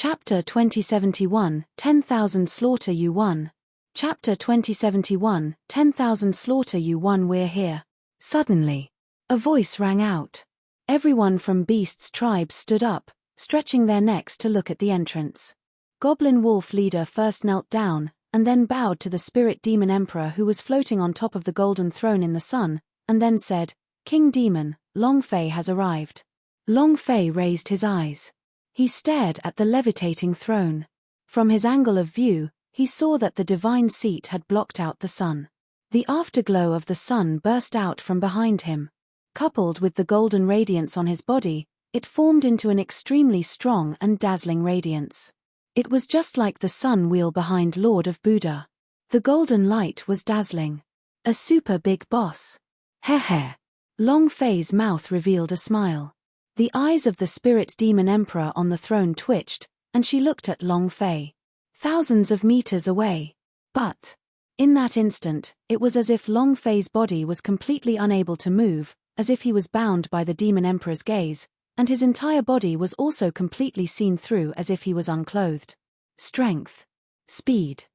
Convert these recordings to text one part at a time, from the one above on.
Chapter 2071, 10,000 Slaughter You Won. Chapter 2071, 10,000 Slaughter You Won. We're here. Suddenly, a voice rang out. Everyone from Beast's tribe stood up, stretching their necks to look at the entrance. Goblin Wolf leader first knelt down, and then bowed to the spirit demon emperor who was floating on top of the golden throne in the sun, and then said, "King Demon, Long Fei has arrived." Long Fei raised his eyes. He stared at the levitating throne. From his angle of view, he saw that the divine seat had blocked out the sun. The afterglow of the sun burst out from behind him. Coupled with the golden radiance on his body, it formed into an extremely strong and dazzling radiance. It was just like the sun wheel behind Lord of Buddha. The golden light was dazzling. A super big boss. Heh. Long Fei's mouth revealed a smile. The eyes of the spirit demon emperor on the throne twitched, and she looked at Long Fei. Thousands of meters away. But, in that instant, it was as if Long Fei's body was completely unable to move, as if he was bound by the demon emperor's gaze, and his entire body was also completely seen through as if he was unclothed. Strength. Speed.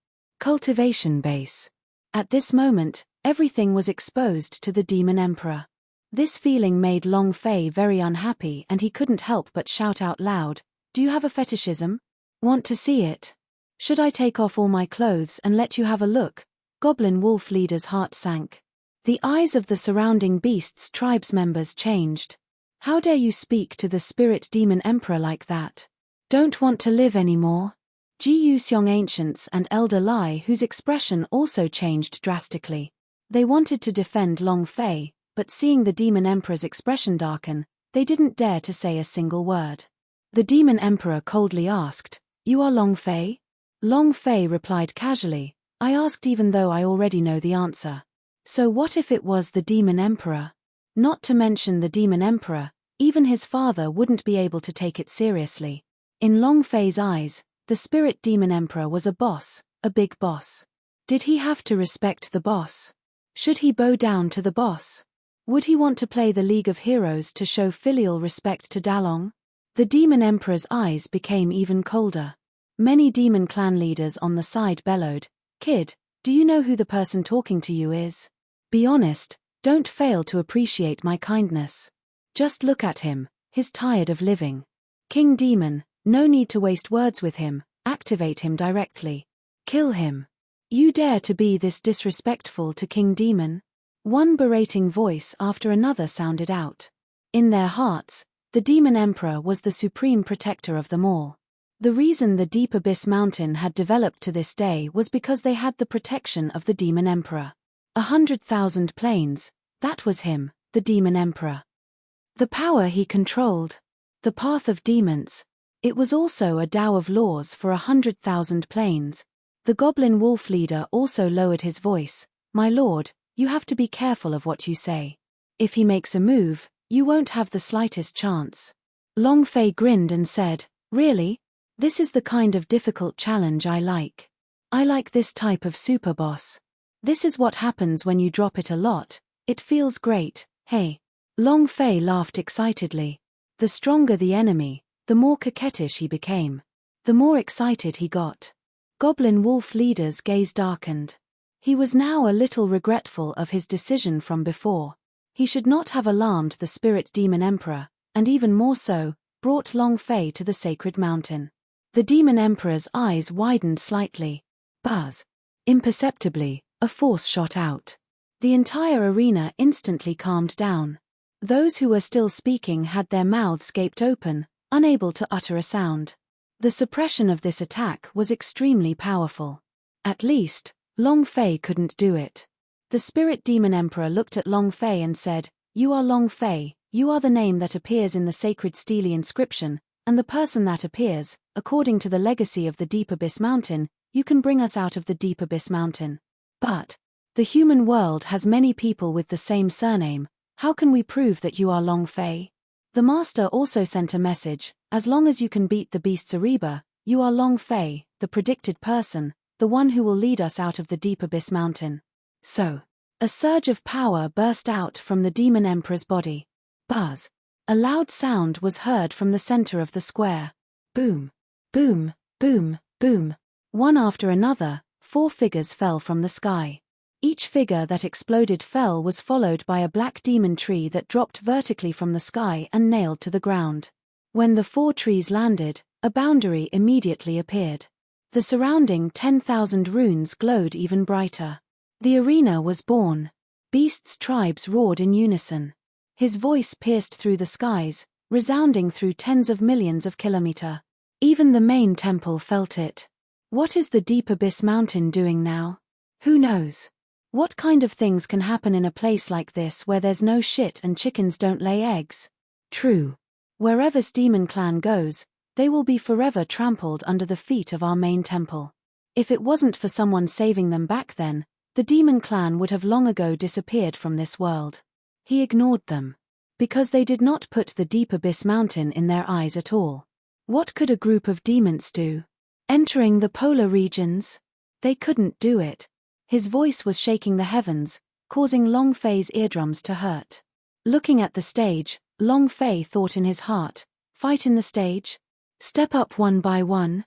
Cultivation base. At this moment, everything was exposed to the demon emperor. This feeling made Long Fei very unhappy and he couldn't help but shout out loud, "Do you have a fetishism? Want to see it? Should I take off all my clothes and let you have a look?" Goblin Wolf leader's heart sank. The eyes of the surrounding Beasts tribes members changed. "How dare you speak to the spirit demon emperor like that? Don't want to live anymore?" Ji Yuxiong ancients and Elder Lai, whose expression also changed drastically. They wanted to defend Long Fei, but seeing the demon emperor's expression darken, they didn't dare to say a single word. The demon emperor coldly asked, "You are Long Fei?" Long Fei replied casually, "I asked even though I already know the answer. So what if it was the demon emperor? Not to mention the demon emperor, even his father wouldn't be able to take it seriously." In Long Fei's eyes, the spirit demon emperor was a boss, a big boss. Did he have to respect the boss? Should he bow down to the boss? Would he want to play the League of Heroes to show filial respect to Dalong? The demon emperor's eyes became even colder. Many demon clan leaders on the side bellowed, "Kid, do you know who the person talking to you is? Be honest, don't fail to appreciate my kindness. Just look at him, he's tired of living. King Demon, no need to waste words with him, activate him directly. Kill him. You dare to be this disrespectful to King Demon?" One berating voice after another sounded out. In their hearts, the demon emperor was the supreme protector of them all. The reason the Deep Abyss Mountain had developed to this day was because they had the protection of the demon emperor. 100,000 planes, that was him, the demon emperor. The power he controlled. The path of demons. It was also a Tao of laws for 100,000 planes. The goblin wolf leader also lowered his voice, "My lord, you have to be careful of what you say. If he makes a move, you won't have the slightest chance." Long Fei grinned and said, "Really? This is the kind of difficult challenge I like. I like this type of super boss. This is what happens when you drop it a lot, it feels great, hey." Long Fei laughed excitedly. The stronger the enemy, the more coquettish he became. The more excited he got. Goblin Wolf leader's gaze darkened. He was now a little regretful of his decision from before. He should not have alarmed the spirit demon emperor, and even more so, brought Long Fei to the sacred mountain. The demon emperor's eyes widened slightly. Buzz. Imperceptibly, a force shot out. The entire arena instantly calmed down. Those who were still speaking had their mouths gaped open, unable to utter a sound. The suppression of this attack was extremely powerful. At least, Long Fei couldn't do it. The spirit demon emperor looked at Long Fei and said, "You are Long Fei, you are the name that appears in the sacred steely inscription, and the person that appears, according to the legacy of the Deep Abyss Mountain, you can bring us out of the Deep Abyss Mountain. But, the human world has many people with the same surname, how can we prove that you are Long Fei?" The master also sent a message, "As long as you can beat the beast's Ariba, you are Long Fei, the predicted person, the one who will lead us out of the Deep Abyss Mountain." So, a surge of power burst out from the demon emperor's body. Buzz. A loud sound was heard from the center of the square. Boom. Boom, boom, boom. One after another, 4 figures fell from the sky. Each figure that exploded fell was followed by a black demon tree that dropped vertically from the sky and nailed to the ground. When the 4 trees landed, a boundary immediately appeared. The surrounding 10,000 runes glowed even brighter. The arena was born. Beasts' tribes roared in unison. His voice pierced through the skies, resounding through tens of millions of kilometers. Even the main temple felt it. What is the deep abyss mountain doing now? Who knows? What kind of things can happen in a place like this where there's no shit and chickens don't lay eggs? True. Wherever's demon clan goes, they will be forever trampled under the feet of our main temple. If it wasn't for someone saving them back then, the demon clan would have long ago disappeared from this world. He ignored them. Because they did not put the deep abyss mountain in their eyes at all. What could a group of demons do? Entering the polar regions? They couldn't do it. His voice was shaking the heavens, causing Long Fei's eardrums to hurt. Looking at the stage, Long Fei thought in his heart, fight in the stage? Step up one by one?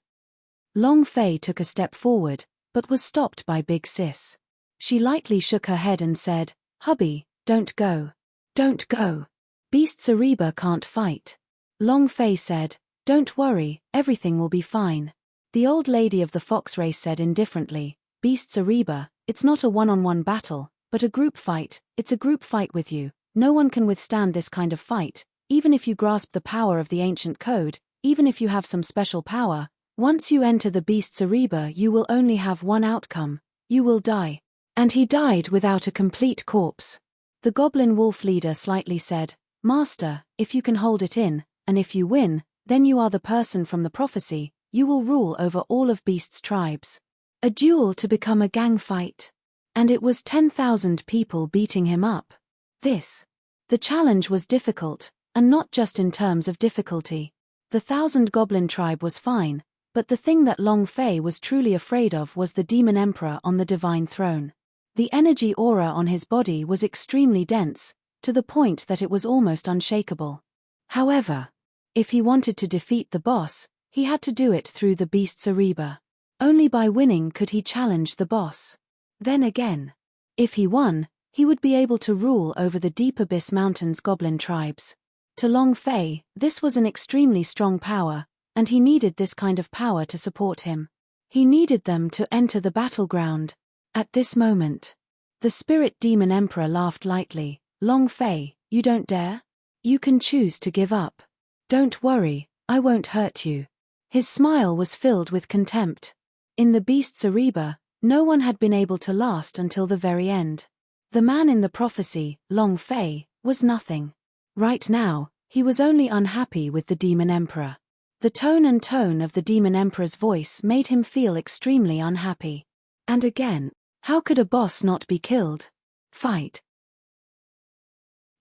Long Fei took a step forward, but was stopped by Big Sis. She lightly shook her head and said, "Hubby, don't go. Don't go. Beasts Ariba can't fight." Long Fei said, "Don't worry, everything will be fine." The old lady of the fox race said indifferently, "Beasts Ariba, it's not a one-on-one battle, but a group fight. It's a group fight with you. No one can withstand this kind of fight, even if you grasp the power of the ancient code, even if you have some special power. Once you enter the Beasts Ariba, you will only have one outcome. You will die." And he died without a complete corpse. The goblin wolf leader slightly said, "Master, if you can hold it in, and if you win, then you are the person from the prophecy, you will rule over all of Beast's tribes." A duel to become a gang fight. And it was 10,000 people beating him up. The challenge was difficult, and not just in terms of difficulty. The 1,000 goblin tribe was fine, but the thing that Long Fei was truly afraid of was the demon emperor on the divine throne. The energy aura on his body was extremely dense, to the point that it was almost unshakable. However, if he wanted to defeat the boss, he had to do it through the Beasts Ariba. Only by winning could he challenge the boss. Then again, if he won, he would be able to rule over the Deep Abyss Mountains goblin tribes. To Long Fei, this was an extremely strong power, and he needed this kind of power to support him. He needed them to enter the battleground. At this moment, the spirit demon emperor laughed lightly. "Long Fei, you don't dare? You can choose to give up. Don't worry, I won't hurt you." His smile was filled with contempt. In the Beasts Ariba, no one had been able to last until the very end. The man in the prophecy, Long Fei, was nothing. Right now, he was only unhappy with the demon emperor. The tone of the demon emperor's voice made him feel extremely unhappy. And again, how could a boss not be killed? Fight.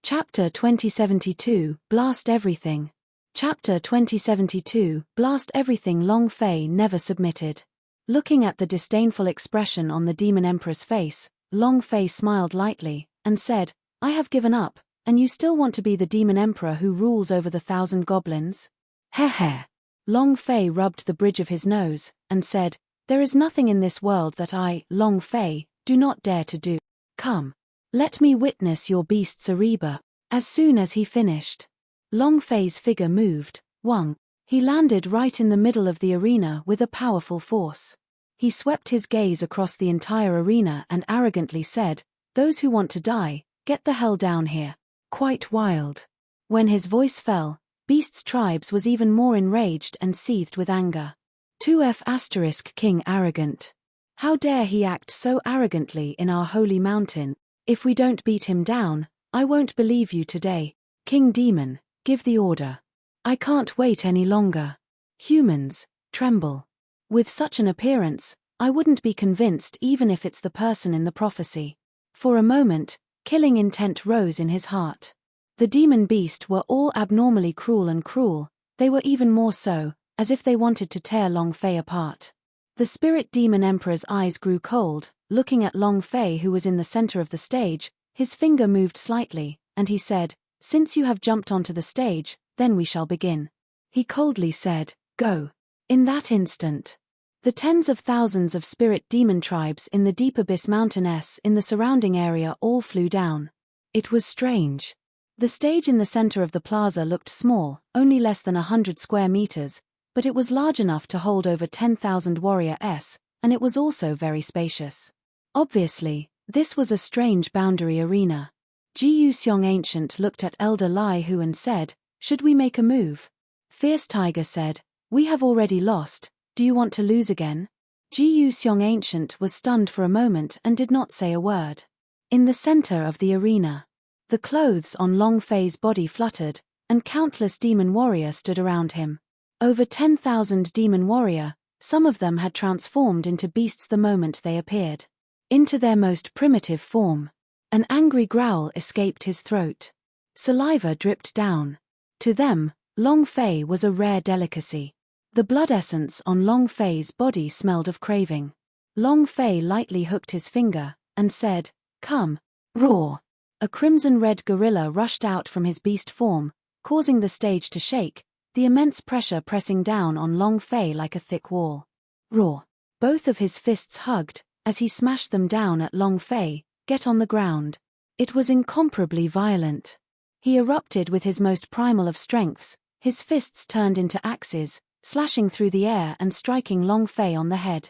Chapter 2072, Blast Everything. Chapter 2072, Blast Everything. Long Fei never submitted. Looking at the disdainful expression on the demon emperor's face, Long Fei smiled lightly, and said, "I have given up, and you still want to be the demon emperor who rules over the 1,000 goblins? Heh heh." Long Fei rubbed the bridge of his nose, and said, "There is nothing in this world that I, Long Fei, do not dare to do. Come. Let me witness your Beasts Ariba." As soon as he finished, Long Fei's figure moved, Wang. He landed right in the middle of the arena with a powerful force. He swept his gaze across the entire arena and arrogantly said, "Those who want to die, get the hell down here." Quite wild. When his voice fell, Beast's tribes was even more enraged and seethed with anger. 2F** King arrogant. How dare he act so arrogantly in our holy mountain? If we don't beat him down, I won't believe you today. King Demon, give the order. I can't wait any longer. Humans, tremble. With such an appearance, I wouldn't be convinced even if it's the person in the prophecy. For a moment, killing intent rose in his heart. The demon beast were all abnormally cruel, they were even more so, as if they wanted to tear Long Fei apart. The spirit demon emperor's eyes grew cold, looking at Long Fei who was in the center of the stage. His finger moved slightly, and he said, "Since you have jumped onto the stage, then we shall begin." He coldly said, "Go." In that instant, the tens of thousands of spirit demon tribes in the deep abyss mountainess in the surrounding area all flew down. It was strange. The stage in the center of the plaza looked small, only less than 100 square meters, but it was large enough to hold over 10,000 warriors, and it was also very spacious. Obviously, this was a strange boundary arena. Jiu Xiong Ancient looked at Elder Lai Hu and said, "Should we make a move?" Fierce Tiger said, "We have already lost, do you want to lose again?" Jiu Xiong Ancient was stunned for a moment and did not say a word. In the center of the arena, the clothes on Long Fei's body fluttered, and countless demon warriors stood around him. Over 10,000 demon warrior, some of them had transformed into beasts the moment they appeared. Into their most primitive form. An angry growl escaped his throat. Saliva dripped down. To them, Long Fei was a rare delicacy. The blood essence on Long Fei's body smelled of craving. Long Fei lightly hooked his finger, and said, "Come." Roar. A crimson-red gorilla rushed out from his beast form, causing the stage to shake, the immense pressure pressing down on Long Fei like a thick wall. Roar. Both of his fists hugged, as he smashed them down at Long Fei. "Get on the ground." It was incomparably violent. He erupted with his most primal of strengths, his fists turned into axes, slashing through the air and striking Long Fei on the head.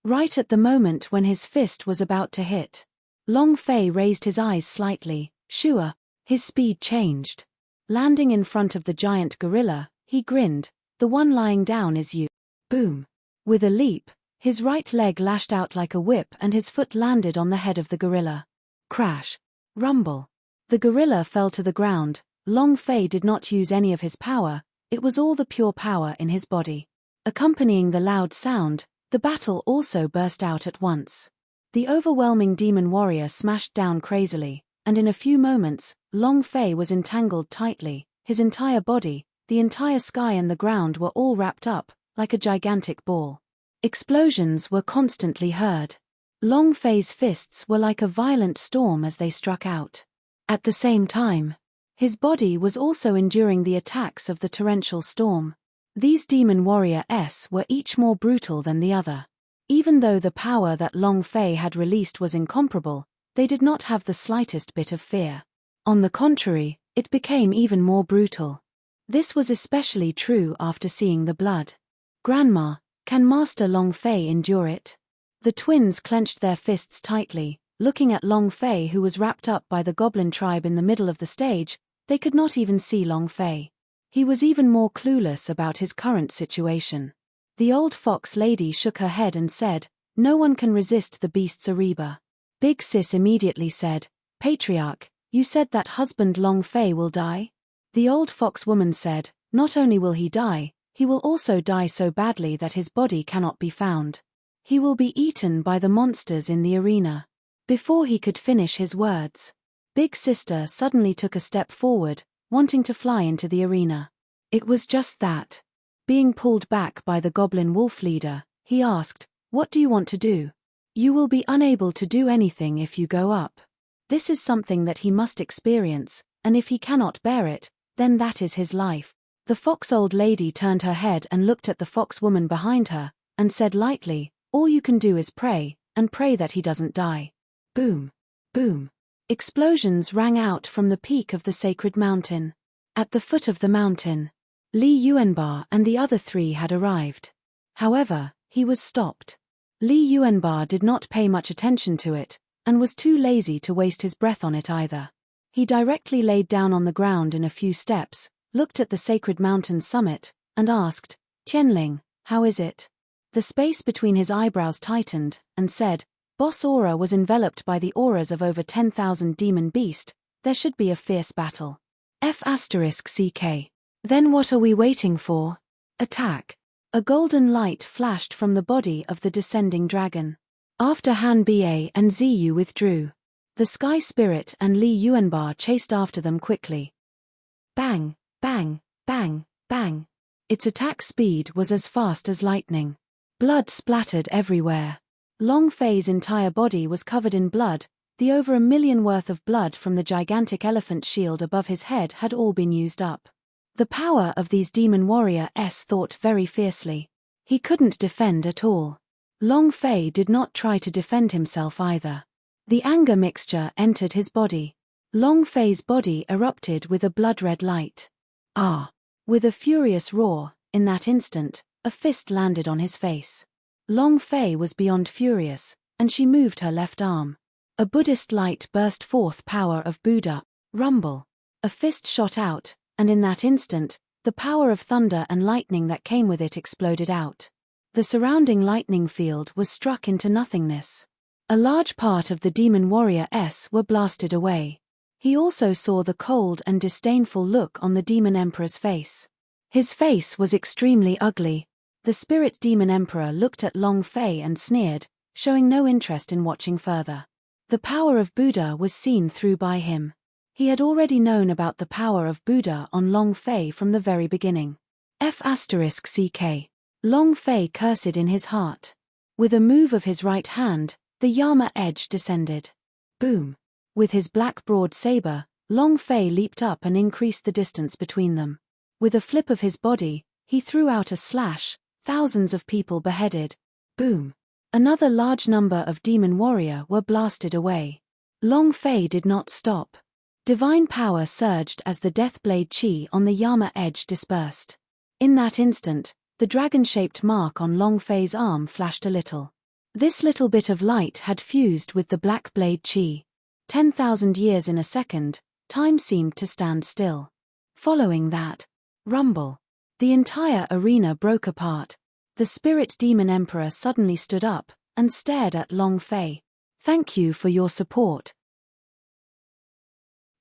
Right at the moment when his fist was about to hit, Long Fei raised his eyes slightly, sure, his speed changed. Landing in front of the giant gorilla, he grinned, "The one lying down is you." Boom. With a leap, his right leg lashed out like a whip and his foot landed on the head of the gorilla. Crash. Rumble. The gorilla fell to the ground. Long Fei did not use any of his power, it was all the pure power in his body. Accompanying the loud sound, the battle also burst out at once. The overwhelming demon warrior smashed down crazily, and in a few moments, Long Fei was entangled tightly, his entire body, the entire sky and the ground were all wrapped up, like a gigantic ball. Explosions were constantly heard. Long Fei's fists were like a violent storm as they struck out. At the same time, his body was also enduring the attacks of the torrential storm. These demon warriors were each more brutal than the other. Even though the power that Long Fei had released was incomparable, they did not have the slightest bit of fear. On the contrary, it became even more brutal. This was especially true after seeing the blood. "Grandma, can Master Long Fei endure it?" The twins clenched their fists tightly, looking at Long Fei who was wrapped up by the goblin tribe in the middle of the stage. They could not even see Long Fei. He was even more clueless about his current situation. The old fox lady shook her head and said, "No one can resist the beast's ariba." Big Sis immediately said, "Patriarch, you said that husband Long Fei will die?" The old fox woman said, "Not only will he die, he will also die so badly that his body cannot be found. He will be eaten by the monsters in the arena." Before he could finish his words, Big Sister suddenly took a step forward, wanting to fly into the arena. It was just that. Being pulled back by the goblin wolf leader, he asked, "What do you want to do?" "You will be unable to do anything if you go up. This is something that he must experience, and if he cannot bear it, then that is his life." The fox old lady turned her head and looked at the fox woman behind her, and said lightly, "All you can do is pray, and pray that he doesn't die." Boom. Boom. Explosions rang out from the peak of the sacred mountain. At the foot of the mountain, Li Yuanbar and the other three had arrived. However, he was stopped. Li Yuanbar did not pay much attention to it, and was too lazy to waste his breath on it either. He directly laid down on the ground in a few steps, looked at the sacred mountain's summit, and asked, "Tianling, how is it?" The space between his eyebrows tightened, and said, "Boss aura was enveloped by the auras of over 10,000 demon beast, there should be a fierce battle. F***CK. Then what are we waiting for? Attack." A golden light flashed from the body of the descending dragon. After Han Ba and Ziyu withdrew, the Sky Spirit and Li Yuanbar chased after them quickly. Bang, bang, bang, bang. Its attack speed was as fast as lightning. Blood splattered everywhere. Long Fei's entire body was covered in blood, the over 1 million worth of blood from the gigantic elephant shield above his head had all been used up. The power of these demon warriors thought very fiercely. He couldn't defend at all. Long Fei did not try to defend himself either. The anger mixture entered his body. Long Fei's body erupted with a blood-red light. Ah! With a furious roar, in that instant, a fist landed on his face. Long Fei was beyond furious, and she moved her left arm. A Buddhist light burst forth, power of Buddha. Rumble. A fist shot out, and in that instant, the power of thunder and lightning that came with it exploded out. The surrounding lightning field was struck into nothingness. A large part of the demon warrior's were blasted away. He also saw the cold and disdainful look on the demon emperor's face. His face was extremely ugly. The spirit demon emperor looked at Long Fei and sneered, showing no interest in watching further. The power of Buddha was seen through by him. He had already known about the power of Buddha on Long Fei from the very beginning. F***ck. Long Fei cursed in his heart. With a move of his right hand, the Yama edge descended. Boom! With his black broad saber, Long Fei leaped up and increased the distance between them. With a flip of his body, he threw out a slash, thousands of people beheaded. Boom! Another large number of demon warrior were blasted away. Long Fei did not stop. Divine power surged as the death blade chi on the Yama edge dispersed. In that instant, the dragon-shaped mark on Long Fei's arm flashed a little. This little bit of light had fused with the black blade chi. 10,000 years in a second, time seemed to stand still. Following that, rumble. The entire arena broke apart. The spirit demon emperor suddenly stood up and stared at Long Fei. Thank you for your support.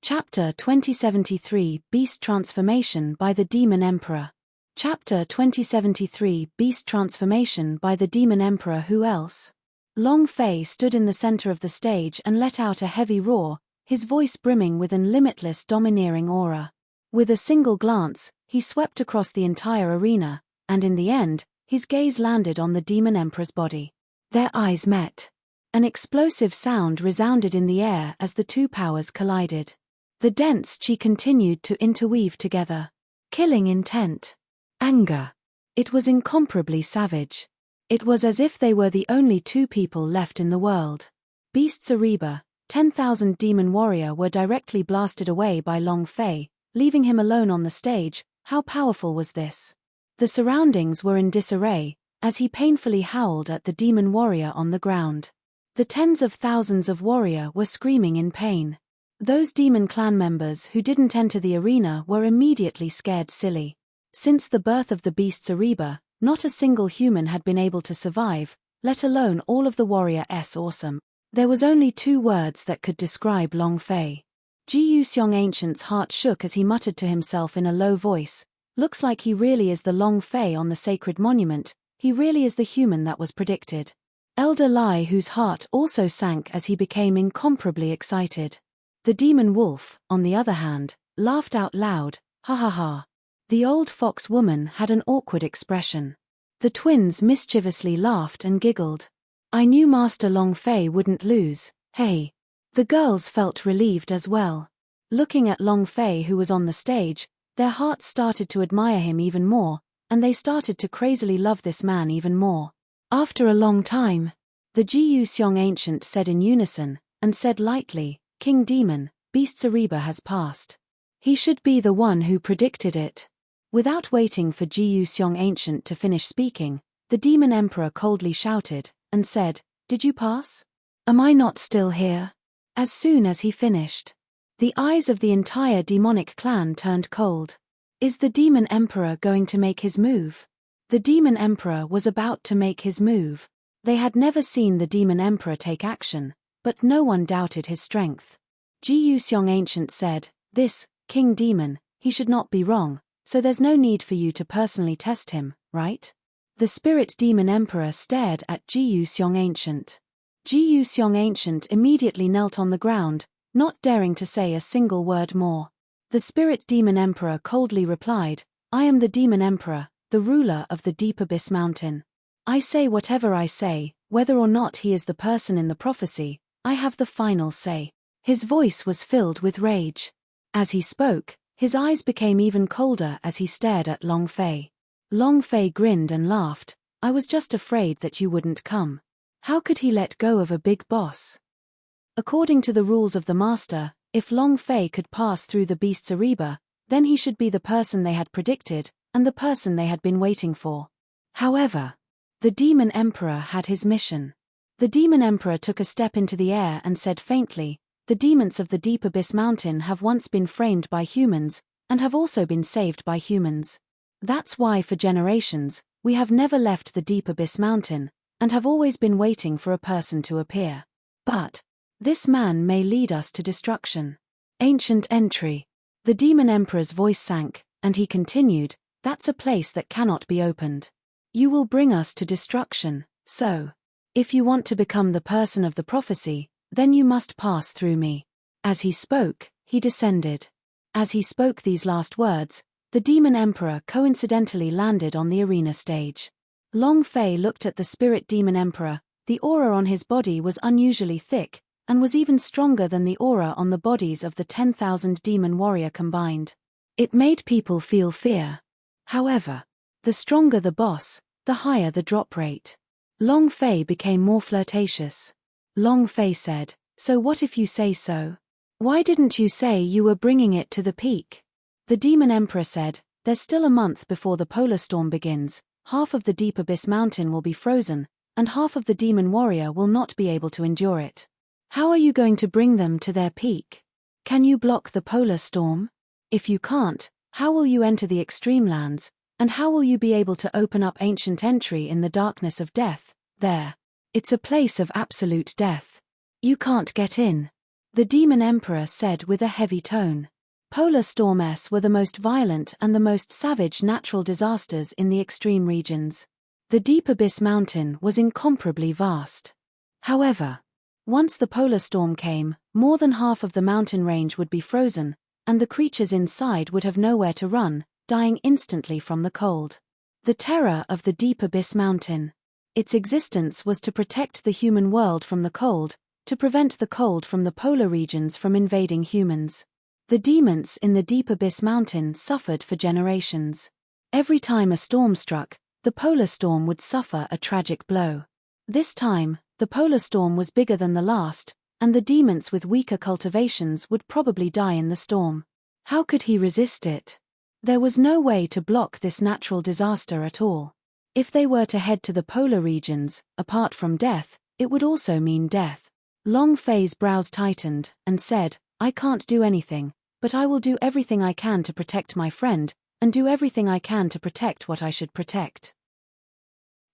Chapter 2073 Beast Transformation by the Demon Emperor. Chapter 2073 Beast Transformation by the Demon Emperor. Who else? Long Fei stood in the center of the stage and let out a heavy roar, his voice brimming with an limitless domineering aura. With a single glance, he swept across the entire arena, and in the end, his gaze landed on the Demon Emperor's body. Their eyes met. An explosive sound resounded in the air as the two powers collided. The dense chi continued to interweave together. Killing intent. Anger. It was incomparably savage. It was as if they were the only two people left in the world. Beasts Ariba, 10,000 demon warrior were directly blasted away by Long Fei, leaving him alone on the stage. How powerful was this? The surroundings were in disarray, as he painfully howled at the demon warrior on the ground. The tens of thousands of warrior were screaming in pain. Those demon clan members who didn't enter the arena were immediately scared silly. Since the birth of the beasts Ariba, not a single human had been able to survive, let alone all of the warrior's awesome. There was only two words that could describe Long Fei. Ji Yuxiong Ancient's heart shook as he muttered to himself in a low voice, "Looks like he really is the Long Fei on the sacred monument, he really is the human that was predicted." Elder Lai, whose heart also sank as he became incomparably excited. The demon wolf, on the other hand, laughed out loud, "Ha ha ha." The old fox woman had an awkward expression. The twins mischievously laughed and giggled. "I knew Master Long Fei wouldn't lose, hey." The girls felt relieved as well. Looking at Long Fei, who was on the stage, their hearts started to admire him even more, and they started to crazily love this man even more. After a long time, the Ji Yuxiong Ancient said in unison, and said lightly, "King Demon, Beasts Ariba has passed. He should be the one who predicted it." Without waiting for Ji Yuxiong Ancient to finish speaking, the Demon Emperor coldly shouted, and said, "Did you pass? Am I not still here?" As soon as he finished, the eyes of the entire demonic clan turned cold. Is the Demon Emperor going to make his move? The Demon Emperor was about to make his move. They had never seen the Demon Emperor take action, but no one doubted his strength. Ji Yuxiong Ancient said, "This, King Demon, he should not be wrong, so there's no need for you to personally test him, right?" The Spirit Demon Emperor stared at Ji Yuxiong Ancient. Ji Yuxiong Ancient immediately knelt on the ground, not daring to say a single word more. The Spirit Demon Emperor coldly replied, "I am the Demon Emperor, the ruler of the Deep Abyss Mountain. I say whatever I say, whether or not he is the person in the prophecy, I have the final say." His voice was filled with rage. As he spoke, his eyes became even colder as he stared at Long Fei. Long Fei grinned and laughed, I was just afraid that you wouldn't come. How could he let go of a big boss? According to the rules of the master, if Long Fei could pass through the beast's ariba, then he should be the person they had predicted, and the person they had been waiting for. However, the Demon Emperor had his mission. The Demon Emperor took a step into the air and said faintly, "The demons of the Deep Abyss Mountain have once been framed by humans, and have also been saved by humans. That's why for generations, we have never left the Deep Abyss Mountain, and have always been waiting for a person to appear. But this man may lead us to destruction." Ancient entry. The Demon Emperor's voice sank, and he continued, "That's a place that cannot be opened. You will bring us to destruction, so if you want to become the person of the prophecy, then you must pass through me." As he spoke, he descended. As he spoke these last words, the Demon Emperor coincidentally landed on the arena stage. Long Fei looked at the Spirit Demon Emperor. The aura on his body was unusually thick, and was even stronger than the aura on the bodies of the 10,000 demon warrior combined. It made people feel fear. However, the stronger the boss, the higher the drop rate. Long Fei became more flirtatious. Long Fei said, "So what if you say so? Why didn't you say you were bringing it to the peak?" The Demon Emperor said, "There's still a month before the polar storm begins. Half of the Deep Abyss Mountain will be frozen, and half of the demon warrior will not be able to endure it. How are you going to bring them to their peak? Can you block the polar storm? If you can't, how will you enter the extreme lands, and how will you be able to open up ancient entry in the darkness of death, there? It's a place of absolute death. You can't get in." The Demon Emperor said with a heavy tone. Polar storms were the most violent and the most savage natural disasters in the extreme regions. The Deep Abyss Mountain was incomparably vast. However, once the polar storm came, more than half of the mountain range would be frozen, and the creatures inside would have nowhere to run, dying instantly from the cold. The terror of the Deep Abyss Mountain. Its existence was to protect the human world from the cold, to prevent the cold from the polar regions from invading humans. The demons in the Deep Abyss Mountain suffered for generations. Every time a storm struck, the polar storm would suffer a tragic blow. This time, the polar storm was bigger than the last, and the demons with weaker cultivations would probably die in the storm. How could he resist it? There was no way to block this natural disaster at all. If they were to head to the polar regions, apart from death, it would also mean death. Long Fei's brows tightened, and said, "I can't do anything, but I will do everything I can to protect my friend, and do everything I can to protect what I should protect."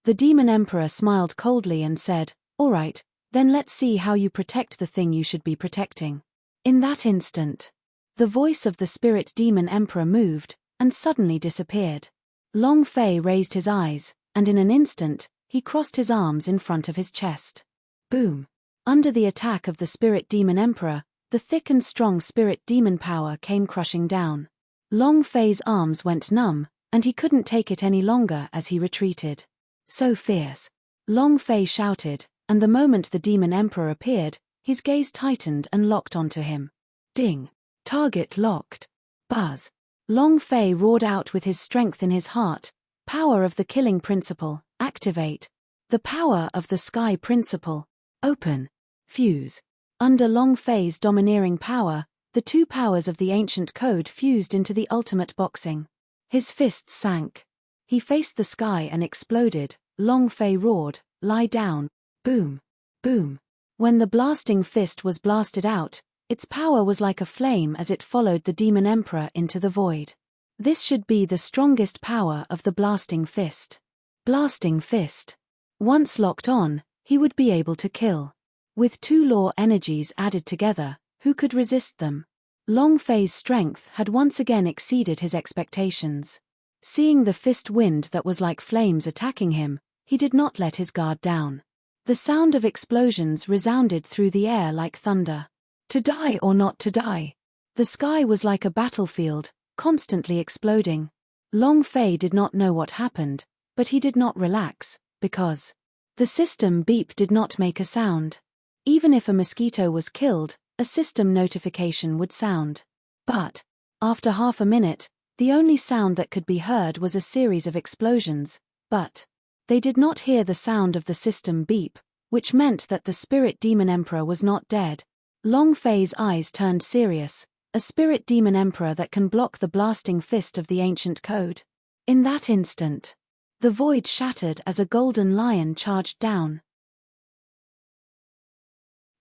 The Demon Emperor smiled coldly and said, "All right, then let's see how you protect the thing you should be protecting." In that instant, the voice of the Spirit Demon Emperor moved, and suddenly disappeared. Long Fei raised his eyes, and in an instant, he crossed his arms in front of his chest. Boom! Under the attack of the Spirit Demon Emperor, the thick and strong Spirit Demon power came crushing down. Long Fei's arms went numb, and he couldn't take it any longer as he retreated. "So fierce!" Long Fei shouted, and the moment the Demon Emperor appeared, his gaze tightened and locked onto him. Ding! Target locked. Buzz! Long Fei roared out with his strength in his heart, "Power of the Killing Principle, activate. The power of the Sky Principle, open. Fuse." Under Long Fei's domineering power, the two powers of the ancient code fused into the ultimate boxing. His fists sank. He faced the sky and exploded. Long Fei roared, "Lie down." Boom! Boom! When the blasting fist was blasted out, its power was like a flame as it followed the Demon Emperor into the void. This should be the strongest power of the blasting fist. Blasting fist. Once locked on, he would be able to kill. With two law energies added together, who could resist them? Long Fei's strength had once again exceeded his expectations. Seeing the fist wind that was like flames attacking him, he did not let his guard down. The sound of explosions resounded through the air like thunder. To die or not to die? The sky was like a battlefield, constantly exploding. Long Fei did not know what happened, but he did not relax, because the system beep did not make a sound. Even if a mosquito was killed, a system notification would sound. But, after half a minute, the only sound that could be heard was a series of explosions. But They did not hear the sound of the system beep, which meant that the spirit demon emperor was not dead. Long Fei's eyes turned serious. A spirit demon emperor that can block the blasting fist of the ancient code. In that instant, the void shattered as a golden lion charged down.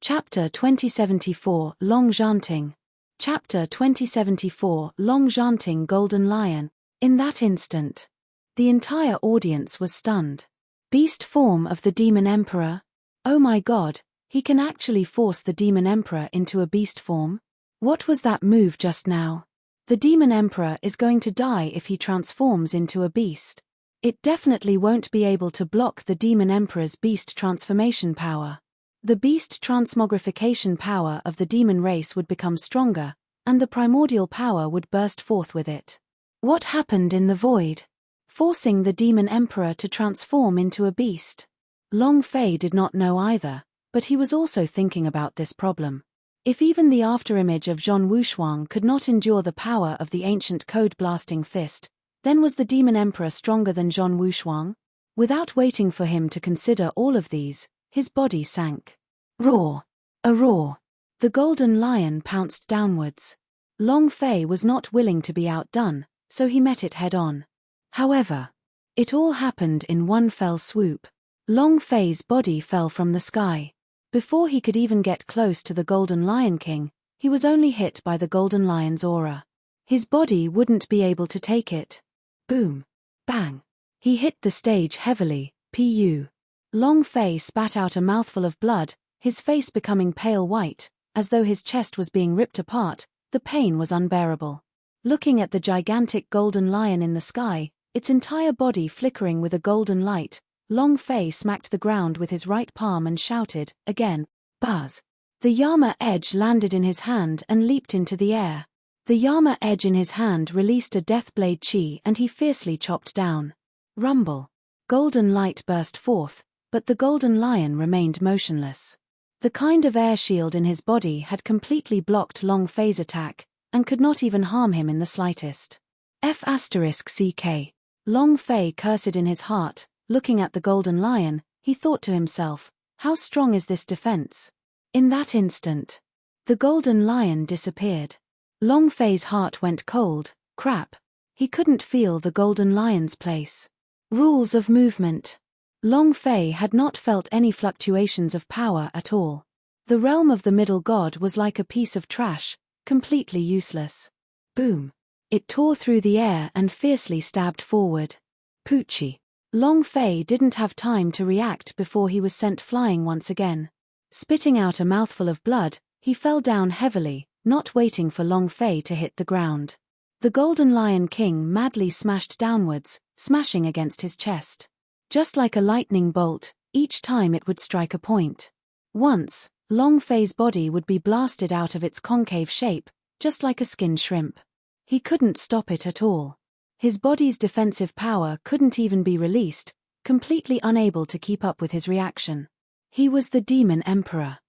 Chapter 2074, Long Janting. Chapter 2074, Long Janting Golden Lion. In that instant, the entire audience was stunned. Beast form of the Demon Emperor? Oh my god, he can actually force the Demon Emperor into a beast form? What was that move just now? The Demon Emperor is going to die if he transforms into a beast. It definitely won't be able to block the Demon Emperor's beast transformation power. The beast transmogrification power of the demon race would become stronger, and the primordial power would burst forth with it. What happened in the void? Forcing the Demon Emperor to transform into a beast. Long Fei did not know either, but he was also thinking about this problem. If even the afterimage of Zhong Wushuang could not endure the power of the ancient code-blasting fist, then was the Demon Emperor stronger than Zhong Wushuang? Without waiting for him to consider all of these, his body sank. Roar! A roar! The golden lion pounced downwards. Long Fei was not willing to be outdone, so he met it head-on. However, it all happened in one fell swoop. Long Fei's body fell from the sky. Before he could even get close to the Golden Lion King, he was only hit by the Golden Lion's aura. His body wouldn't be able to take it. Boom. Bang. He hit the stage heavily. Pu. Long Fei spat out a mouthful of blood, his face becoming pale white, as though his chest was being ripped apart. The pain was unbearable. Looking at the gigantic golden lion in the sky, its entire body flickering with a golden light, Long Fei smacked the ground with his right palm and shouted, again, buzz. The Yama edge landed in his hand and leaped into the air. The Yama edge in his hand released a death blade chi and he fiercely chopped down. Rumble. Golden light burst forth, but the golden lion remained motionless. The kind of air shield in his body had completely blocked Long Fei's attack, and could not even harm him in the slightest. F***CK. Long Fei cursed in his heart. Looking at the golden lion, he thought to himself, how strong is this defense? In that instant, the golden lion disappeared. Long Fei's heart went cold. Crap. He couldn't feel the golden lion's place. Rules of movement. Long Fei had not felt any fluctuations of power at all. The realm of the middle god was like a piece of trash, completely useless. Boom. It tore through the air and fiercely stabbed forward. Poochie. Long Fei didn't have time to react before he was sent flying once again. Spitting out a mouthful of blood, he fell down heavily, not waiting for Long Fei to hit the ground. The Golden Lion King madly smashed downwards, smashing against his chest. Just like a lightning bolt, each time it would strike a point. Once, Long Fei's body would be blasted out of its concave shape, just like a skinned shrimp. He couldn't stop it at all. His body's defensive power couldn't even be released, completely unable to keep up with his reaction. He was the Demon Emperor.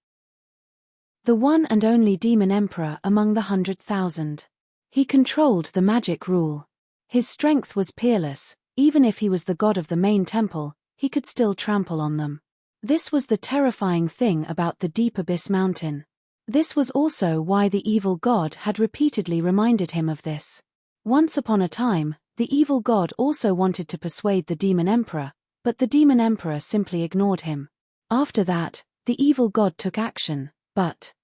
The one and only Demon Emperor among the 100,000. He controlled the magic rule. His strength was peerless. Even if he was the god of the main temple, he could still trample on them. This was the terrifying thing about the Deep Abyss Mountain. This was also why the evil god had repeatedly reminded him of this. Once upon a time, the evil god also wanted to persuade the Demon Emperor, but the Demon Emperor simply ignored him. After that, the evil god took action, but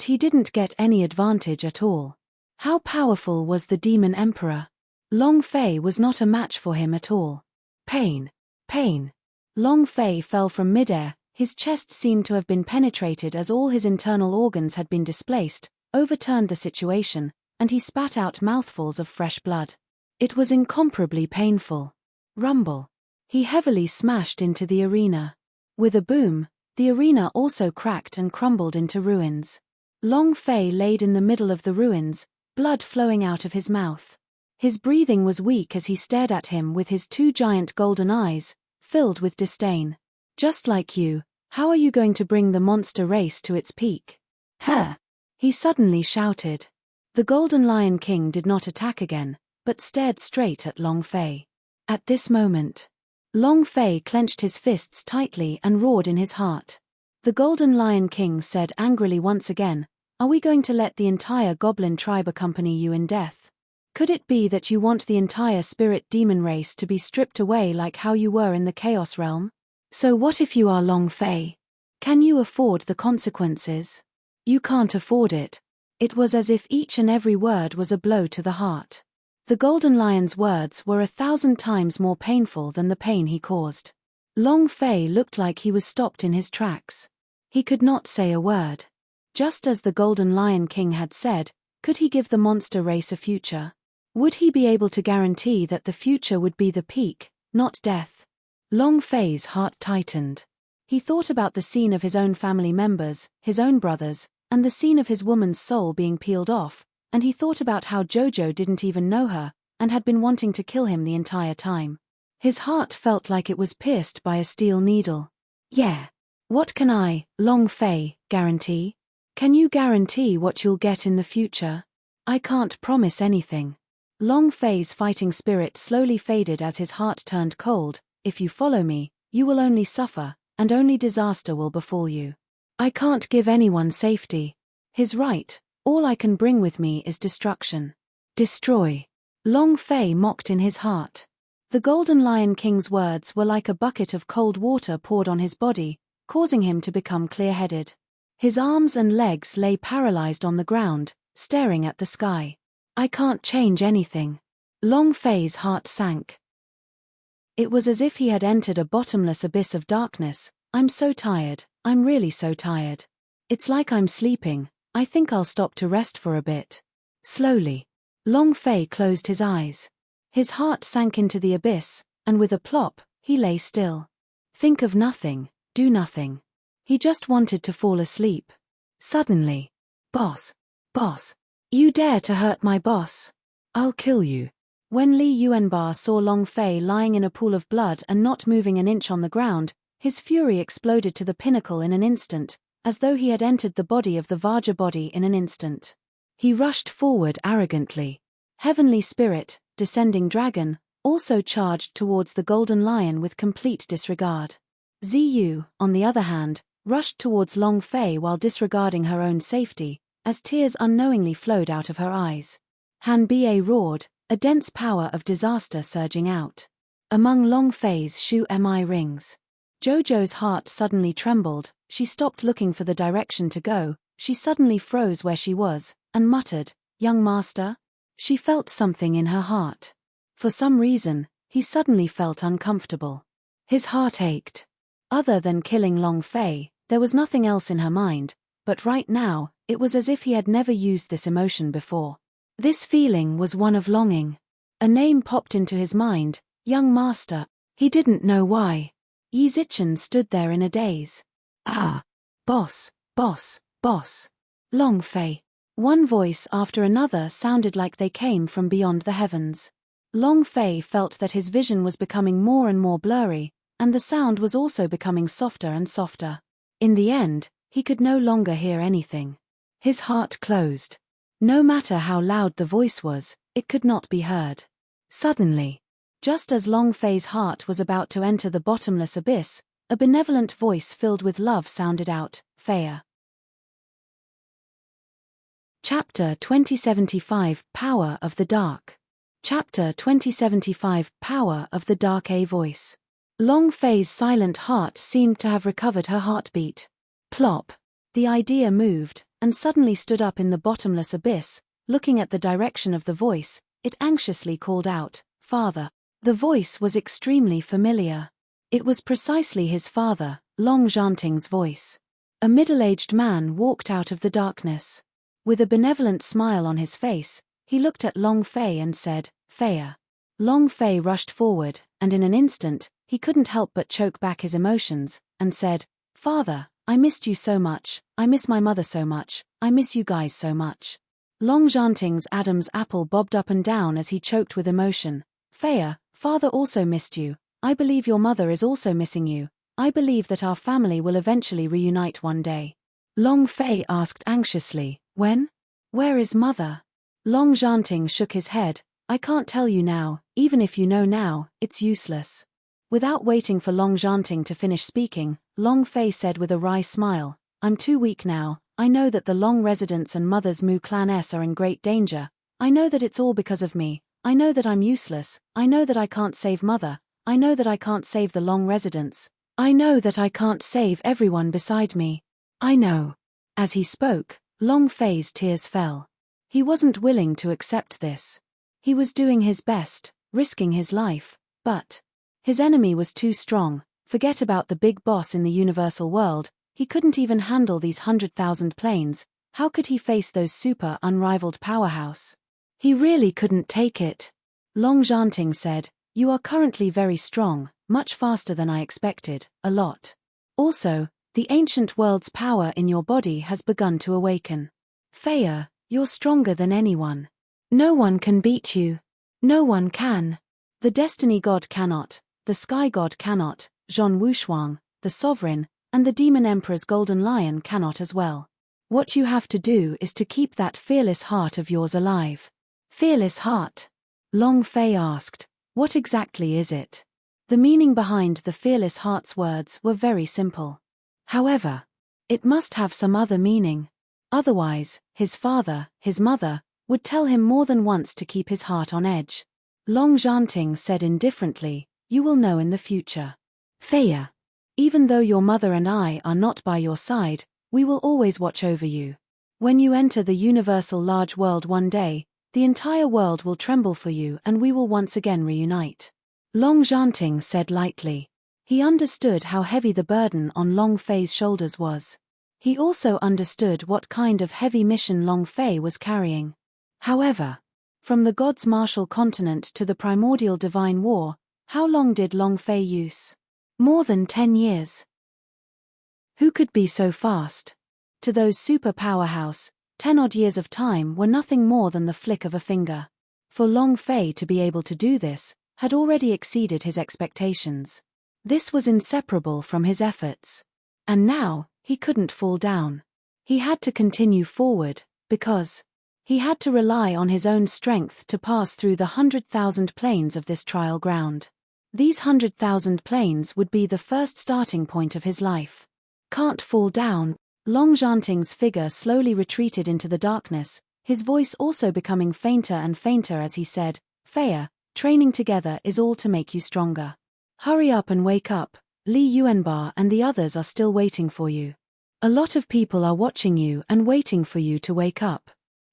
he didn't get any advantage at all. How powerful was the Demon Emperor? Long Fei was not a match for him at all. Pain. Pain. Long Fei fell from midair, his chest seemed to have been penetrated as all his internal organs had been displaced, overturned the situation, and he spat out mouthfuls of fresh blood. It was incomparably painful. Rumble. He heavily smashed into the arena. With a boom, the arena also cracked and crumbled into ruins. Long Fei laid in the middle of the ruins, blood flowing out of his mouth. His breathing was weak as he stared at him with his two giant golden eyes, filled with disdain. Just like you, how are you going to bring the monster race to its peak? Huh! He suddenly shouted. The Golden Lion King did not attack again, but stared straight at Long Fei. At this moment, Long Fei clenched his fists tightly and roared in his heart. The Golden Lion King said angrily once again, "Are we going to let the entire goblin tribe accompany you in death? Could it be that you want the entire spirit demon race to be stripped away like how you were in the Chaos Realm? So what if you are Long Fei? Can you afford the consequences? You can't afford it." It was as if each and every word was a blow to the heart. The Golden Lion's words were 1,000 times more painful than the pain he caused. Long Fei looked like he was stopped in his tracks. He could not say a word. Just as the Golden Lion King had said, could he give the monster race a future? Would he be able to guarantee that the future would be the peak, not death? Long Fei's heart tightened. He thought about the scene of his own family members, his own brothers, and the scene of his woman's soul being peeled off, and he thought about how Jojo didn't even know her, and had been wanting to kill him the entire time. His heart felt like it was pierced by a steel needle. Yeah. What can I, Long Fei, guarantee? Can you guarantee what you'll get in the future? I can't promise anything. Long Fei's fighting spirit slowly faded as his heart turned cold. If you follow me, you will only suffer, and only disaster will befall you. I can't give anyone safety. He's right, all I can bring with me is destruction. Destroy. Long Fei mocked in his heart. The Golden Lion King's words were like a bucket of cold water poured on his body, causing him to become clear-headed. His arms and legs lay paralyzed on the ground, staring at the sky. I can't change anything. Long Fei's heart sank. It was as if he had entered a bottomless abyss of darkness. I'm so tired, I'm really so tired. It's like I'm sleeping, I think I'll stop to rest for a bit. Slowly. Long Fei closed his eyes. His heart sank into the abyss, and with a plop, he lay still. Think of nothing, do nothing. He just wanted to fall asleep. Suddenly. Boss. Boss. You dare to hurt my boss? I'll kill you. When Li Yuanba saw Long Fei lying in a pool of blood and not moving an inch on the ground, his fury exploded to the pinnacle in an instant, as though he had entered the body of the Vajra body in an instant. He rushed forward arrogantly. Heavenly Spirit, descending dragon, also charged towards the Golden Lion with complete disregard. Ziyu, on the other hand, rushed towards Long Fei while disregarding her own safety, as tears unknowingly flowed out of her eyes. Han Bie roared, a dense power of disaster surging out. Among Long Fei's Shu Mi rings. Jojo's heart suddenly trembled, she stopped looking for the direction to go, she suddenly froze where she was, and muttered, "Young master?" She felt something in her heart. For some reason, he suddenly felt uncomfortable. His heart ached. Other than killing Long Fei, there was nothing else in her mind, but right now, it was as if he had never used this emotion before. This feeling was one of longing. A name popped into his mind, young master. He didn't know why. Yi Zichen stood there in a daze. Ah! Boss, boss, boss. Long Fei. One voice after another sounded like they came from beyond the heavens. Long Fei felt that his vision was becoming more and more blurry, and the sound was also becoming softer and softer. In the end, he could no longer hear anything. His heart closed. No matter how loud the voice was, it could not be heard. Suddenly, just as Long Fei's heart was about to enter the bottomless abyss, a benevolent voice filled with love sounded out, "Feia." Chapter 2075 Power of the Dark. Chapter 2075 Power of the Dark. A voice. Long Fei's silent heart seemed to have recovered her heartbeat. Plop. The idea moved, and suddenly stood up in the bottomless abyss, looking at the direction of the voice, it anxiously called out, "Father." The voice was extremely familiar. It was precisely his father, Long Zhanting's voice. A middle-aged man walked out of the darkness. With a benevolent smile on his face, he looked at Long Fei and said, "Feia." Long Fei rushed forward, and in an instant, he couldn't help but choke back his emotions, and said, "Father, I missed you so much, I miss my mother so much, I miss you guys so much." Long Zhanting's Adam's apple bobbed up and down as he choked with emotion. "Feia, Father also missed you, I believe your mother is also missing you, I believe that our family will eventually reunite one day." Long Fei asked anxiously, "When? Where is Mother?" Long Zhanting shook his head, "I can't tell you now, even if you know now, it's useless. Without waiting for Long Zhanting to finish speaking, Long Fei said with a wry smile, I'm too weak now. I know that the Long residents and Mother's Mu Clan S are in great danger. I know that it's all because of me. I know that I'm useless. I know that I can't save Mother. I know that I can't save the Long residents. I know that I can't save everyone beside me. I know. As he spoke, Long Fei's tears fell. He wasn't willing to accept this. He was doing his best, risking his life, but his enemy was too strong. Forget about the big boss in the universal world. He couldn't even handle these 100,000 planes. How could he face those super unrivaled powerhouse? He really couldn't take it. Long Zhanting said, You are currently very strong, much faster than I expected, a lot. Also, the ancient world's power in your body has begun to awaken. Feiya, you're stronger than anyone. No one can beat you. No one can. The Destiny God cannot, the Sky God cannot, Zhon Wushuang, the Sovereign, and the Demon Emperor's Golden Lion cannot as well. What you have to do is to keep that fearless heart of yours alive. Fearless heart? Long Fei asked, what exactly is it? The meaning behind the fearless heart's words were very simple. However, it must have some other meaning. Otherwise, his father, his mother, would tell him more than once to keep his heart on edge. Long Zhanting said indifferently, You will know in the future. Feiya, even though your mother and I are not by your side, we will always watch over you. When you enter the universal large world one day, the entire world will tremble for you and we will once again reunite. Long Zhanting said lightly. He understood how heavy the burden on Long Fei's shoulders was. He also understood what kind of heavy mission Long Fei was carrying. However, from the God's martial continent to the primordial divine war, how long did Long Fei use? More than 10 years. Who could be so fast? To those super powerhouse, 10-odd years of time were nothing more than the flick of a finger. For Long Fei to be able to do this, had already exceeded his expectations. This was inseparable from his efforts. And now, he couldn't fall down. He had to continue forward, because he had to rely on his own strength to pass through the 100,000 planes of this trial ground. These 100,000 planes would be the first starting point of his life. Can't fall down. Long Zhanting's figure slowly retreated into the darkness, his voice also becoming fainter and fainter as he said, Feiya, training together is all to make you stronger. Hurry up and wake up. Li Yuanbar and the others are still waiting for you. A lot of people are watching you and waiting for you to wake up.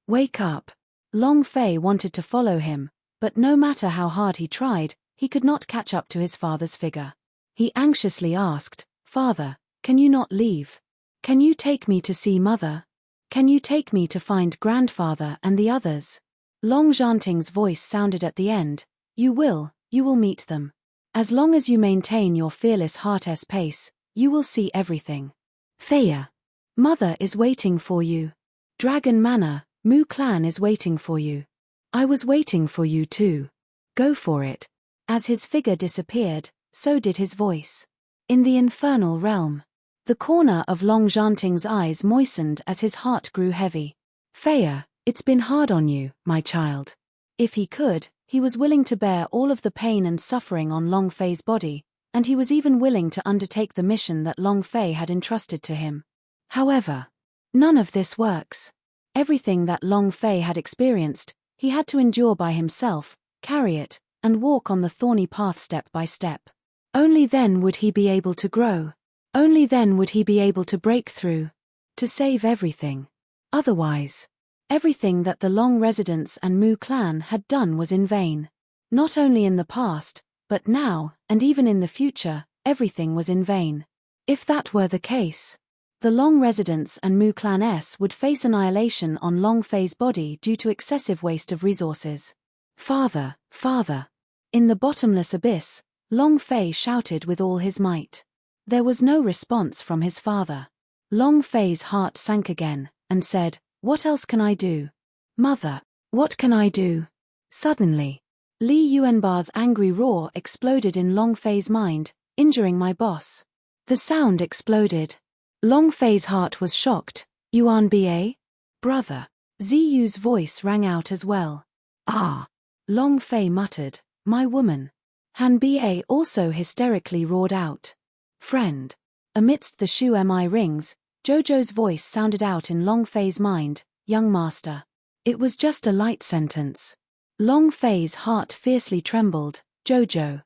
Wake up. Long Fei wanted to follow him, but no matter how hard he tried, he could not catch up to his father's figure. He anxiously asked, Father, can you not leave? Can you take me to see Mother? Can you take me to find Grandfather and the others? Long Zhanting's voice sounded at the end, You will meet them. As long as you maintain your fearless heart's pace, you will see everything. Feiya, Mother is waiting for you. Dragon Manor, Mu Clan is waiting for you. I was waiting for you too. Go for it. As his figure disappeared, so did his voice. In the infernal realm. The corner of Long Zhanting's eyes moistened as his heart grew heavy. Feiya, it's been hard on you, my child. If he could, he was willing to bear all of the pain and suffering on Long Fei's body, and he was even willing to undertake the mission that Long Fei had entrusted to him. However, none of this works. Everything that Long Fei had experienced, he had to endure by himself, carry it, and walk on the thorny path step by step. Only then would he be able to grow. Only then would he be able to break through. To save everything. Otherwise, everything that the Long residents and Mu Clan had done was in vain. Not only in the past, but now, and even in the future, everything was in vain. If that were the case, the Long residents and Mu Clan S would face annihilation on Long Fei's body due to excessive waste of resources. Father, Father. In the bottomless abyss, Long Fei shouted with all his might. There was no response from his father. Long Fei's heart sank again, and said, What else can I do? Mother, what can I do? Suddenly, Li Yuanbar's angry roar exploded in Long Fei's mind, injuring my boss. The sound exploded. Long Fei's heart was shocked. Yuan Ba? Brother. Ziyu's voice rang out as well. Ah! Long Fei muttered, My woman. Hanbei also hysterically roared out. Friend. Amidst the Shu Mi rings, Jojo's voice sounded out in Long Fei's mind, young master. It was just a light sentence. Long Fei's heart fiercely trembled, Jojo.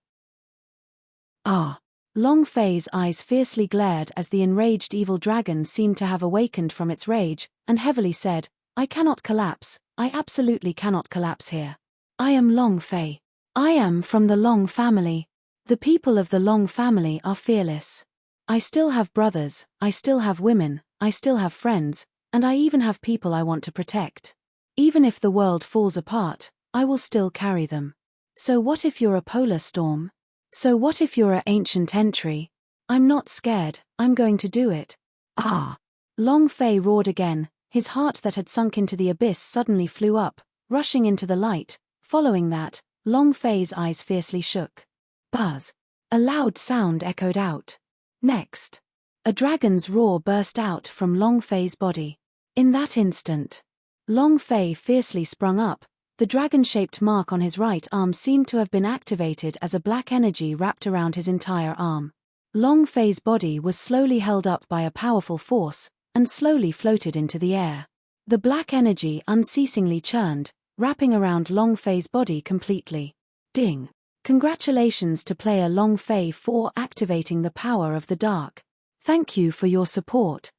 Ah. Long Fei's eyes fiercely glared as the enraged evil dragon seemed to have awakened from its rage, and heavily said, I cannot collapse, I absolutely cannot collapse here. I am Long Fei. I am from the Long family. The people of the Long family are fearless. I still have brothers, I still have women, I still have friends, and I even have people I want to protect. Even if the world falls apart, I will still carry them. So what if you're a polar storm? So what if you're an ancient entry? I'm not scared, I'm going to do it. Ah! Long Fei roared again, his heart that had sunk into the abyss suddenly flew up, rushing into the light. Following that, Long Fei's eyes fiercely shook. Buzz! A loud sound echoed out. Next. A dragon's roar burst out from Long Fei's body. In that instant, Long Fei fiercely sprung up. The dragon-shaped mark on his right arm seemed to have been activated as a black energy wrapped around his entire arm. Long Fei's body was slowly held up by a powerful force, and slowly floated into the air. The black energy unceasingly churned, wrapping around Long Fei's body completely. Ding! Congratulations to player Long Fei for activating the power of the dark. Thank you for your support.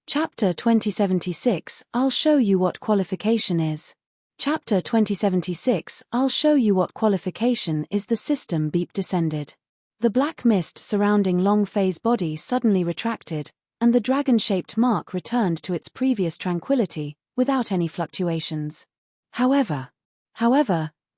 Chapter 2076, I'll show you what qualification is. Chapter 2076, I'll show you what qualification is. The system beep descended. The black mist surrounding Long Fei's body suddenly retracted, and the dragon-shaped mark returned to its previous tranquility, without any fluctuations. However,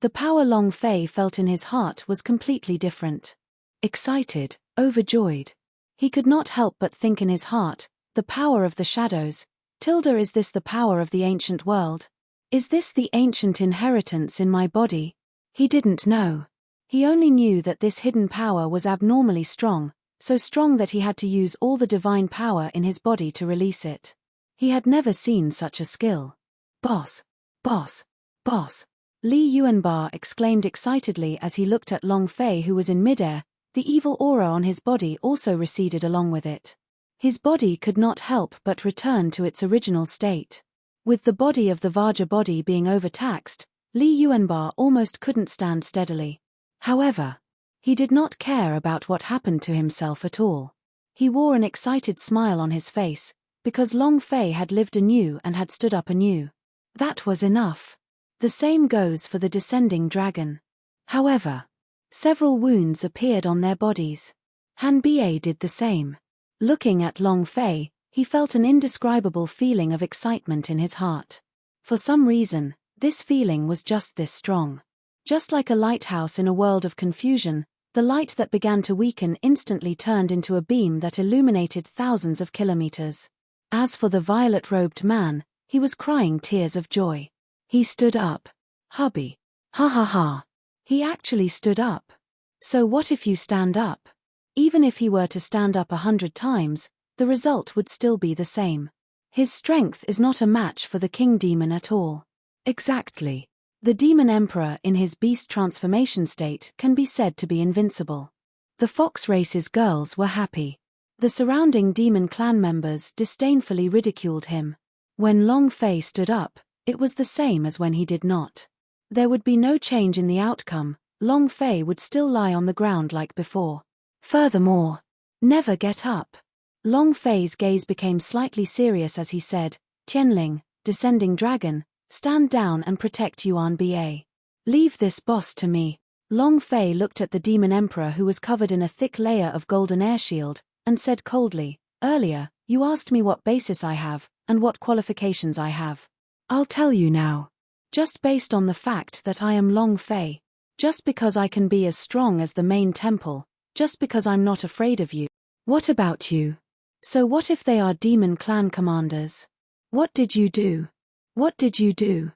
the power Long Fei felt in his heart was completely different. Excited, overjoyed. He could not help but think in his heart, the power of the shadows. Is this the power of the ancient world? Is this the ancient inheritance in my body? He didn't know. He only knew that this hidden power was abnormally strong, so strong that he had to use all the divine power in his body to release it. He had never seen such a skill. Boss! Boss! Boss! Li Yuanbar exclaimed excitedly as he looked at Long Fei, who was in midair. The evil aura on his body also receded along with it. His body could not help but return to its original state. With the body of the Vajra body being overtaxed, Li Yuanbar almost couldn't stand steadily. However, he did not care about what happened to himself at all. He wore an excited smile on his face, because Long Fei had lived anew and had stood up anew. That was enough. The same goes for the descending dragon. However, several wounds appeared on their bodies. Hanbei did the same. Looking at Long Fei, he felt an indescribable feeling of excitement in his heart. For some reason, this feeling was just this strong. Just like a lighthouse in a world of confusion, the light that began to weaken instantly turned into a beam that illuminated thousands of kilometers. As for the violet-robed man, he was crying tears of joy. He stood up. Hubby. Ha ha ha. He actually stood up. So what if you stand up? Even if he were to stand up 100 times, the result would still be the same. His strength is not a match for the king demon at all. Exactly. The demon emperor in his beast transformation state can be said to be invincible. The fox race's girls were happy. The surrounding demon clan members disdainfully ridiculed him. When Long Fei stood up, it was the same as when he did not. There would be no change in the outcome. Long Fei would still lie on the ground like before. Furthermore, never get up. Long Fei's gaze became slightly serious as he said, Tianling, descending dragon, stand down and protect Yuan Ba. Leave this boss to me. Long Fei looked at the demon emperor, who was covered in a thick layer of golden air shield, and said coldly, earlier, you asked me what basis I have, and what qualifications I have. I'll tell you now. Just based on the fact that I am Long Fei. Just because I can be as strong as the main temple. Just because I'm not afraid of you. What about you? So what if they are demon clan commanders? What did you do? What did you do?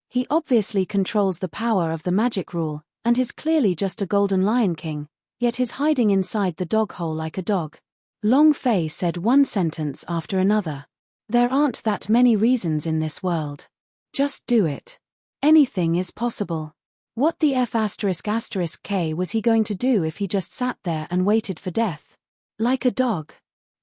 He obviously controls the power of the magic rule, and is clearly just a golden lion king, yet is hiding inside the dog hole like a dog. Long Fei said one sentence after another. There aren't that many reasons in this world. Just do it. Anything is possible. What the F***K was he going to do if he just sat there and waited for death? Like a dog.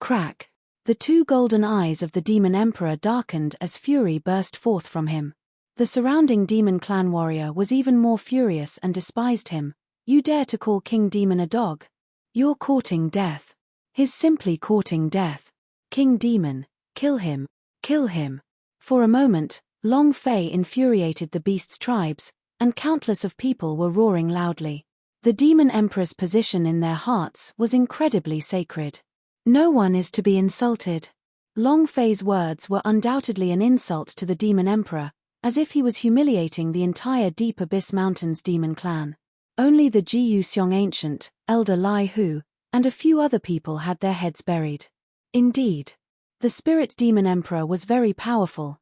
Crack. The two golden eyes of the Demon Emperor darkened as fury burst forth from him. The surrounding demon clan warrior was even more furious and despised him. You dare to call King Demon a dog? You're courting death. He's simply courting death. King Demon, kill him. Kill him. For a moment, Long Fei infuriated the beast's tribes, and countless of people were roaring loudly. The Demon Emperor's position in their hearts was incredibly sacred. No one is to be insulted. Long Fei's words were undoubtedly an insult to the Demon Emperor, as if he was humiliating the entire Deep Abyss Mountains demon clan. Only the Jiyu Xiong Ancient, Elder Lai Hu, and a few other people had their heads buried. Indeed. The Spirit Demon Emperor was very powerful,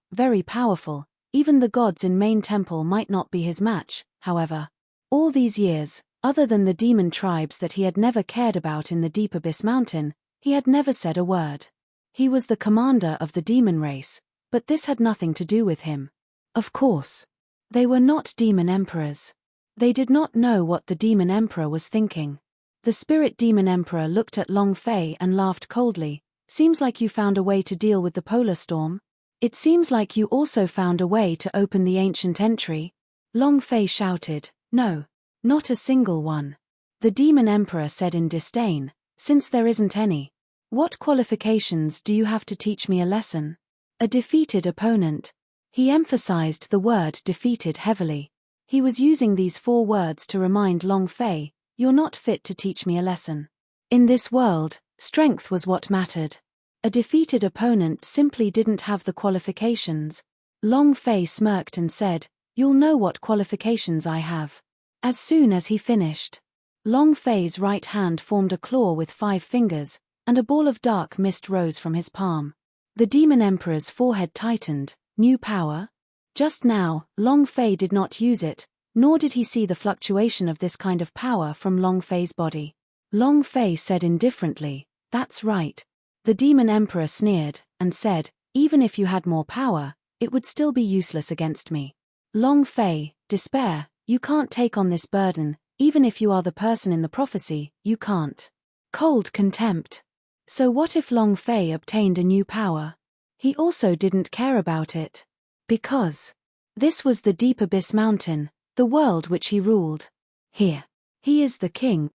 even the gods in Main Temple might not be his match, however. All these years, other than the demon tribes that he had never cared about in the Deep Abyss Mountain, he had never said a word. He was the commander of the demon race, but this had nothing to do with him. Of course. They were not demon emperors. They did not know what the Demon Emperor was thinking. The Spirit Demon Emperor looked at Long Fei and laughed coldly. Seems like you found a way to deal with the polar storm. It seems like you also found a way to open the ancient entry. Long Fei shouted, no, not a single one. The Demon Emperor said in disdain, since there isn't any. What qualifications do you have to teach me a lesson? A defeated opponent. He emphasized the word defeated heavily. He was using these 4 words to remind Long Fei, you're not fit to teach me a lesson. In this world, strength was what mattered. A defeated opponent simply didn't have the qualifications. Long Fei smirked and said, you'll know what qualifications I have. As soon as he finished, Long Fei's right hand formed a claw with 5 fingers, and a ball of dark mist rose from his palm. The Demon Emperor's forehead tightened. New power? Just now, Long Fei did not use it, nor did he see the fluctuation of this kind of power from Long Fei's body. Long Fei said indifferently, that's right. The Demon Emperor sneered, and said, even if you had more power, it would still be useless against me. Long Fei, despair, you can't take on this burden, even if you are the person in the prophecy, you can't. Cold contempt. So what if Long Fei obtained a new power? He also didn't care about it. Because this was the Deep Abyss Mountain, the world which he ruled. Here. He is the king.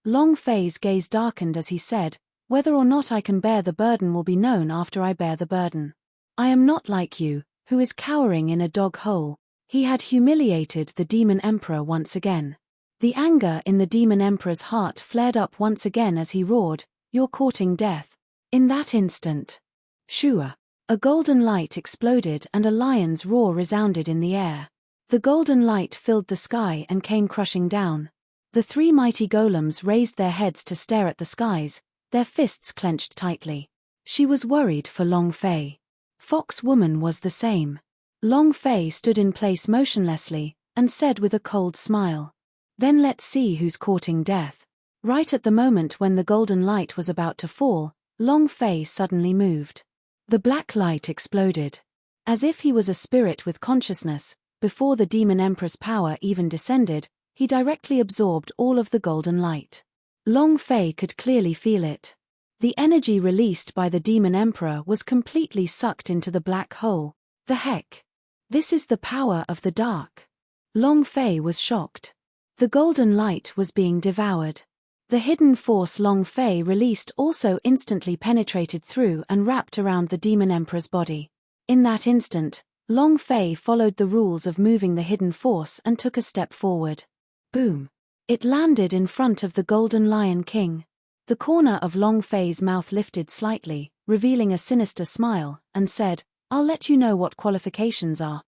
Long Fei's gaze darkened as he said, whether or not I can bear the burden will be known after I bear the burden. I am not like you, who is cowering in a dog hole. He had humiliated the Demon Emperor once again. The anger in the Demon Emperor's heart flared up once again as he roared, you're courting death. In that instant, Shua. A golden light exploded and a lion's roar resounded in the air. The golden light filled the sky and came crushing down. The 3 mighty golems raised their heads to stare at the skies, their fists clenched tightly. She was worried for Long Fei. Fox Woman was the same. Long Fei stood in place motionlessly, and said with a cold smile, then let's see who's courting death. Right at the moment when the golden light was about to fall, Long Fei suddenly moved. The black light exploded. As if he was a spirit with consciousness, before the Demon Emperor's power even descended, he directly absorbed all of the golden light. Long Fei could clearly feel it. The energy released by the Demon Emperor was completely sucked into the black hole. The heck? This is the power of the dark. Long Fei was shocked. The golden light was being devoured. The hidden force Long Fei released also instantly penetrated through and wrapped around the Demon Emperor's body. In that instant, Long Fei followed the rules of moving the hidden force and took a step forward. Boom! It landed in front of the Golden Lion King. The corner of Long Fei's mouth lifted slightly, revealing a sinister smile, and said, I'll let you know what qualifications are.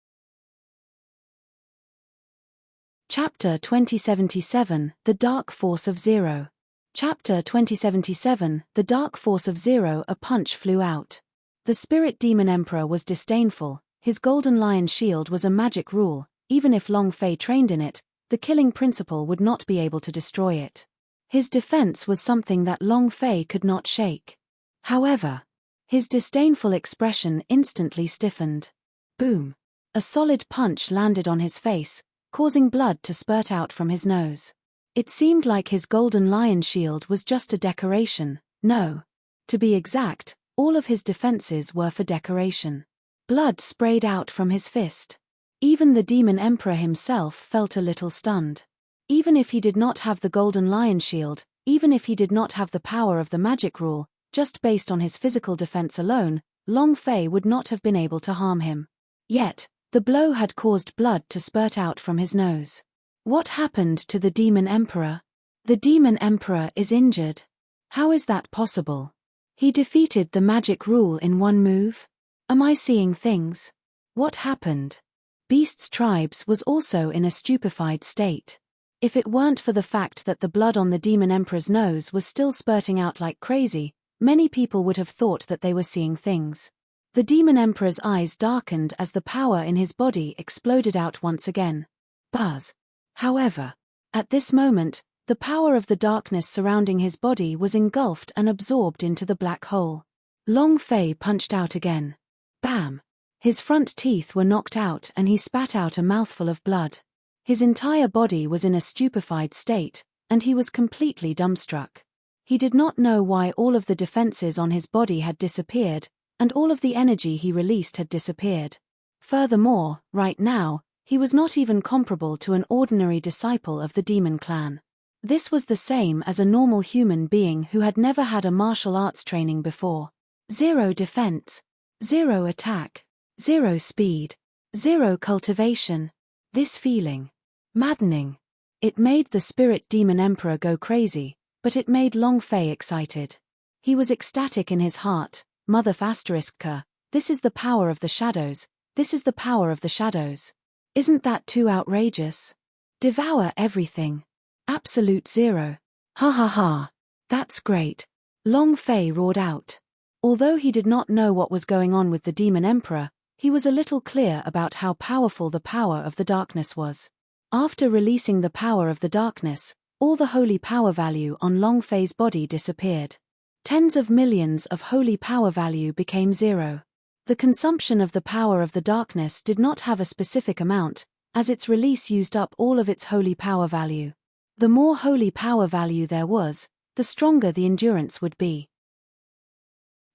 Chapter 2077, The Dark Force of Zero. Chapter 2077, The Dark Force of Zero. A punch flew out. The Spirit Demon Emperor was disdainful. His Golden Lion Shield was a magic rule. Even if Long Fei trained in it, the killing principle would not be able to destroy it. His defense was something that Long Fei could not shake. However, his disdainful expression instantly stiffened. Boom! A solid punch landed on his face, causing blood to spurt out from his nose. It seemed like his golden lion shield was just a decoration. No. To be exact, all of his defenses were for decoration. Blood sprayed out from his fist. Even the demon emperor himself felt a little stunned. Even if he did not have the golden lion shield, even if he did not have the power of the magic rule, just based on his physical defense alone, Long Fei would not have been able to harm him. Yet, the blow had caused blood to spurt out from his nose. What happened to the demon emperor? The demon emperor is injured. How is that possible? He defeated the magic rule in one move? Am I seeing things? What happened? Beast's tribes was also in a stupefied state. If it weren't for the fact that the blood on the demon emperor's nose was still spurting out like crazy, many people would have thought that they were seeing things. The demon emperor's eyes darkened as the power in his body exploded out once again. Buzz. However, at this moment, the power of the darkness surrounding his body was engulfed and absorbed into the black hole. Long Fei punched out again. Bam! His front teeth were knocked out and he spat out a mouthful of blood. His entire body was in a stupefied state, and he was completely dumbstruck. He did not know why all of the defenses on his body had disappeared, and all of the energy he released had disappeared. Furthermore, right now, he was not even comparable to an ordinary disciple of the demon clan. This was the same as a normal human being who had never had a martial arts training before. 0 defense, 0 attack, 0 speed, 0 cultivation. This feeling. Maddening. It made the spirit demon emperor go crazy, but it made Long Fei excited. He was ecstatic in his heart. Mother F***ka, this is the power of the shadows, this is the power of the shadows. Isn't that too outrageous? Devour everything. Absolute 0. Ha ha ha. That's great. Long Fei roared out. Although he did not know what was going on with the demon emperor, he was a little clear about how powerful the power of the darkness was. After releasing the power of the darkness, all the holy power value on Long Fei's body disappeared. Tens of millions of holy power value became 0. The consumption of the power of the darkness did not have a specific amount, as its release used up all of its holy power value. The more holy power value there was, the stronger the endurance would be.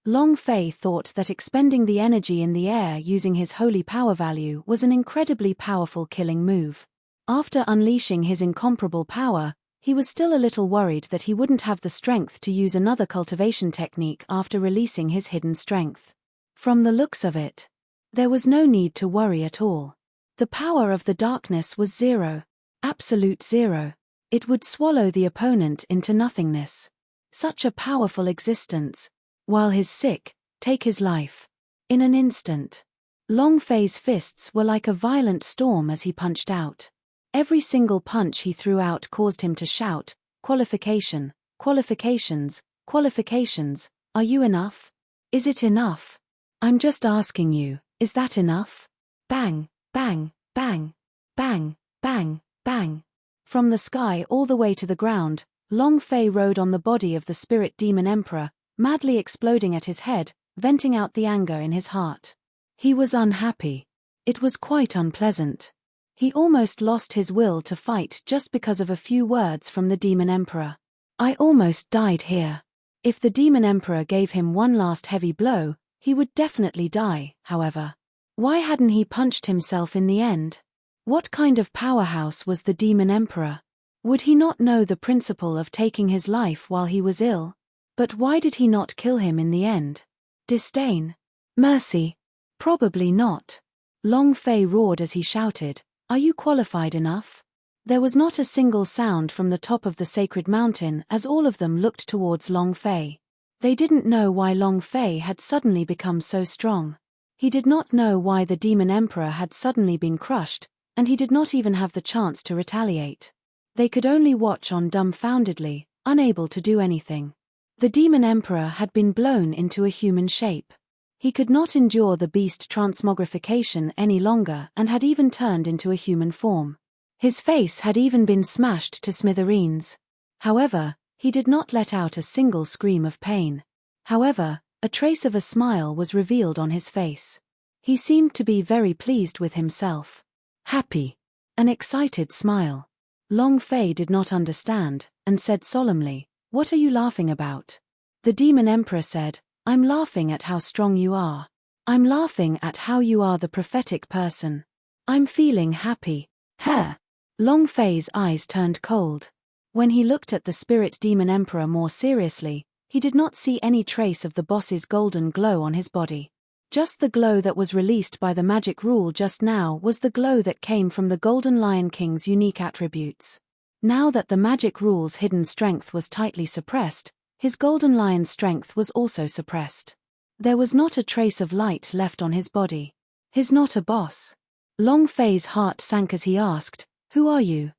Long Fei thought that expending the energy in the air using his holy power value was an incredibly powerful killing move. After unleashing his incomparable power, he was still a little worried that he wouldn't have the strength to use another cultivation technique after releasing his hidden strength. From the looks of it, there was no need to worry at all. The power of the darkness was 0. Absolute 0. It would swallow the opponent into nothingness. Such a powerful existence. While his sick, take his life. In an instant. Long Fei's fists were like a violent storm as he punched out. Every single punch he threw out caused him to shout, "Qualification, qualifications, qualifications, are you enough? Is it enough? I'm just asking you, is that enough?" Bang, bang, bang, bang, bang, bang. From the sky all the way to the ground, Long Fei rode on the body of the spirit demon emperor, madly exploding at his head, venting out the anger in his heart. He was unhappy. It was quite unpleasant. He almost lost his will to fight just because of a few words from the demon emperor. I almost died here. If the demon emperor gave him one last heavy blow, he would definitely die, however. Why hadn't he punched himself in the end? What kind of powerhouse was the demon emperor? Would he not know the principle of taking his life while he was ill? But why did he not kill him in the end? Disdain? Mercy? Probably not. Long Fei roared as he shouted, "Are you qualified enough?" There was not a single sound from the top of the sacred mountain as all of them looked towards Long Fei. They didn't know why Long Fei had suddenly become so strong. He did not know why the demon emperor had suddenly been crushed, and he did not even have the chance to retaliate. They could only watch on dumbfoundedly, unable to do anything. The demon emperor had been blown into a human shape. He could not endure the beast transmogrification any longer and had even turned into a human form. His face had even been smashed to smithereens. However, he did not let out a single scream of pain. However, a trace of a smile was revealed on his face. He seemed to be very pleased with himself. Happy. An excited smile. Long Fei did not understand, and said solemnly, "What are you laughing about?" The Demon Emperor said, "I'm laughing at how strong you are. I'm laughing at how you are the prophetic person. I'm feeling happy." Huh. Long Fei's eyes turned cold. When he looked at the Spirit Demon Emperor more seriously, he did not see any trace of the boss's golden glow on his body. Just the glow that was released by the magic rule just now was the glow that came from the Golden Lion King's unique attributes. Now that the magic rule's hidden strength was tightly suppressed, his Golden Lion's strength was also suppressed. There was not a trace of light left on his body. He's not a boss. Long Fei's heart sank as he asked, "Who are you?"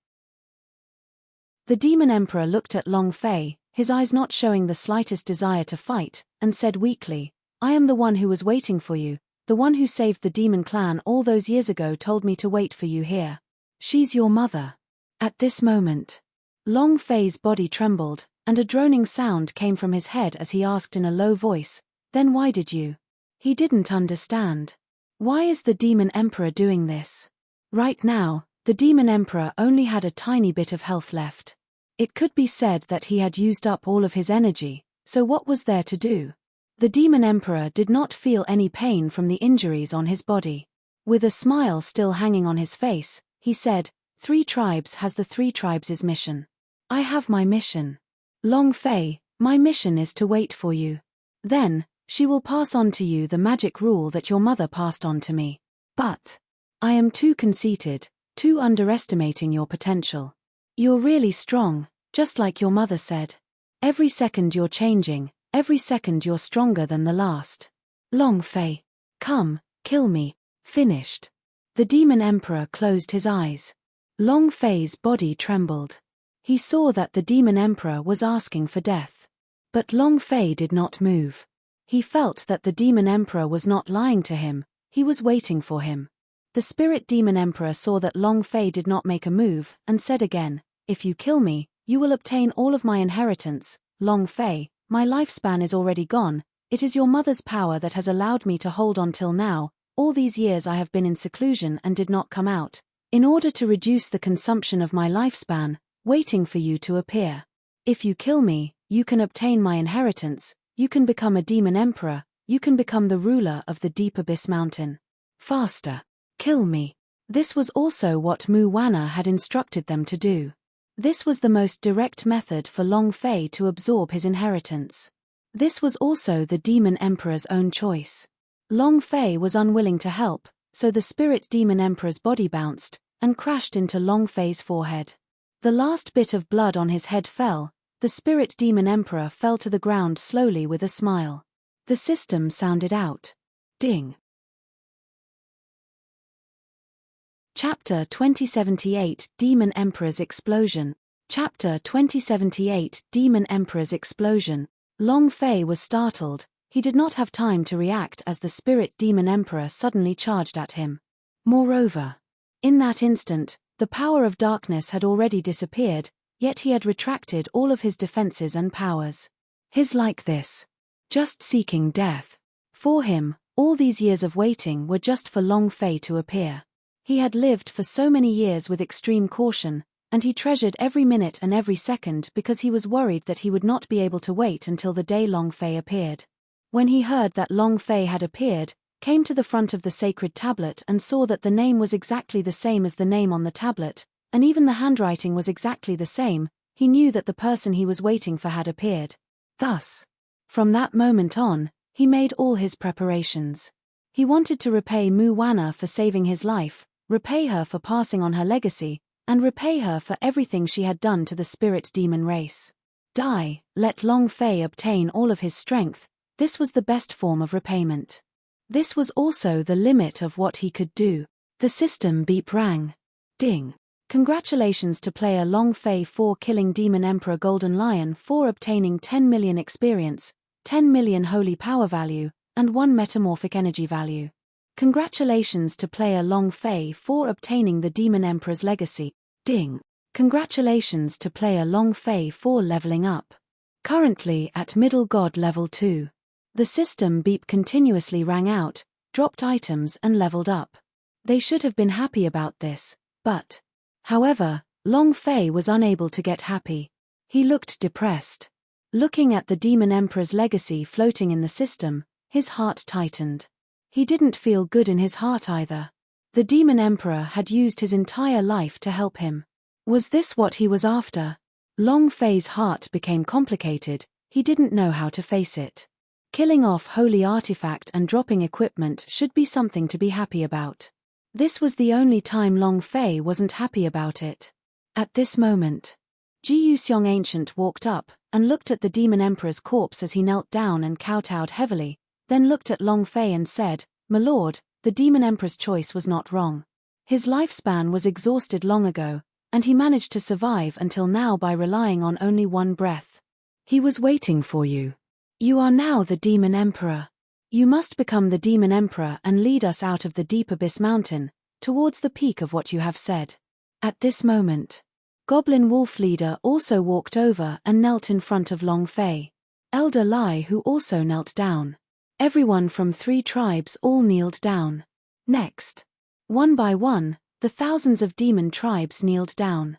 The Demon Emperor looked at Long Fei, his eyes not showing the slightest desire to fight, and said weakly, "I am the one who was waiting for you, the one who saved the demon clan all those years ago told me to wait for you here. She's your mother." At this moment, Long Fei's body trembled, and a droning sound came from his head as he asked in a low voice, "Then why did you?" He didn't understand. Why is the Demon Emperor doing this? Right now, the Demon Emperor only had a tiny bit of health left. It could be said that he had used up all of his energy, so what was there to do? The Demon Emperor did not feel any pain from the injuries on his body. With a smile still hanging on his face, he said, "Three Tribes has the Three Tribes' mission. I have my mission. Long Fei, my mission is to wait for you. Then, she will pass on to you the magic rule that your mother passed on to me. But I am too conceited, too underestimating your potential. You're really strong, just like your mother said. Every second you're changing, every second you're stronger than the last. Long Fei, come, kill me." Finished. The Demon Emperor closed his eyes. Long Fei's body trembled. He saw that the Demon Emperor was asking for death. But Long Fei did not move. He felt that the Demon Emperor was not lying to him, he was waiting for him. The Spirit Demon Emperor saw that Long Fei did not make a move, and said again, "If you kill me, you will obtain all of my inheritance. Long Fei, my lifespan is already gone, it is your mother's power that has allowed me to hold on till now. All these years I have been in seclusion and did not come out, in order to reduce the consumption of my lifespan, waiting for you to appear. If you kill me, you can obtain my inheritance, you can become a Demon Emperor, you can become the ruler of the Deep Abyss Mountain. Faster. Kill me." This was also what Mu Wana had instructed them to do. This was the most direct method for Long Fei to absorb his inheritance. This was also the Demon Emperor's own choice. Long Fei was unwilling to help, so the Spirit Demon Emperor's body bounced, and crashed into Long Fei's forehead. The last bit of blood on his head fell, the Spirit Demon Emperor fell to the ground slowly with a smile. The system sounded out. Ding. Chapter 2078 Demon Emperor's Explosion. Chapter 2078 Demon Emperor's Explosion. Long Fei was startled, he did not have time to react as the Spirit Demon Emperor suddenly charged at him. Moreover, in that instant, the power of darkness had already disappeared, yet he had retracted all of his defenses and powers. His like this. Just seeking death. For him, all these years of waiting were just for Long Fei to appear. He had lived for so many years with extreme caution, and he treasured every minute and every second because he was worried that he would not be able to wait until the day Long Fei appeared. When he heard that Long Fei had appeared, came to the front of the sacred tablet and saw that the name was exactly the same as the name on the tablet, and even the handwriting was exactly the same, he knew that the person he was waiting for had appeared. Thus, from that moment on, he made all his preparations. He wanted to repay Mu Wana for saving his life, repay her for passing on her legacy, and repay her for everything she had done to the spirit demon race. Let Long Fei obtain all of his strength, this was the best form of repayment. This was also the limit of what he could do. The system beep rang. Ding. Congratulations to player Long Fei for killing Demon Emperor Golden Lion for obtaining 10 million experience, 10 million holy power value, and 1 metamorphic energy value. Congratulations to player Long Fei for obtaining the Demon Emperor's legacy. Ding. Congratulations to player Long Fei for leveling up. Currently at Middle God level 2. The system beep continuously rang out, dropped items and leveled up. They should have been happy about this, but... However, Long Fei was unable to get happy. He looked depressed. Looking at the Demon Emperor's legacy floating in the system, his heart tightened. He didn't feel good in his heart either. The Demon Emperor had used his entire life to help him. Was this what he was after? Long Fei's heart became complicated. He didn't know how to face it. Killing off holy artifact and dropping equipment should be something to be happy about. This was the only time Long Fei wasn't happy about it. At this moment, Ji Yuxiong Ancient walked up and looked at the Demon Emperor's corpse as he knelt down and kowtowed heavily, then looked at Long Fei and said, "My lord, the Demon Emperor's choice was not wrong. His lifespan was exhausted long ago, and he managed to survive until now by relying on only one breath. He was waiting for you. You are now the Demon Emperor. You must become the Demon Emperor and lead us out of the deep abyss mountain, towards the peak of what you have said." At this moment, Goblin Wolf Leader also walked over and knelt in front of Long Fei. Elder Lai who also knelt down. Everyone from 3 tribes all kneeled down. Next, one by one, the thousands of demon tribes kneeled down.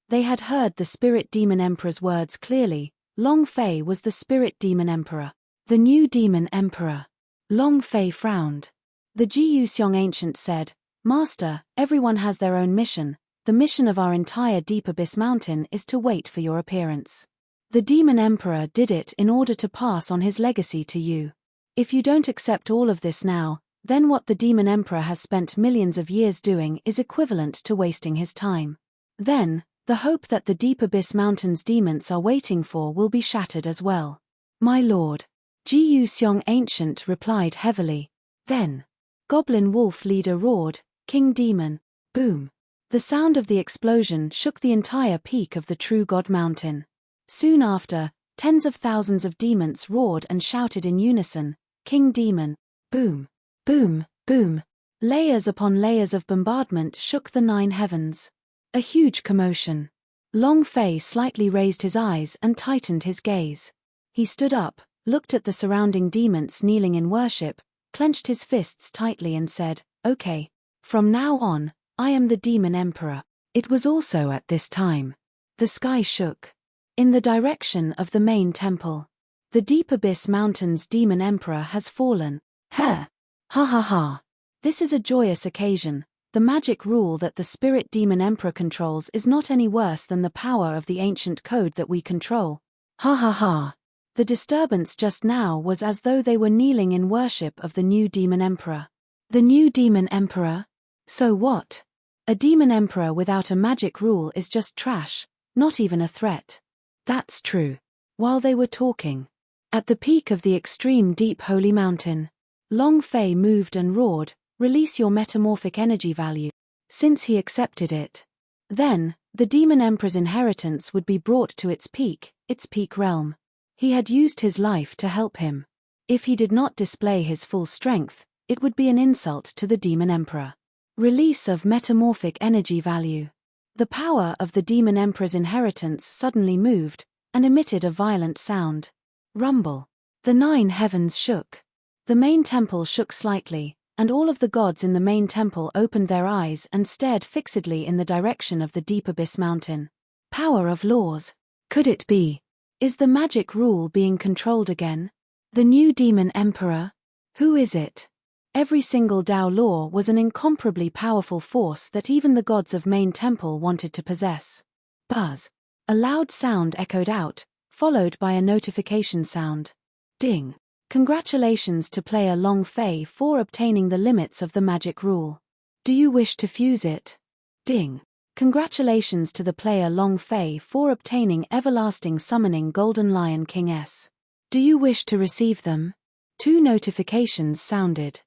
They had heard the Spirit Demon Emperor's words clearly. Long Fei was the Spirit Demon Emperor. The new Demon Emperor. Long Fei frowned. The Ji Yuxiong Ancient said, "Master, everyone has their own mission. The mission of our entire Deep Abyss Mountain is to wait for your appearance. The Demon Emperor did it in order to pass on his legacy to you. If you don't accept all of this now, then what the Demon Emperor has spent millions of years doing is equivalent to wasting his time. Then, the hope that the Deep Abyss Mountain's demons are waiting for will be shattered as well." "My lord," Ji Yuxiong Ancient replied heavily. Then, Goblin Wolf Leader roared, "King Demon!" Boom! The sound of the explosion shook the entire peak of the True God Mountain. Soon after, tens of thousands of demons roared and shouted in unison, "King Demon!" Boom! Boom! Boom! Layers upon layers of bombardment shook the 9 heavens. A huge commotion. Long Fei slightly raised his eyes and tightened his gaze. He stood up, looked at the surrounding demons kneeling in worship, clenched his fists tightly and said, "Okay. From now on, I am the Demon Emperor." It was also at this time. The sky shook. In the direction of the main temple. The Deep Abyss Mountain's Demon Emperor has fallen. Ha! Ha ha ha! This is a joyous occasion. The magic rule that the Spirit Demon Emperor controls is not any worse than the power of the ancient code that we control. Ha ha ha! The disturbance just now was as though they were kneeling in worship of the new Demon Emperor. The new Demon Emperor? So what? A Demon Emperor without a magic rule is just trash, not even a threat. That's true. While they were talking, at the peak of the extreme deep holy mountain, Long Fei moved and roared, "Release your metamorphic energy value." Since he accepted it, then, the Demon Emperor's inheritance would be brought to its peak realm. He had used his life to help him. If he did not display his full strength, it would be an insult to the Demon Emperor. Release of metamorphic energy value. The power of the Demon Emperor's inheritance suddenly moved, and emitted a violent sound. Rumble. The 9 heavens shook. The main temple shook slightly, and all of the gods in the main temple opened their eyes and stared fixedly in the direction of the Deep Abyss Mountain. Power of laws. Could it be? Is the magic rule being controlled again? The new Demon Emperor? Who is it? Every single Dao law was an incomparably powerful force that even the gods of Main Temple wanted to possess. Buzz. A loud sound echoed out, followed by a notification sound. Ding. Congratulations to player Long Fei for obtaining the limits of the magic rule. Do you wish to fuse it? Ding. Congratulations to the player Long Fei for obtaining Everlasting Summoning Golden Lion King S. Do you wish to receive them? 2 notifications sounded.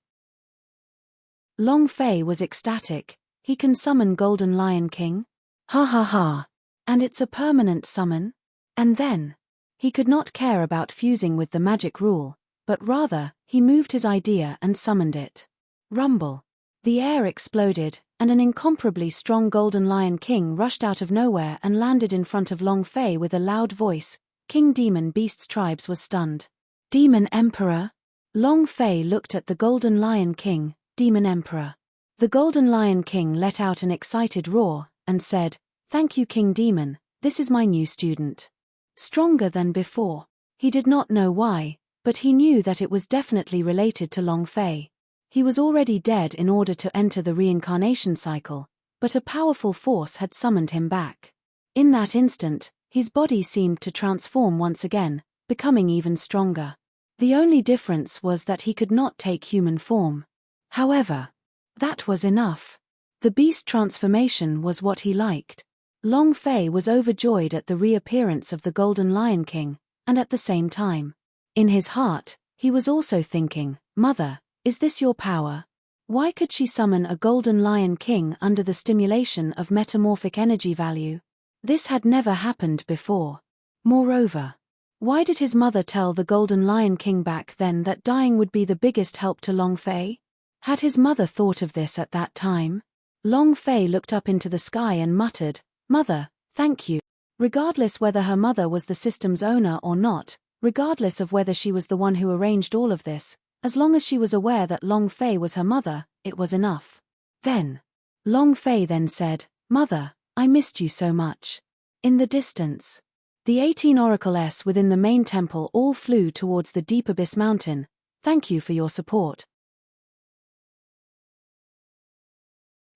Long Fei was ecstatic. He can summon Golden Lion King? Ha ha ha. And it's a permanent summon? And then, he could not care about fusing with the magic rule, but rather, he moved his idea and summoned it. Rumble. The air exploded, and an incomparably strong Golden Lion King rushed out of nowhere and landed in front of Long Fei with a loud voice. King Demon Beast's tribes was stunned. Demon Emperor? Long Fei looked at the Golden Lion King, Demon Emperor. The Golden Lion King let out an excited roar, and said, "Thank you, King Demon, this is my new student." Stronger than before. He did not know why, but he knew that it was definitely related to Long Fei. He was already dead in order to enter the reincarnation cycle, but a powerful force had summoned him back. In that instant, his body seemed to transform once again, becoming even stronger. The only difference was that he could not take human form. However, that was enough. The beast transformation was what he liked. Long Fei was overjoyed at the reappearance of the Golden Lion King, and at the same time, in his heart, he was also thinking, "Mother, is this your power?" Why could she summon a Golden Lion King under the stimulation of metamorphic energy value? This had never happened before. Moreover, why did his mother tell the Golden Lion King back then that dying would be the biggest help to Long Fei? Had his mother thought of this at that time? Long Fei looked up into the sky and muttered, "Mother, thank you." Regardless whether her mother was the system's owner or not, regardless of whether she was the one who arranged all of this, as long as she was aware that Long Fei was her mother, it was enough. Then, Long Fei then said, "Mother, I missed you so much." In the distance, the 18 oracles within the main temple all flew towards the deep abyss mountain. "Thank you for your support."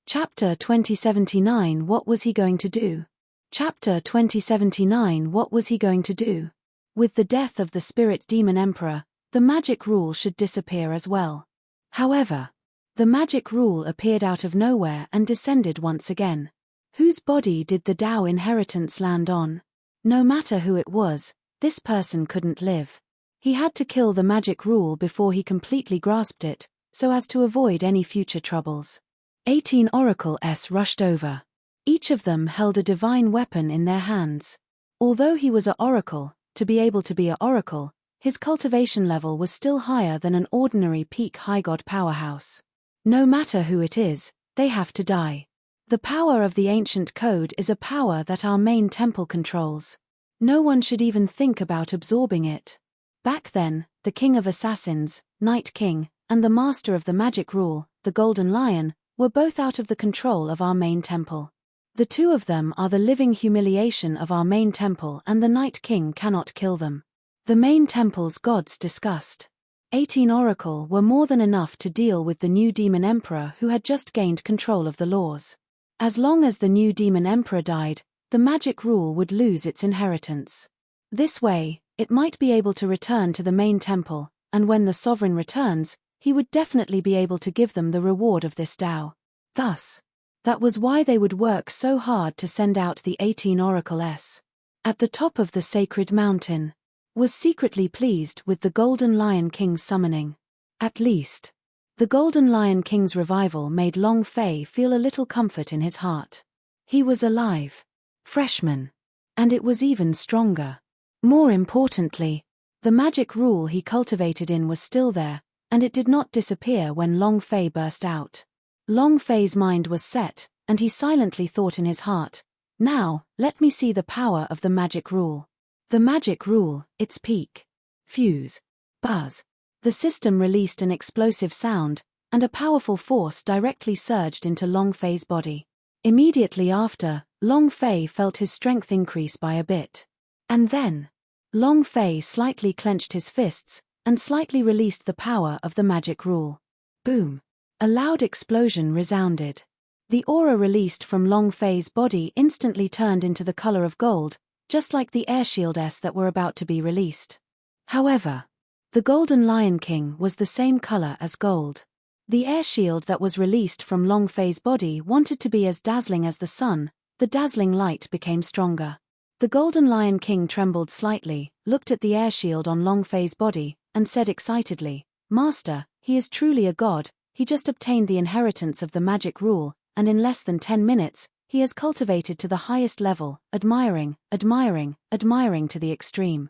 Chapter 2079. What was he going to do? Chapter 2079. What was he going to do? With the death of the spirit demon emperor, the magic rule should disappear as well. However, the magic rule appeared out of nowhere and descended once again. Whose body did the Tao inheritance land on? No matter who it was, this person couldn't live. He had to kill the magic rule before he completely grasped it, so as to avoid any future troubles. 18 oracles rushed over. Each of them held a divine weapon in their hands. Although he was an oracle, to be able to be an oracle, his cultivation level was still higher than an ordinary peak high god powerhouse. No matter who it is, they have to die. The power of the ancient code is a power that our main temple controls. No one should even think about absorbing it. Back then, the king of assassins, Night King, and the master of the magic rule, the Golden Lion, were both out of the control of our main temple. The two of them are the living humiliation of our main temple, and the Night King cannot kill them. The main temple's gods discussed. 18 oracle were more than enough to deal with the new demon emperor who had just gained control of the laws. As long as the new demon emperor died, the magic rule would lose its inheritance. This way, it might be able to return to the main temple, and when the sovereign returns, he would definitely be able to give them the reward of this Tao. Thus, that was why they would work so hard to send out the 18 oracles. At the top of the sacred mountain, was secretly pleased with the Golden Lion King's summoning. At least, the Golden Lion King's revival made Long Fei feel a little comfort in his heart. He was alive. Freshman. And it was even stronger. More importantly, the magic rule he cultivated in was still there, and it did not disappear when Long Fei burst out. Long Fei's mind was set, and he silently thought in his heart, "Now, let me see the power of the magic rule." The magic rule, its peak. Fuse. Buzz. The system released an explosive sound, and a powerful force directly surged into Long Fei's body. Immediately after, Long Fei felt his strength increase by a bit. And then, Long Fei slightly clenched his fists, and slightly released the power of the magic rule. Boom. A loud explosion resounded. The aura released from Long Fei's body instantly turned into the color of gold, just like the air shields that were about to be released. However, the Golden Lion King was the same color as gold. The air shield that was released from Long Fei's body wanted to be as dazzling as the sun. The dazzling light became stronger. The Golden Lion King trembled slightly, looked at the air shield on Long Fei's body, and said excitedly, "Master, he is truly a god. He just obtained the inheritance of the magic rule, and in less than 10 minutes, he has cultivated to the highest level, admiring to the extreme."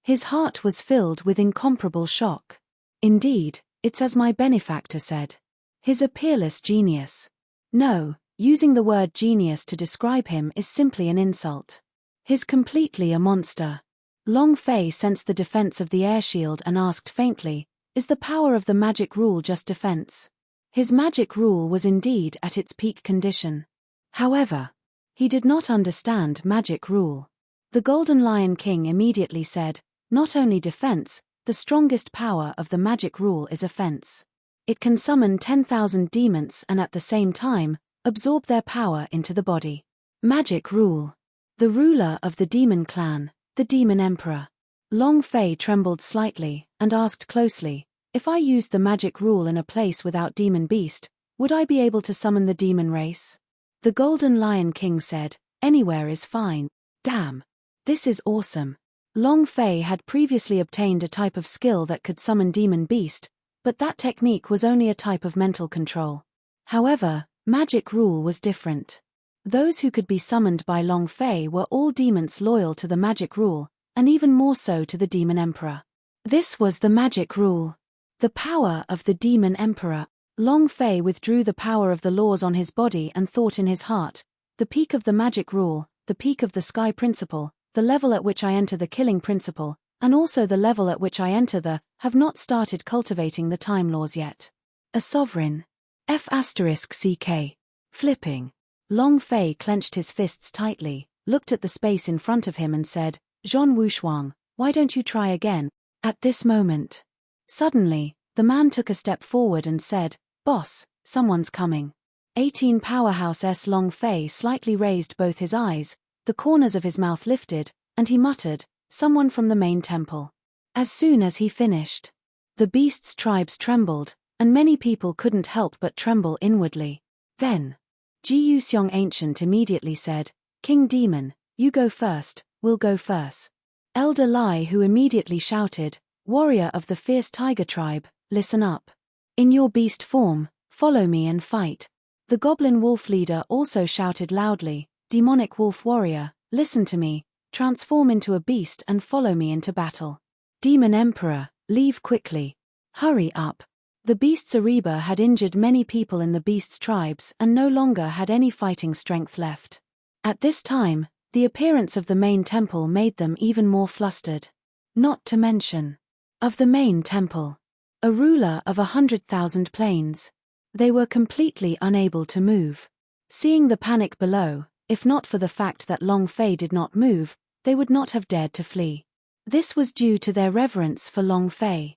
His heart was filled with incomparable shock. Indeed, it's as my benefactor said. He's a peerless genius. No, using the word genius to describe him is simply an insult. He's completely a monster. Long Fei sensed the defense of the air shield and asked faintly, "Is the power of the magic rule just defense?" His magic rule was indeed at its peak condition. However, he did not understand magic rule. The Golden Lion King immediately said, "Not only defense, the strongest power of the magic rule is offense. It can summon 10,000 demons and at the same time, absorb their power into the body." Magic rule. The ruler of the demon clan, the demon emperor. Long Fei trembled slightly and asked closely, "If I used the magic rule in a place without demon beast, would I be able to summon the demon race?" The Golden Lion King said, "Anywhere is fine." Damn. This is awesome. Long Fei had previously obtained a type of skill that could summon demon beast, but that technique was only a type of mental control. However, magic rule was different. Those who could be summoned by Long Fei were all demons loyal to the magic rule, and even more so to the demon emperor. This was the magic rule. The power of the demon emperor. Long Fei withdrew the power of the laws on his body and thought in his heart, "The peak of the magic rule, the peak of the sky principle, the level at which I enter the killing principle, and also the level at which I enter have not started cultivating the time laws yet. A sovereign. F***ck. Flipping. Long Fei clenched his fists tightly, looked at the space in front of him and said, "Zhong Wushuang, why don't you try again?" At this moment. Suddenly, the man took a step forward and said, "Boss, someone's coming." 18 Powerhouse S. Long Fei slightly raised both his eyes, the corners of his mouth lifted, and he muttered, "Someone from the main temple." As soon as he finished, the beast's tribes trembled, and many people couldn't help but tremble inwardly. Then, Ji Yuxiong Ancient immediately said, "King Demon, you go first, we'll go first." Elder Lai Hu immediately shouted, "Warrior of the fierce tiger tribe, listen up. In your beast form, follow me and fight." The goblin wolf leader also shouted loudly, "Demonic wolf warrior, listen to me, transform into a beast and follow me into battle." Demon Emperor, leave quickly. Hurry up. The beast's Ariba had injured many people in the beast's tribes and no longer had any fighting strength left. At this time, the appearance of the main temple made them even more flustered. Not to mention, of the main temple, a ruler of 100,000 planes. They were completely unable to move. Seeing the panic below, if not for the fact that Long Fei did not move, they would not have dared to flee. This was due to their reverence for Long Fei.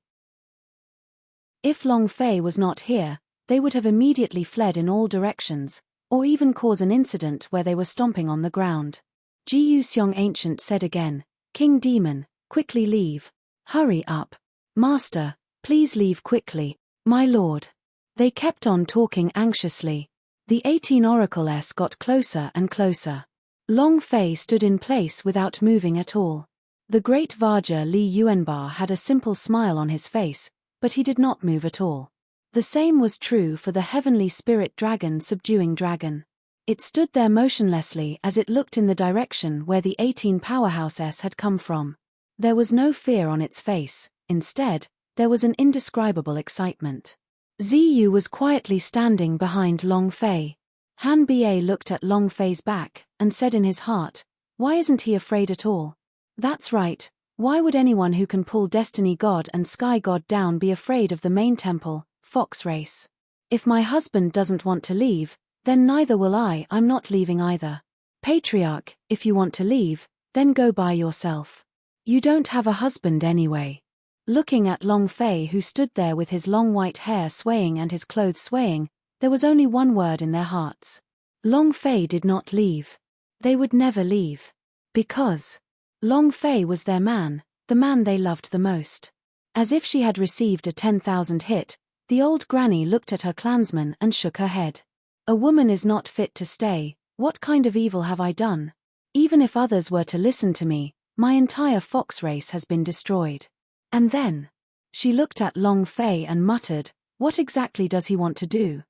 If Long Fei was not here, they would have immediately fled in all directions, or even cause an incident where they were stomping on the ground. Ji Yuxiong Ancient said again, "King Demon, quickly leave. Hurry up. Master, please leave quickly, my lord." They kept on talking anxiously. The 18 Oracles got closer and closer. Long Fei stood in place without moving at all. The great Vaja Li Yuanba had a simple smile on his face, but he did not move at all. The same was true for the heavenly spirit dragon subduing dragon. It stood there motionlessly as it looked in the direction where the 18 Powerhouses had come from. There was no fear on its face, instead, there was an indescribable excitement. Ziyu was quietly standing behind Long Fei. Han Ba looked at Long Fei's back and said in his heart, "Why isn't he afraid at all? That's right, why would anyone who can pull Destiny God and Sky God down be afraid of the main temple, Fox race? If my husband doesn't want to leave, then neither will I. I'm not leaving either. Patriarch, if you want to leave, then go by yourself. You don't have a husband anyway." Looking at Long Fei who stood there with his long white hair swaying and his clothes swaying, there was only one word in their hearts. Long Fei did not leave. They would never leave. Because Long Fei was their man, the man they loved the most. As if she had received a 10,000 hit, the old granny looked at her clansman and shook her head. "A woman is not fit to stay. What kind of evil have I done? Even if others were to listen to me, my entire fox race has been destroyed." And then, she looked at Long Fei and muttered, "What exactly does he want to do?"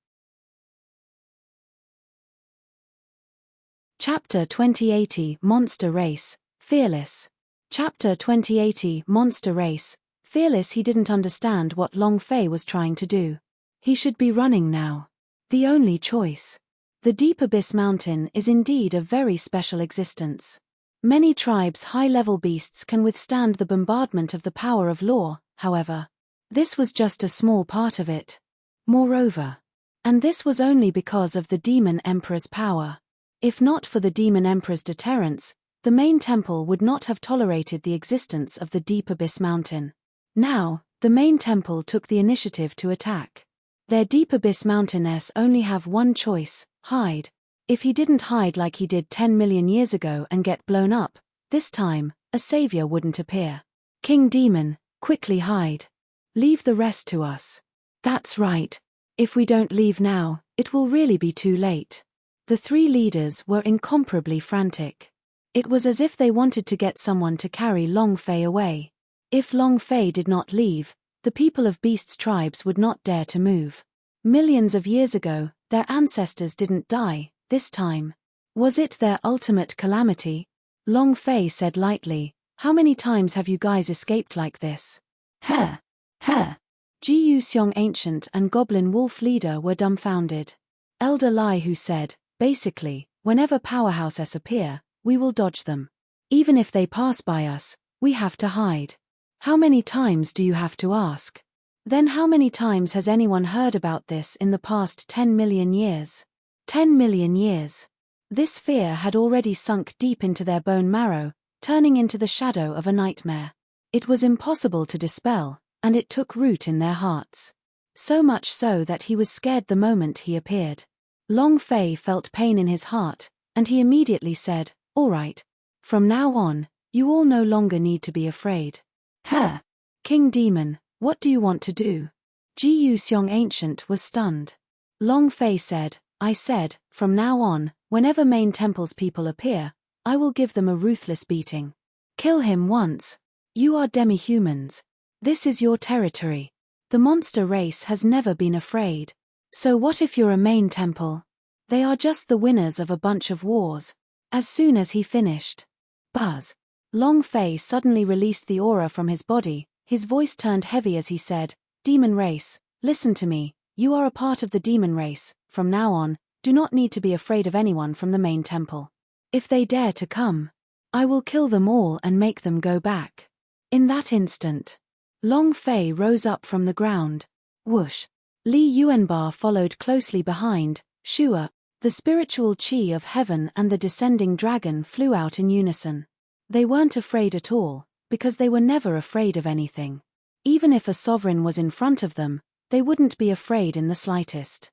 Chapter 2080 Monster Race, Fearless. Chapter 2080 Monster Race, Fearless. He didn't understand what Long Fei was trying to do. He should be running now. The only choice. The Deep Abyss Mountain is indeed a very special existence. Many tribes' high-level beasts can withstand the bombardment of the power of law, however. This was just a small part of it. Moreover, and this was only because of the Demon Emperor's power. If not for the Demon Emperor's deterrence, the main temple would not have tolerated the existence of the Deep Abyss Mountain. Now, the main temple took the initiative to attack. Their Deep Abyss Mountainess only have one choice: hide. If he didn't hide like he did 10 million years ago and get blown up, this time, a savior wouldn't appear. King Demon, quickly hide. Leave the rest to us. That's right. If we don't leave now, it will really be too late. The three leaders were incomparably frantic. It was as if they wanted to get someone to carry Long Fei away. If Long Fei did not leave, the people of Beast's tribes would not dare to move. Millions of years ago, their ancestors didn't die. This time. Was it their ultimate calamity? Long Fei said lightly, "How many times have you guys escaped like this?" "Heh. Heh." Ji Yuxiong Ancient and Goblin Wolf Leader were dumbfounded. Elder Lai Hu said, "Basically, whenever powerhouses appear, we will dodge them. Even if they pass by us, we have to hide." "How many times do you have to ask? Then how many times has anyone heard about this in the past 10 million years? 10 million years. This fear had already sunk deep into their bone marrow, turning into the shadow of a nightmare. It was impossible to dispel, and it took root in their hearts. So much so that he was scared the moment he appeared. Long Fei felt pain in his heart, and he immediately said, "All right. From now on, you all no longer need to be afraid." "Huh? King Demon, what do you want to do?" Ji Yuxiong Ancient was stunned. Long Fei said, "I said, from now on, whenever main temple's people appear, I will give them a ruthless beating. Kill him once. You are demi-humans. This is your territory. The monster race has never been afraid. So what if you're a main temple? They are just the winners of a bunch of wars." As soon as he finished, buzz. Long Fei suddenly released the aura from his body. His voice turned heavy as he said, "Demon race, listen to me. You are a part of the demon race. From now on, do not need to be afraid of anyone from the main temple. If they dare to come, I will kill them all and make them go back." In that instant, Long Fei rose up from the ground. Whoosh. Li Yuanbar followed closely behind. Shua, the spiritual chi of heaven and the descending dragon flew out in unison. They weren't afraid at all, because they were never afraid of anything. Even if a sovereign was in front of them, they wouldn't be afraid in the slightest.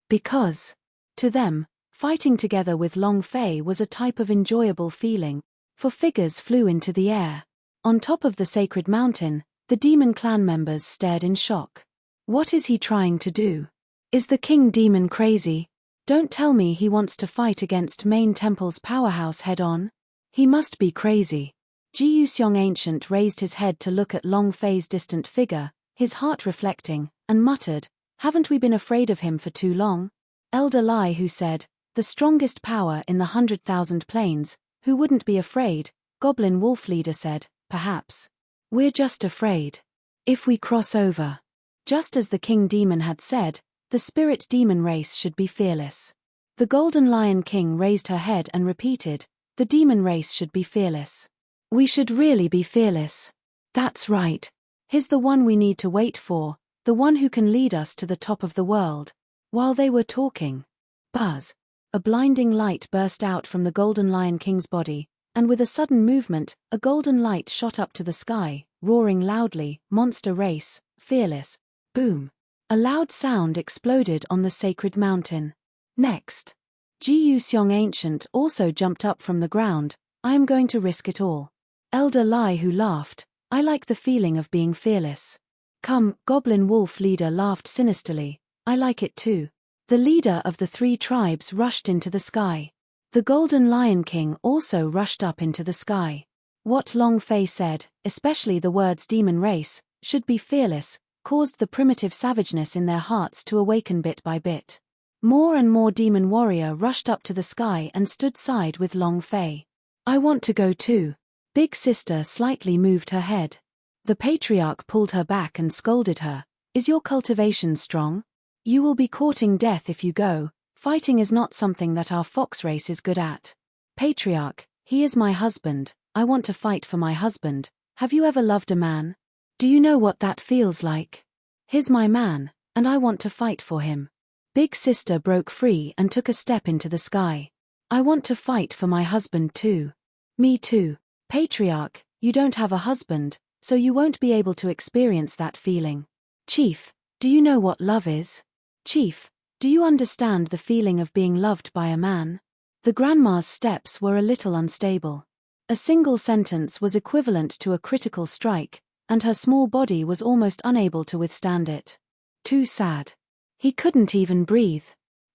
Because, to them, fighting together with Long Fei was a type of enjoyable feeling, for figures flew into the air. On top of the sacred mountain, the demon clan members stared in shock. What is he trying to do? Is the king demon crazy? Don't tell me he wants to fight against main temple's powerhouse head-on. He must be crazy. Ji Yuxiong Ancient raised his head to look at Long Fei's distant figure, his heart reflecting, and muttered, "Haven't we been afraid of him for too long?" Elder Lai Hu said, "The strongest power in the 100,000 planes, who wouldn't be afraid?" Goblin Wolf Leader said, "Perhaps. We're just afraid. If we cross over." Just as the King Demon had said, the spirit demon race should be fearless. The Golden Lion King raised her head and repeated, "The demon race should be fearless. We should really be fearless. That's right. He's the one we need to wait for, the one who can lead us to the top of the world." While they were talking, buzz. A blinding light burst out from the Golden Lion King's body, and with a sudden movement, a golden light shot up to the sky, roaring loudly, "Monster race, fearless." Boom. A loud sound exploded on the sacred mountain. Next, Ji Yuxiong Ancient also jumped up from the ground. "I am going to risk it all." Elder Lai Hu laughed, "I like the feeling of being fearless." "Come," Goblin Wolf Leader laughed sinisterly, "I like it too." The leader of the three tribes rushed into the sky. The Golden Lion King also rushed up into the sky. What Long Fei said, especially the words demon race, should be fearless, caused the primitive savageness in their hearts to awaken bit by bit. More and more demon warrior rushed up to the sky and stood side with Long Fei. "I want to go too." Big Sister slightly moved her head. The patriarch pulled her back and scolded her, "Is your cultivation strong? You will be courting death if you go. Fighting is not something that our fox race is good at." Patriarch, he is my husband, I want to fight for my husband. Have you ever loved a man? Do you know what that feels like? He's my man, and I want to fight for him. Big sister broke free and took a step into the sky. I want to fight for my husband too. Me too. Patriarch, you don't have a husband, so you won't be able to experience that feeling. Chief, do you know what love is? Chief, do you understand the feeling of being loved by a man? The grandma's steps were a little unstable. A single sentence was equivalent to a critical strike, and her small body was almost unable to withstand it. Too sad. He couldn't even breathe.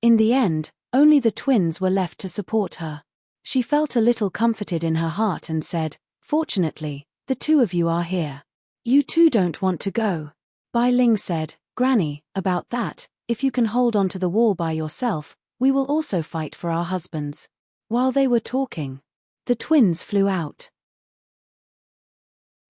In the end, only the twins were left to support her. She felt a little comforted in her heart and said, "Fortunately, the two of you are here. You two don't want to go." Bai Ling said, "Granny, about that, if you can hold onto the wall by yourself, we will also fight for our husbands." While they were talking, the twins flew out.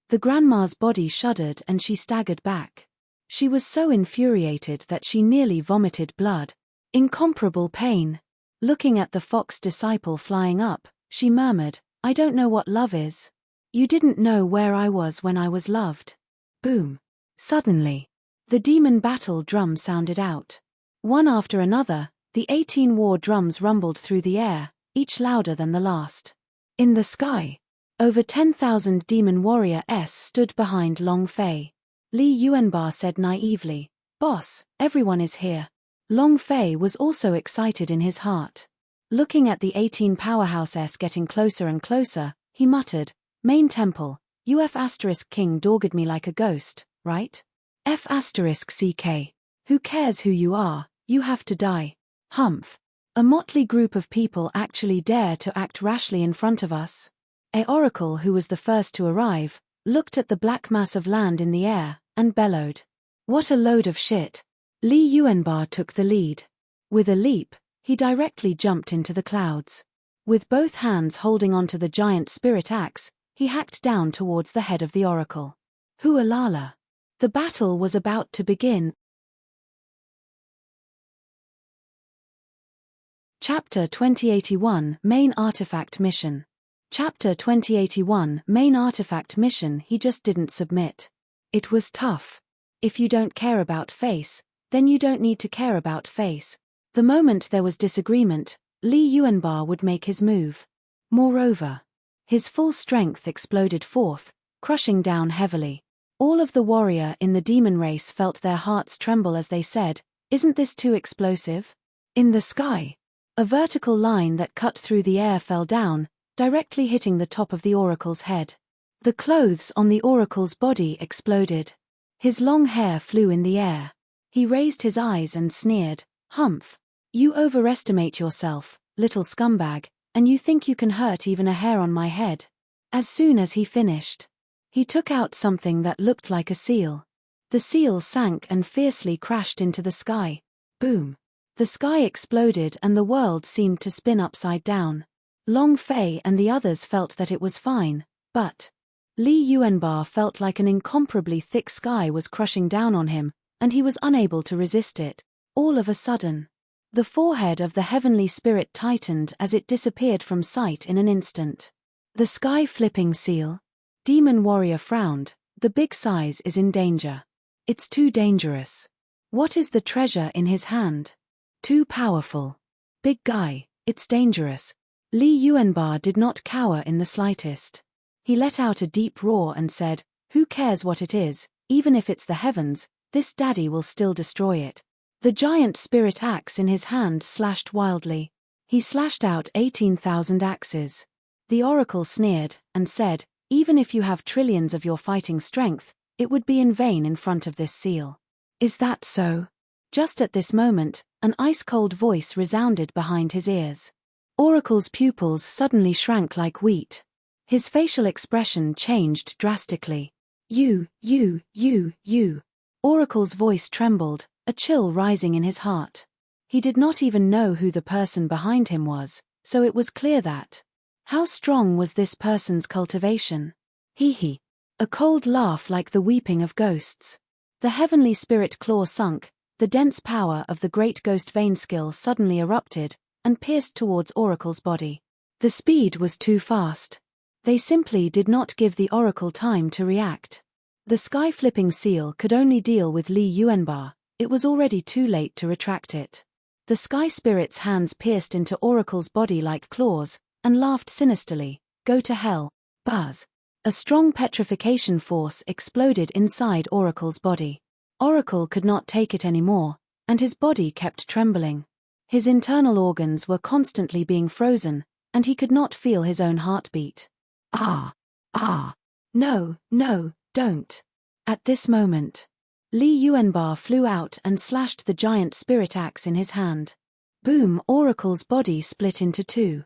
The grandma's body shuddered and she staggered back. She was so infuriated that she nearly vomited blood. Incomparable pain. Looking at the fox disciple flying up, she murmured, "I don't know what love is. You didn't know where I was when I was loved." Boom. Suddenly, the demon battle drum sounded out. One after another, the 18 war drums rumbled through the air, each louder than the last. In the sky, over 10,000 demon warriors stood behind Long Fei. Li Yuanba said naively, "Boss, everyone is here." Long Fei was also excited in his heart. Looking at the 18 powerhouses getting closer and closer, he muttered, "Main temple, UF** king dogged me like a ghost, right? F***ck. Who cares who you are, you have to die. Humph. A motley group of people actually dare to act rashly in front of us." A oracle who was the first to arrive, looked at the black mass of land in the air, and bellowed, "What a load of shit." Li Yuanba took the lead. With a leap, he directly jumped into the clouds. With both hands holding onto the giant spirit axe, he hacked down towards the head of the oracle. Hualala. The battle was about to begin. Chapter 2081 Main Artifact Mission. Chapter 2081 Main Artifact Mission. He just didn't submit. It was tough. If you don't care about face, then you don't need to care about face. The moment there was disagreement, Li Yuanba would make his move. Moreover, his full strength exploded forth, crushing down heavily. All of the warrior in the demon race felt their hearts tremble as they said, "Isn't this too explosive?" In the sky, a vertical line that cut through the air fell down, directly hitting the top of the oracle's head. The clothes on the oracle's body exploded. His long hair flew in the air. He raised his eyes and sneered, "Humph. You overestimate yourself, little scumbag, and you think you can hurt even a hair on my head." As soon as he finished, he took out something that looked like a seal. The seal sank and fiercely crashed into the sky. Boom. The sky exploded and the world seemed to spin upside down. Long Fei and the others felt that it was fine, but Li Yuanba felt like an incomparably thick sky was crushing down on him, and he was unable to resist it. All of a sudden, the forehead of the heavenly spirit tightened as it disappeared from sight in an instant. The sky-flipping seal. Demon warrior frowned. The big size is in danger. It's too dangerous. What is the treasure in his hand? Too powerful. Big guy, it's dangerous. Li Yuanba did not cower in the slightest. He let out a deep roar and said, "Who cares what it is, even if it's the heavens, this daddy will still destroy it." The giant spirit axe in his hand slashed wildly. He slashed out 18,000 axes. The oracle sneered, and said, "Even if you have trillions of your fighting strength, it would be in vain in front of this seal." Is that so? Just at this moment, an ice-cold voice resounded behind his ears. Oracle's pupils suddenly shrank like wheat. His facial expression changed drastically. You. Oracle's voice trembled, a chill rising in his heart. He did not even know who the person behind him was, so it was clear that. How strong was this person's cultivation? Hee. A cold laugh like the weeping of ghosts. The heavenly spirit claw sunk, the dense power of the great ghost vein skill suddenly erupted, and pierced towards Oracle's body. The speed was too fast. They simply did not give the oracle time to react. The sky-flipping seal could only deal with Li Yuanba. It was already too late to retract it. The sky spirit's hands pierced into Oracle's body like claws, and laughed sinisterly. Go to hell. Buzz. A strong petrification force exploded inside Oracle's body. Oracle could not take it anymore, and his body kept trembling. His internal organs were constantly being frozen, and he could not feel his own heartbeat. No, don't. At this moment, Li Yuanba flew out and slashed the giant spirit axe in his hand. Boom! Oracle's body split into two.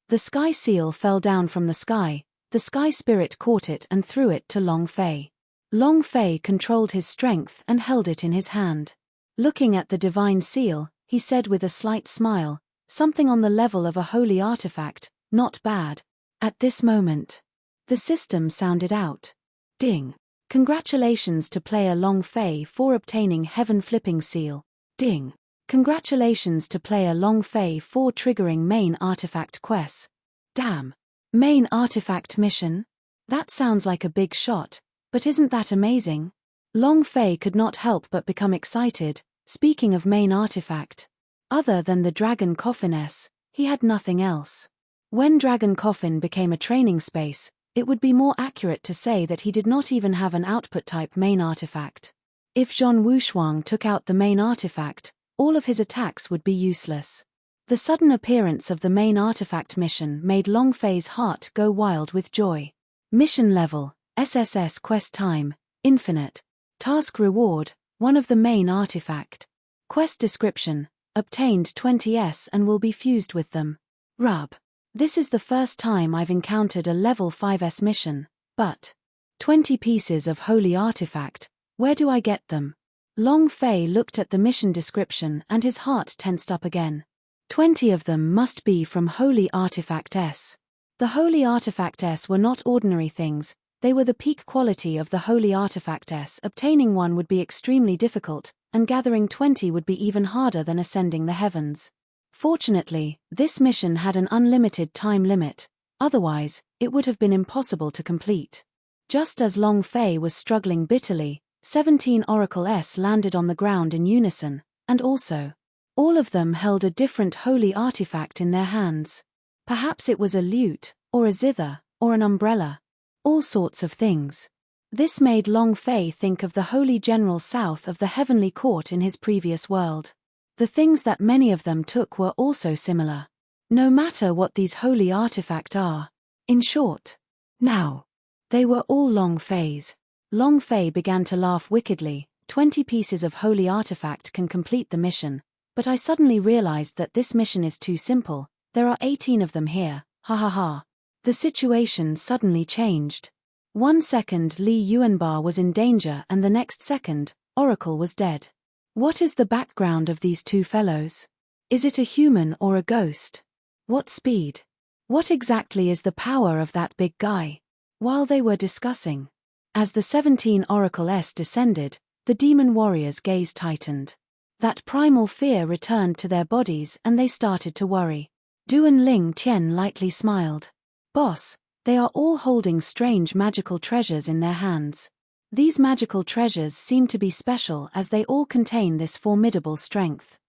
The sky seal fell down from the sky. The sky spirit caught it and threw it to Long Fei. Long Fei controlled his strength and held it in his hand. Looking at the divine seal, he said with a slight smile, something on the level of a holy artifact, not bad. At this moment, the system sounded out. Ding. Congratulations to player Long Fei for obtaining Heaven Flipping Seal. Ding. Congratulations to player Long Fei for triggering main artifact quest. Damn. Main artifact mission? That sounds like a big shot, but isn't that amazing? Long Fei could not help but become excited. Speaking of main artifact, other than the Dragon Coffin S, he had nothing else. When Dragon Coffin became a training space, it would be more accurate to say that he did not even have an output-type main artifact. If Zhong Wushuang took out the main artifact, all of his attacks would be useless. The sudden appearance of the main artifact mission made Long Fei's heart go wild with joy. Mission level, SSS quest time, infinite. Task reward, one of the main artifact. Quest description, obtained 20s and will be fused with them. Rub. This is the first time I've encountered a level 5s mission, but 20 pieces of holy artifact, where do I get them? Long Fei looked at the mission description and his heart tensed up again. 20 of them must be from Holy Artifact S. The Holy Artifact S were not ordinary things, they were the peak quality of the Holy Artifact S. Obtaining one would be extremely difficult, and gathering 20 would be even harder than ascending the heavens. Fortunately, this mission had an unlimited time limit, otherwise, it would have been impossible to complete. Just as Long Fei was struggling bitterly, 17 Oracle S landed on the ground in unison, and also, all of them held a different holy artifact in their hands. Perhaps it was a lute, or a zither, or an umbrella. All sorts of things. This made Long Fei think of the holy general south of the heavenly court in his previous world. The things that many of them took were also similar. No matter what these holy artifacts are. In short. Now. They were all Long Fei's. Long Fei began to laugh wickedly. 20 pieces of holy artifact can complete the mission, but I suddenly realized that this mission is too simple. There are 18 of them here, ha ha ha. The situation suddenly changed. 1 second Li Yuanba was in danger and the next second, Oracle was dead. What is the background of these two fellows? Is it a human or a ghost? What speed? What exactly is the power of that big guy? While they were discussing, as the 17 Oracle S descended, the demon warriors' gaze tightened. That primal fear returned to their bodies and they started to worry. Duan Ling Tian lightly smiled. Boss, they are all holding strange magical treasures in their hands. These magical treasures seem to be special as they all contain this formidable strength.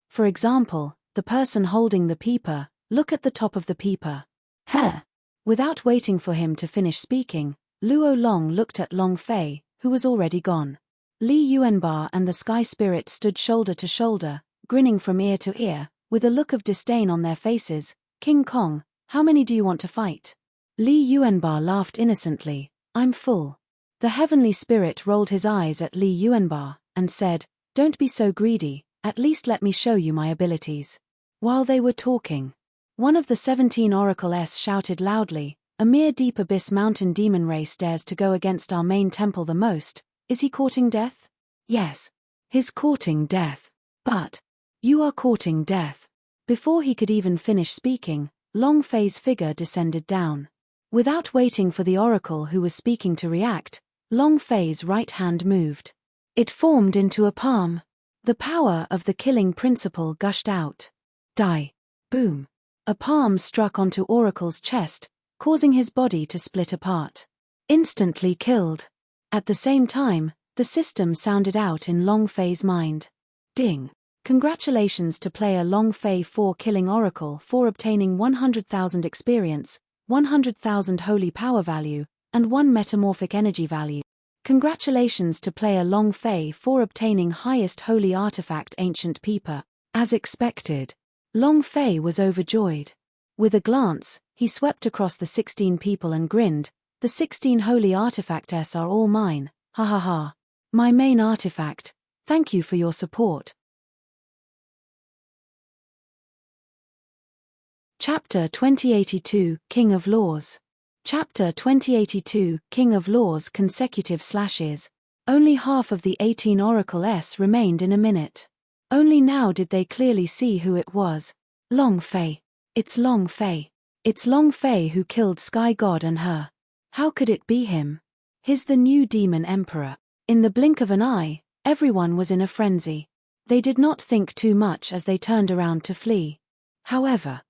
For example, the person holding the peeper, look at the top of the peeper. Heh! Without waiting for him to finish speaking, Luo Long looked at Long Fei, who was already gone. Li Yuanba and the Sky Spirit stood shoulder to shoulder, grinning from ear to ear, with a look of disdain on their faces. King Kong, how many do you want to fight? Li Yuanba laughed innocently. I'm full. The heavenly spirit rolled his eyes at Li Yuanba, and said, don't be so greedy, at least let me show you my abilities. While they were talking, one of the 17 Oracle S shouted loudly, a mere deep abyss mountain demon race dares to go against our main temple the most. Is he courting death? Yes. He's courting death. But you are courting death. Before he could even finish speaking, Long Fei's figure descended down. Without waiting for the oracle who was speaking to react, Long Fei's right hand moved. It formed into a palm. The power of the killing principle gushed out. Die. Boom. A palm struck onto Oracle's chest, causing his body to split apart. Instantly killed. At the same time, the system sounded out in Long Fei's mind. Ding. Congratulations to player Long Fei for killing Oracle for obtaining 100,000 experience, 100,000 holy power value, and 1 metamorphic energy value. Congratulations to player Long Fei for obtaining highest holy artifact Ancient Peeper. As expected, Long Fei was overjoyed. With a glance, he swept across the 16 people and grinned. The 16 holy artifacts are all mine, ha ha ha. My main artifact, thank you for your support. Chapter 2082, King of Laws. Chapter 2082, King of Laws consecutive slashes. Only half of the 18 Oracle-s remained in a minute. Only now did they clearly see who it was. Long Fei. It's Long Fei. It's Long Fei who killed Sky God and her. How could it be him? He's the new demon emperor. In the blink of an eye, everyone was in a frenzy. They did not think too much as they turned around to flee. However,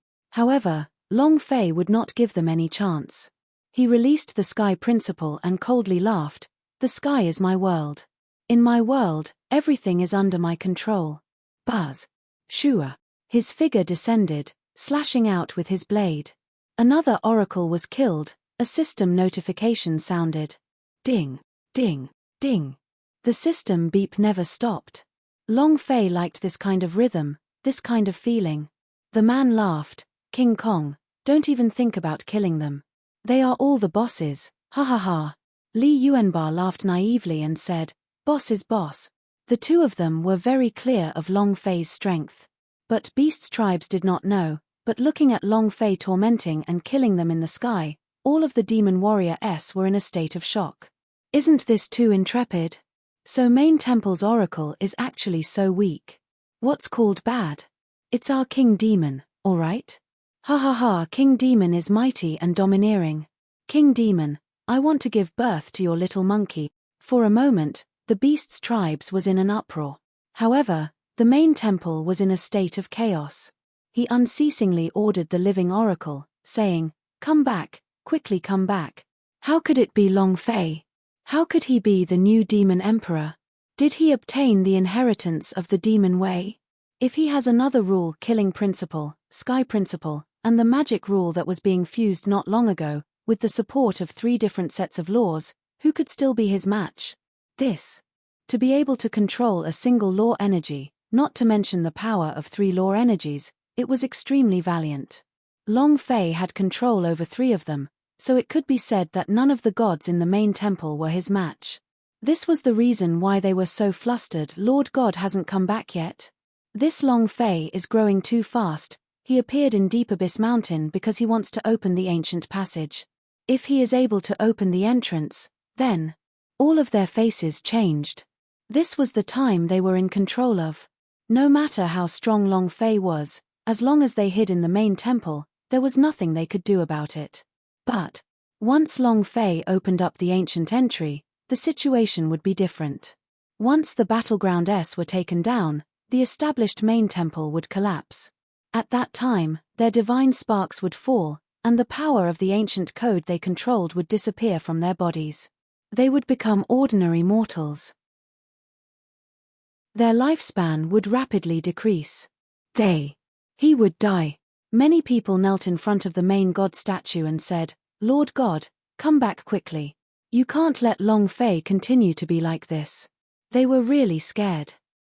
Long Fei would not give them any chance. He released the Sky Principle and coldly laughed. The sky is my world. In my world, everything is under my control. Buzz. Shua. His figure descended, slashing out with his blade. Another oracle was killed. A system notification sounded. Ding, ding, ding. The system beep never stopped. Long Fei liked this kind of rhythm, this kind of feeling. The man laughed. King Kong, don't even think about killing them. They are all the bosses, ha ha ha. Li Yuanba laughed naively and said, boss is boss. The two of them were very clear of Long Fei's strength. But Beast's tribes did not know, but looking at Long Fei tormenting and killing them in the sky, all of the demon warrior-s were in a state of shock. Isn't this too intrepid? So Main Temple's oracle is actually so weak. What's called bad? It's our King Demon, alright? Ha ha ha, King Demon is mighty and domineering. King Demon, I want to give birth to your little monkey. For a moment, the Beast's tribes was in an uproar. However, the Main Temple was in a state of chaos. He unceasingly ordered the living oracle, saying, come back, quickly come back. How could it be Long Fei? How could he be the new demon emperor? Did he obtain the inheritance of the demon way? If he has another rule killing principle, sky principle, and the magic rule that was being fused not long ago, with the support of 3 different sets of laws, who could still be his match? This. To be able to control a single law energy, not to mention the power of 3 law energies, it was extremely valiant. Long Fei had control over 3 of them, so it could be said that none of the gods in the Main Temple were his match. This was the reason why they were so flustered. Lord God hasn't come back yet. This Long Fei is growing too fast. He appeared in Deep Abyss Mountain because he wants to open the ancient passage. If he is able to open the entrance, then all of their faces changed. This was the time they were in control of. No matter how strong Long Fei was, as long as they hid in the Main Temple, there was nothing they could do about it. But once Long Fei opened up the ancient entry, the situation would be different. Once the battleground-s were taken down, the established Main Temple would collapse. At that time, their divine sparks would fall, and the power of the ancient code they controlled would disappear from their bodies. They would become ordinary mortals. Their lifespan would rapidly decrease. He would die. Many people knelt in front of the main god statue and said, Lord God, come back quickly. You can't let Long Fei continue to be like this. They were really scared.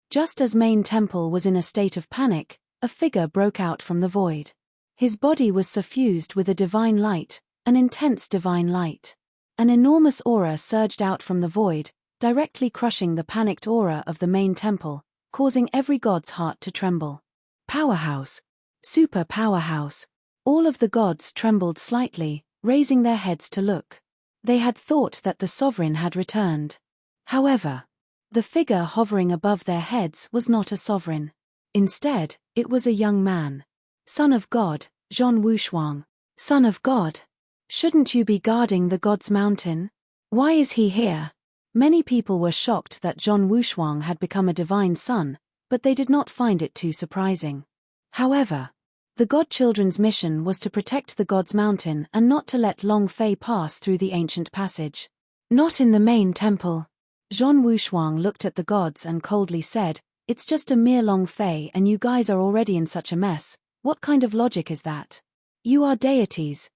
Just as Main Temple was in a state of panic, a figure broke out from the void. His body was suffused with a divine light, an intense divine light. An enormous aura surged out from the void, directly crushing the panicked aura of the Main Temple, causing every god's heart to tremble. Powerhouse. Super powerhouse. All of the gods trembled slightly, raising their heads to look. They had thought that the sovereign had returned. However, the figure hovering above their heads was not a sovereign. Instead, it was a young man. Son of God, Zhong Wushuang. Son of God. Shouldn't you be guarding the God's mountain? Why is he here? Many people were shocked that Zhong Wushuang had become a divine son, but they did not find it too surprising. However, the godchildren's mission was to protect the god's mountain and not to let Long Fei pass through the ancient passage. Not in the main temple. Zhong Wushuang looked at the gods and coldly said, "It's just a mere Long Fei and you guys are already in such a mess. What kind of logic is that? You are deities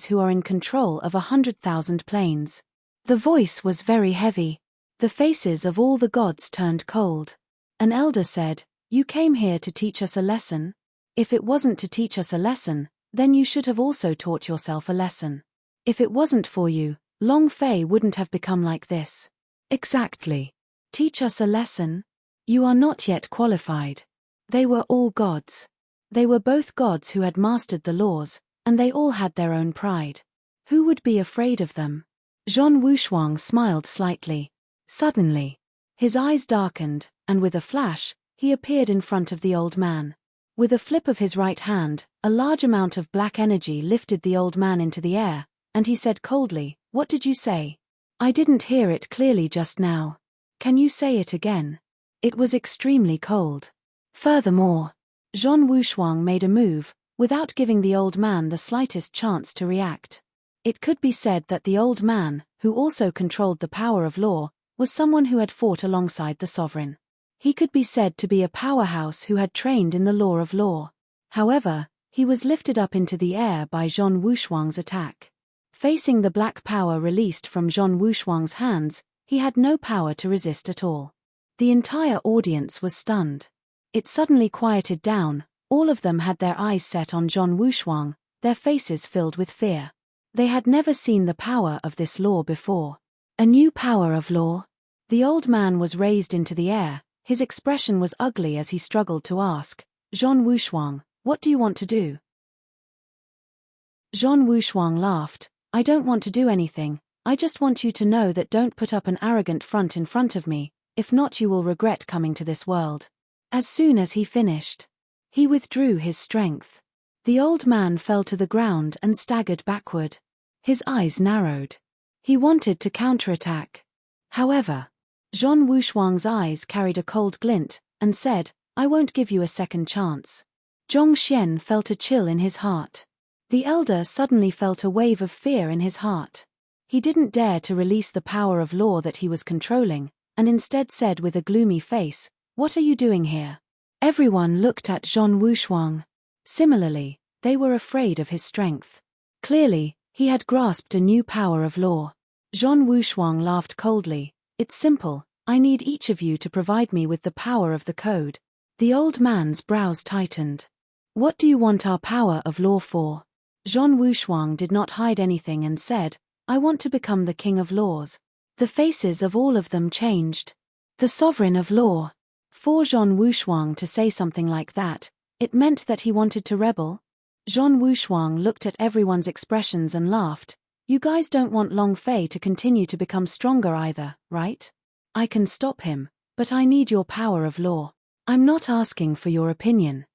who are in control of 100,000 planes." The voice was very heavy. The faces of all the gods turned cold. An elder said, "You came here to teach us a lesson? If it wasn't to teach us a lesson, then you should have also taught yourself a lesson. If it wasn't for you, Long Fei wouldn't have become like this." Exactly. Teach us a lesson? You are not yet qualified. They were all gods. They were both gods who had mastered the laws, and they all had their own pride. Who would be afraid of them? Zhong Wushuang smiled slightly. Suddenly, his eyes darkened, and with a flash, he appeared in front of the old man. With a flip of his right hand, a large amount of black energy lifted the old man into the air, and he said coldly, "What did you say? I didn't hear it clearly just now. Can you say it again?" It was extremely cold. Furthermore, Zhong Wushuang made a move, without giving the old man the slightest chance to react. It could be said that the old man, who also controlled the power of law, was someone who had fought alongside the sovereign. He could be said to be a powerhouse who had trained in the law of law. However, he was lifted up into the air by Zhong Wushuang's attack. Facing the black power released from Zhong Wushuang's hands, he had no power to resist at all. The entire audience was stunned. It suddenly quieted down. All of them had their eyes set on Zhong Wushuang, their faces filled with fear. They had never seen the power of this law before. A new power of law? The old man was raised into the air. His expression was ugly as he struggled to ask, "Zhong Wushuang, what do you want to do?" Zhong Wushuang laughed, "I don't want to do anything, I just want you to know that don't put up an arrogant front in front of me, if not you will regret coming to this world." As soon as he finished, he withdrew his strength. The old man fell to the ground and staggered backward. His eyes narrowed. He wanted to counterattack. However, Zhong Wushuang's eyes carried a cold glint, and said, "I won't give you a second chance." Zhong Xian felt a chill in his heart. The elder suddenly felt a wave of fear in his heart. He didn't dare to release the power of law that he was controlling, and instead said with a gloomy face, "What are you doing here?" Everyone looked at Zhong Wushuang. Similarly, they were afraid of his strength. Clearly, he had grasped a new power of law. Zhong Wushuang laughed coldly, "It's simple, I need each of you to provide me with the power of the code." The old man's brows tightened. "What do you want our power of law for?" Zhong Wushuang did not hide anything and said, "I want to become the king of laws." The faces of all of them changed. The sovereign of law. For Zhong Wushuang to say something like that, it meant that he wanted to rebel. Zhong Wushuang looked at everyone's expressions and laughed. "You guys don't want Long Fei to continue to become stronger either, right? I can stop him, but I need your power of law. I'm not asking for your opinion."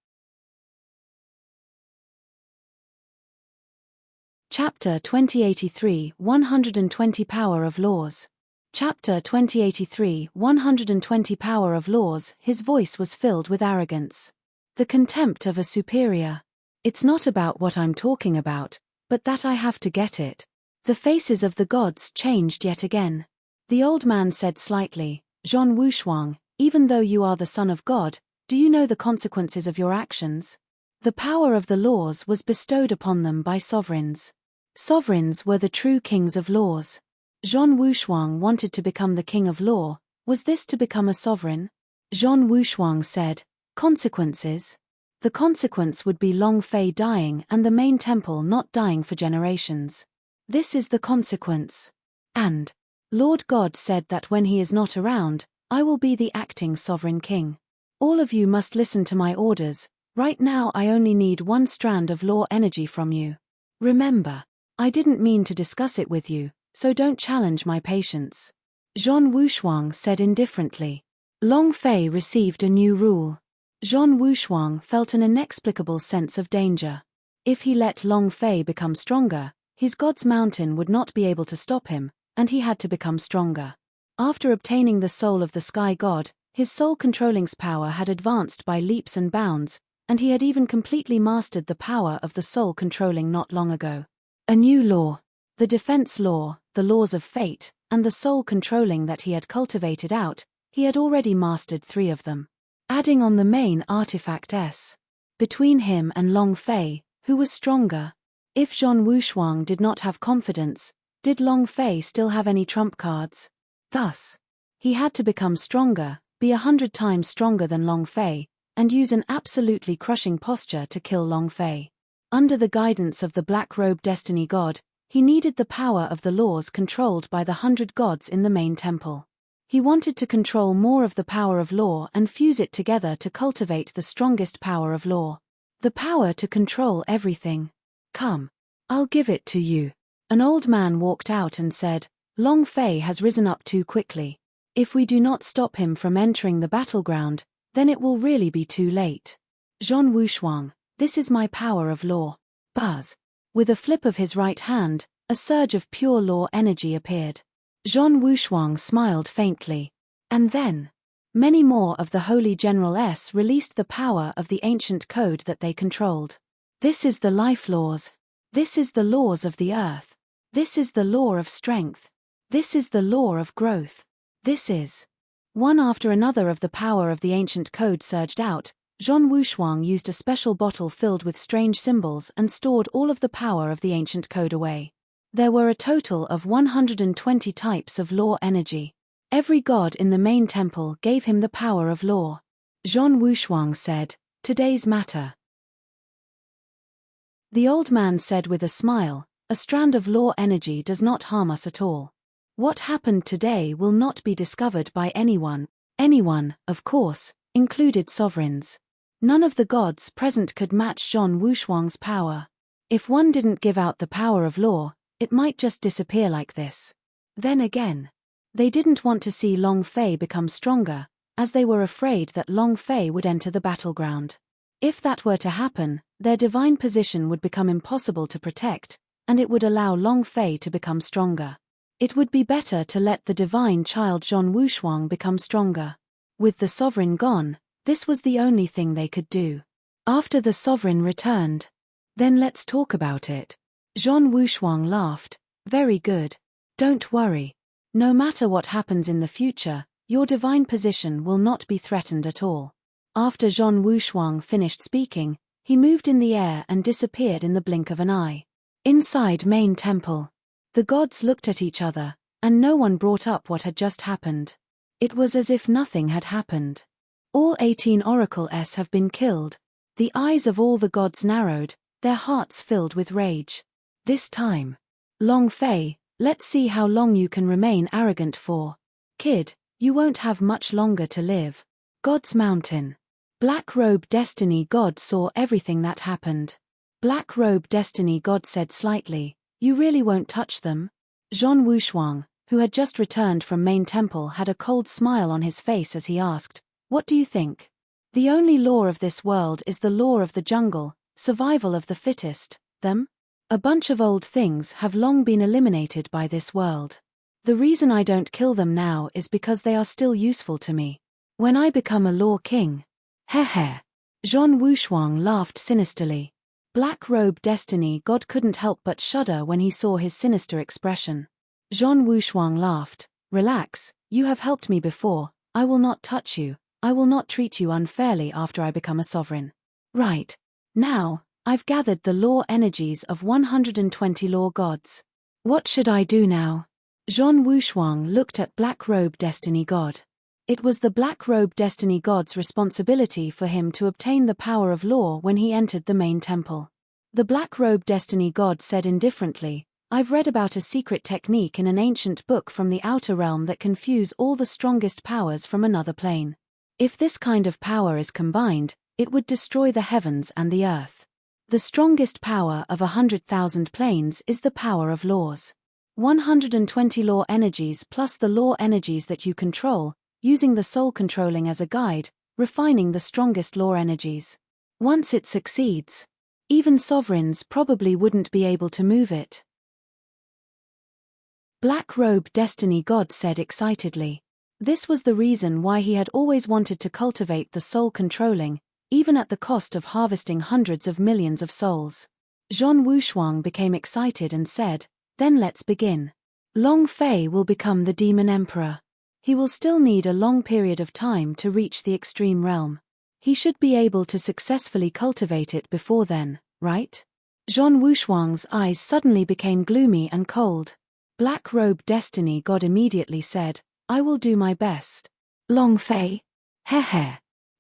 Chapter 2083, 120 Power of Laws. Chapter 2083, 120 Power of Laws. His voice was filled with arrogance. The contempt of a superior. "It's not about what I'm talking about, but that I have to get it." The faces of the gods changed yet again. The old man said slightly, "Zhong Wushuang, even though you are the son of God, do you know the consequences of your actions?" The power of the laws was bestowed upon them by sovereigns. Sovereigns were the true kings of laws. Zhong Wushuang wanted to become the king of law. Was this to become a sovereign? Zhong Wushuang said, "Consequences?" The consequence would be Long Fei dying and the main temple not dying for generations. This is the consequence. And Lord God said that when he is not around, I will be the acting sovereign king. All of you must listen to my orders. Right now I only need one strand of law energy from you. Remember, I didn't mean to discuss it with you, so don't challenge my patience." Zhong Wushuang said indifferently. Long Fei received a new rule. Zhong Wushuang felt an inexplicable sense of danger. If he let Long Fei become stronger, his god's mountain would not be able to stop him, and he had to become stronger. After obtaining the soul of the sky god, his soul controlling's power had advanced by leaps and bounds, and he had even completely mastered the power of the soul controlling not long ago. A new law. The defense law, the laws of fate, and the soul controlling that he had cultivated out, he had already mastered 3 of them. Adding on the main artifact S. Between him and Long Fei, who was stronger? If Zhong Wushuang did not have confidence, did Long Fei still have any trump cards? Thus, he had to become stronger, be 100 times stronger than Long Fei, and use an absolutely crushing posture to kill Long Fei. Under the guidance of the black-robed destiny god, he needed the power of the laws controlled by the 100 gods in the main temple. He wanted to control more of the power of law and fuse it together to cultivate the strongest power of law. The power to control everything. Come. I'll give it to you. An old man walked out and said, Long Fei has risen up too quickly. If we do not stop him from entering the battleground, then it will really be too late. Zhong Wushuang, this is my power of law. Buzz. With a flip of his right hand, a surge of pure law energy appeared. Zhong Wushuang smiled faintly. And then, many more of the Holy General S released the power of the ancient code that they controlled. This is the life laws. This is the laws of the earth. This is the law of strength. This is the law of growth. This is. One after another of the power of the ancient code surged out. Zhong Wushuang used a special bottle filled with strange symbols and stored all of the power of the ancient code away. There were a total of 120 types of law energy. Every god in the main temple gave him the power of law. Zhong Wushuang said, Today's matter. The old man said with a smile, a strand of law energy does not harm us at all. What happened today will not be discovered by anyone. Anyone, of course, included sovereigns. None of the gods present could match Zhong Wushuang's power. If one didn't give out the power of law, it might just disappear like this. Then again, they didn't want to see Long Fei become stronger, as they were afraid that Long Fei would enter the battleground. If that were to happen, their divine position would become impossible to protect, and it would allow Long Fei to become stronger. It would be better to let the divine child Zhong Wushuang become stronger. With the sovereign gone, this was the only thing they could do. After the sovereign returned, then let's talk about it. Zhong Wushuang laughed. Very good. Don't worry. No matter what happens in the future, your divine position will not be threatened at all. After Zhong Wushuang finished speaking, he moved in the air and disappeared in the blink of an eye. Inside main temple, the gods looked at each other, and no one brought up what had just happened. It was as if nothing had happened. All 18 Oracle S have been killed. The eyes of all the gods narrowed, their hearts filled with rage. This time. Long Fei, let's see how long you can remain arrogant for. Kid, you won't have much longer to live. God's Mountain. Black-Robe Destiny God saw everything that happened. Black-Robe Destiny God said slightly, You really won't touch them? Zhong Wushuang, who had just returned from main temple, had a cold smile on his face as he asked, What do you think? The only law of this world is the law of the jungle, survival of the fittest, them? A bunch of old things have long been eliminated by this world. The reason I don't kill them now is because they are still useful to me. When I become a law king. Heh. Zhong Wushuang laughed sinisterly. Black-Robe Destiny God couldn't help but shudder when he saw his sinister expression. Zhong Wushuang laughed. Relax, you have helped me before, I will not touch you, I will not treat you unfairly after I become a sovereign. Right. Now, I've gathered the law energies of 120 law gods. What should I do now? Zhong Wushuang looked at Black-Robe Destiny God. It was the Black-Robe Destiny God's responsibility for him to obtain the power of law when he entered the main temple. The Black-Robe Destiny God said indifferently, I've read about a secret technique in an ancient book from the outer realm that can fuse all the strongest powers from another plane. If this kind of power is combined, it would destroy the heavens and the earth. The strongest power of 100,000 planes is the power of laws. 120 law energies plus the law energies that you control, using the soul controlling as a guide, refining the strongest law energies. Once it succeeds, even sovereigns probably wouldn't be able to move it. Black-Robe Destiny God said excitedly. This was the reason why he had always wanted to cultivate the soul controlling, even at the cost of harvesting hundreds of millions of souls. Zhong Wushuang became excited and said, "Then let's begin. Long Fei will become the Demon Emperor. He will still need a long period of time to reach the extreme realm. He should be able to successfully cultivate it before then, right?" Zhong Wushuang's eyes suddenly became gloomy and cold. Black Robe Destiny God immediately said, "I will do my best." Long Fei? Heh.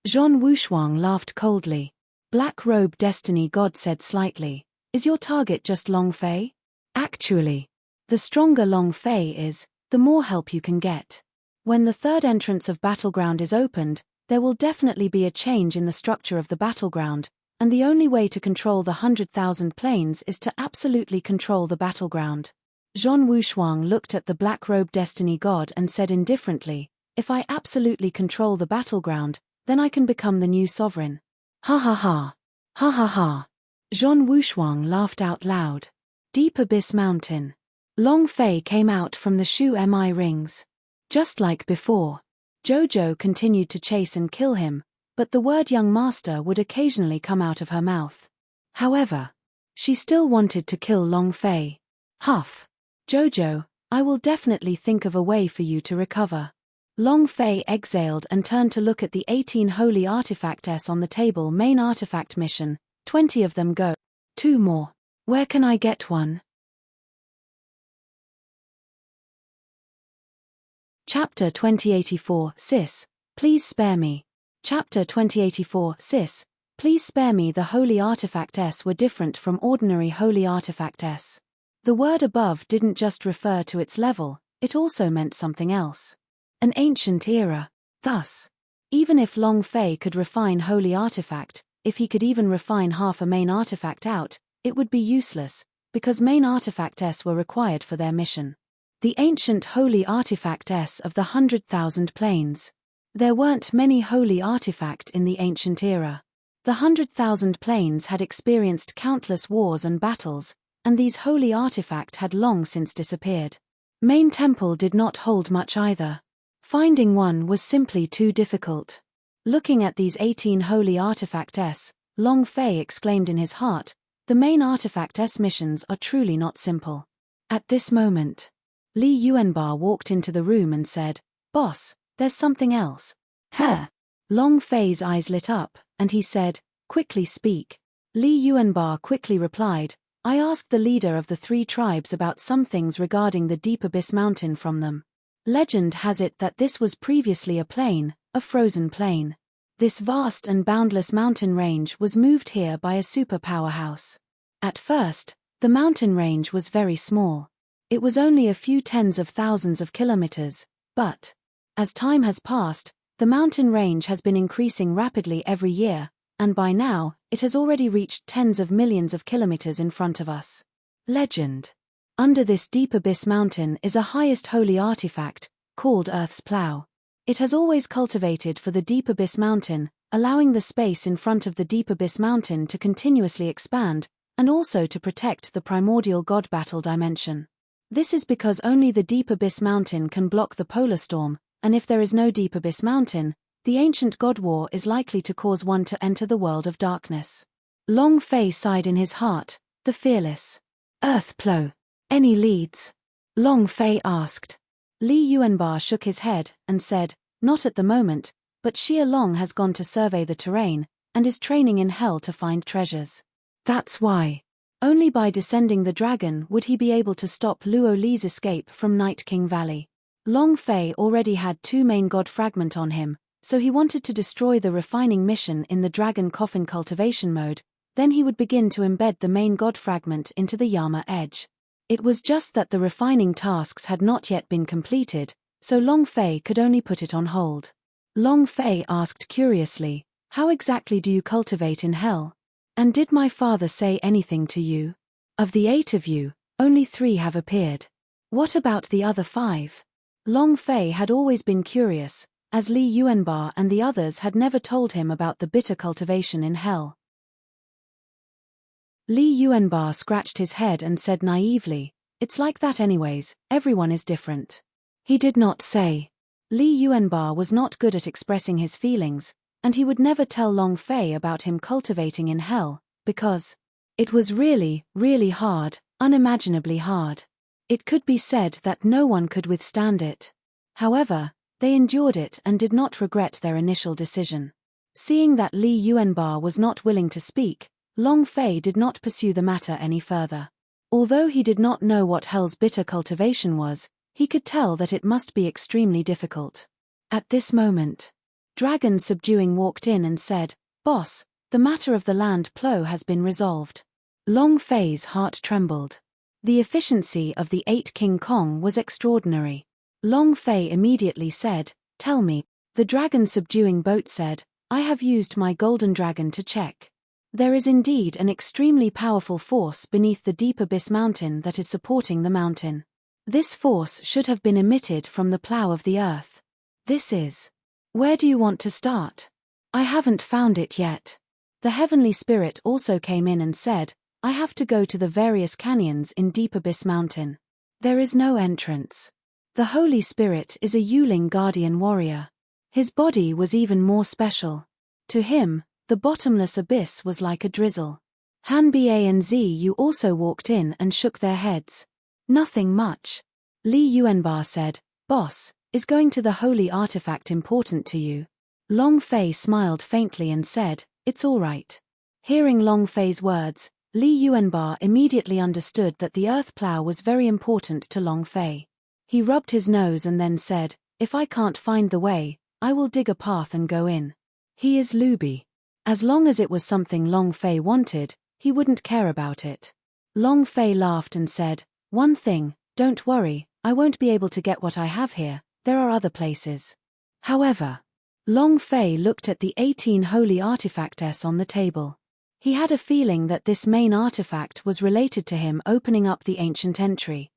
Zhong Wushuang laughed coldly. Black Robe Destiny God said slightly, "Is your target just Long Fei? Actually, the stronger Long Fei is, the more help you can get. When the third entrance of Battleground is opened, there will definitely be a change in the structure of the battleground, and the only way to control the 100,000 planes is to absolutely control the battleground." Zhong Wushuang looked at the Black Robe Destiny God and said indifferently, "If I absolutely control the battleground, then I can become the new sovereign." Ha ha ha. Ha ha ha. Zhong Wushuang laughed out loud. Deep Abyss Mountain. Long Fei came out from the Shu Mi rings. Just like before, Jojo continued to chase and kill him, but the word young master would occasionally come out of her mouth. However, she still wanted to kill Long Fei. Huff. "Jojo, I will definitely think of a way for you to recover." Long Fei exhaled and turned to look at the 18 holy artifacts on the table. Main artifact mission, 20 of them go. 2 more. Where can I get one? Chapter 2084, Sis, please spare me. Chapter 2084, Sis, please spare me. The holy artifacts were different from ordinary holy artifacts. The word above didn't just refer to its level, it also meant something else. An ancient era. Thus, even if Long Fei could refine holy artifact, if he could even refine half a main artifact out, it would be useless, because main artifacts were required for their mission. The ancient holy artifacts of the 100,000 planes. There weren't many holy artifact in the ancient era. The 100,000 planes had experienced countless wars and battles, and these holy artifact had long since disappeared. Main temple did not hold much either. Finding one was simply too difficult. Looking at these 18 holy artifacts, Long Fei exclaimed in his heart, "The main artifacts missions are truly not simple." At this moment, Li Yuanba walked into the room and said, "Boss, there's something else." "Huh?" Long Fei's eyes lit up, and he said, "Quickly speak." Li Yuanba quickly replied, "I asked the leader of the 3 tribes about some things regarding the Deep Abyss Mountain from them. Legend has it that this was previously a plain, a frozen plain. This vast and boundless mountain range was moved here by a super powerhouse. At first, the mountain range was very small. It was only a few tens of thousands of kilometers, but, as time has passed, the mountain range has been increasing rapidly every year, and by now, it has already reached tens of millions of kilometers in front of us. Legend. Under this Deep Abyss Mountain is a highest holy artifact, called Earth's Plow. It has always cultivated for the Deep Abyss Mountain, allowing the space in front of the Deep Abyss Mountain to continuously expand, and also to protect the primordial god battle dimension. This is because only the Deep Abyss Mountain can block the polar storm, and if there is no Deep Abyss Mountain, the ancient god war is likely to cause one to enter the world of darkness. Long Fei sighed in his heart, the fearless. "Earth Plow. Any leads?" Long Fei asked. Li Yuanba shook his head and said, "Not at the moment, but Xia Long has gone to survey the terrain, and is training in hell to find treasures. That's why. Only by descending the dragon would he be able to stop Luo Li's escape from Night King Valley." Long Fei already had 2 main god fragment on him, so he wanted to destroy the refining mission in the dragon coffin cultivation mode, then he would begin to embed the main god fragment into the Yama edge. It was just that the refining tasks had not yet been completed, so Long Fei could only put it on hold. Long Fei asked curiously, "How exactly do you cultivate in hell? And did my father say anything to you? Of the 8 of you, only 3 have appeared. What about the other 5? Long Fei had always been curious, as Li Yuanba and the others had never told him about the bitter cultivation in hell. Li Yuanba scratched his head and said naively, "It's like that anyways, everyone is different." He did not say. Li Yuanba was not good at expressing his feelings, and he would never tell Long Fei about him cultivating in hell, because it was really, really hard, unimaginably hard. It could be said that no one could withstand it. However, they endured it and did not regret their initial decision. Seeing that Li Yuanba was not willing to speak, Long Fei did not pursue the matter any further. Although he did not know what hell's bitter cultivation was, he could tell that it must be extremely difficult. At this moment, Dragon Subduing walked in and said, "Boss, the matter of the land plow has been resolved." Long Fei's heart trembled. The efficiency of the 8 King Kong was extraordinary. Long Fei immediately said, "Tell me." The Dragon Subduing boat said, "I have used my golden dragon to check. There is indeed an extremely powerful force beneath the deep abyss mountain that is supporting the mountain. This force should have been emitted from the plow of the earth. This is. Where do you want to start? I haven't found it yet." The heavenly spirit also came in and said, "I have to go to the various canyons in deep abyss mountain. There is no entrance." The Holy Spirit is a Yuling guardian warrior. His body was even more special. To him, the bottomless abyss was like a drizzle. Han Ba and Ziyu also walked in and shook their heads. "Nothing much." Li Yuanba said, "Boss, is going to the holy artifact important to you?" Long Fei smiled faintly and said, "It's all right." Hearing Long Fei's words, Li Yuanba immediately understood that the earth plow was very important to Long Fei. He rubbed his nose and then said, "If I can't find the way, I will dig a path and go in." He is Luby. As long as it was something Long Fei wanted, he wouldn't care about it. Long Fei laughed and said, "One thing, don't worry, I won't be able to get what I have here, there are other places." However, Long Fei looked at the 18 holy artifacts on the table. He had a feeling that this main artifact was related to him opening up the ancient entry.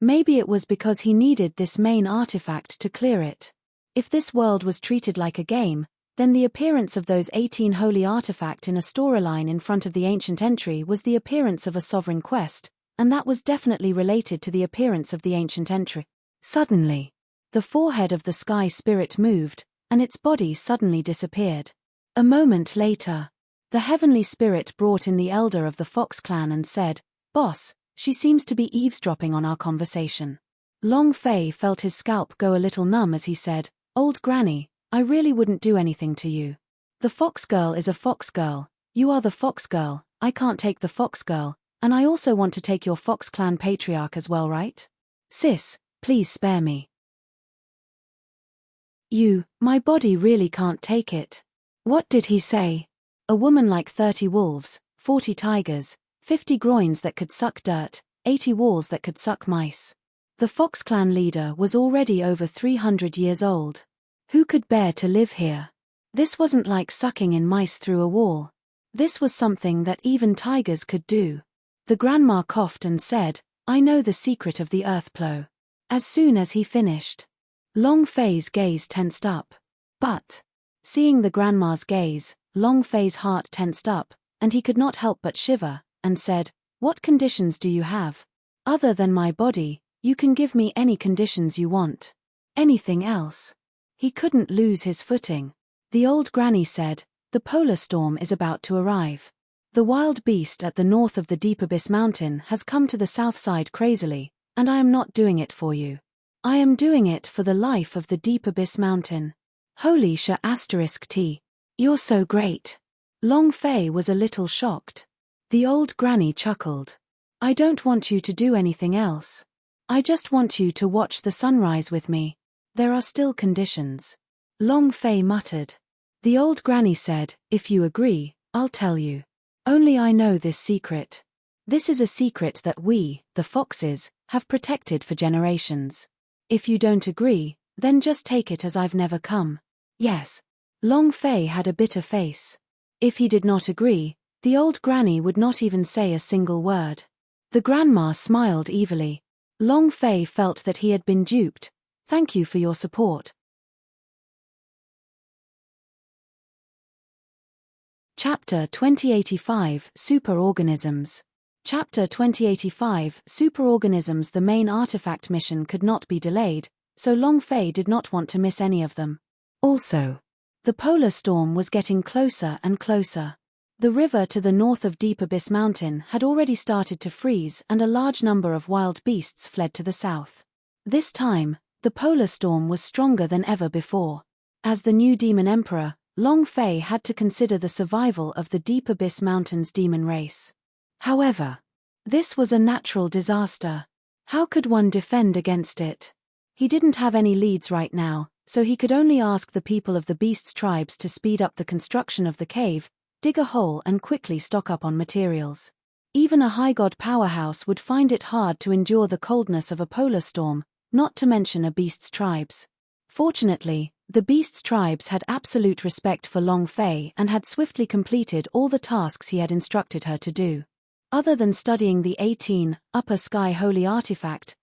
Maybe it was because he needed this main artifact to clear it. If this world was treated like a game, then the appearance of those 18 holy artifact in a storyline in front of the ancient entry was the appearance of a sovereign quest, and that was definitely related to the appearance of the ancient entry. Suddenly, the forehead of the sky spirit moved, and its body suddenly disappeared. A moment later, the heavenly spirit brought in the elder of the Fox clan and said, "Boss, she seems to be eavesdropping on our conversation." Long Fei felt his scalp go a little numb as he said, "Old Granny, I really wouldn't do anything to you. The fox girl is a fox girl, you are the fox girl, I can't take the fox girl, and I also want to take your Fox clan patriarch as well, right? Sis, please spare me." My body really can't take it." What did he say? A woman like 30 wolves, 40 tigers, 50 groins that could suck dirt, 80 walls that could suck mice. The Fox clan leader was already over 300 years old. Who could bear to live here? This wasn't like sucking in mice through a wall. This was something that even tigers could do. The grandma coughed and said, "I know the secret of the earth plow." As soon as he finished, Long Fei's gaze tensed up. But, seeing the grandma's gaze, Long Fei's heart tensed up, and he could not help but shiver, and said, "What conditions do you have? Other than my body, you can give me any conditions you want. Anything else?" He couldn't lose his footing. The old granny said, "The polar storm is about to arrive. The wild beast at the north of the deep abyss mountain has come to the south side crazily, and I am not doing it for you. I am doing it for the life of the deep abyss mountain. Holy T. You're so great." Long Fei was a little shocked. The old granny chuckled. "I don't want you to do anything else. I just want you to watch the sunrise with me. There are still conditions." Long Fei muttered. The old granny said, "If you agree, I'll tell you. Only I know this secret. This is a secret that we, the foxes, have protected for generations. If you don't agree, then just take it as I've never come." Yes. Long Fei had a bitter face. If he did not agree, the old granny would not even say a single word. The grandma smiled evilly. Long Fei felt that he had been duped. "Thank you for your support." Chapter 2085 Superorganisms. Chapter 2085 Superorganisms. The main artifact mission could not be delayed, so Long Fei did not want to miss any of them. Also, The polar storm was getting closer and closer. The river to the north of Deep Abyss Mountain had already started to freeze, and a large number of wild beasts fled to the south. This time, the polar storm was stronger than ever before. As the new demon emperor, Long Fei had to consider the survival of the Deep Abyss Mountain's demon race. However, this was a natural disaster. How could one defend against it? He didn't have any leads right now, so he could only ask the people of the beasts' tribes to speed up the construction of the cave, dig a hole and quickly stock up on materials. Even a high god powerhouse would find it hard to endure the coldness of a polar storm, not to mention a beast's tribes. Fortunately, the beast's tribes had absolute respect for Long Fei and had swiftly completed all the tasks he had instructed her to do. Other than studying the 18 Upper Sky Holy Artifact,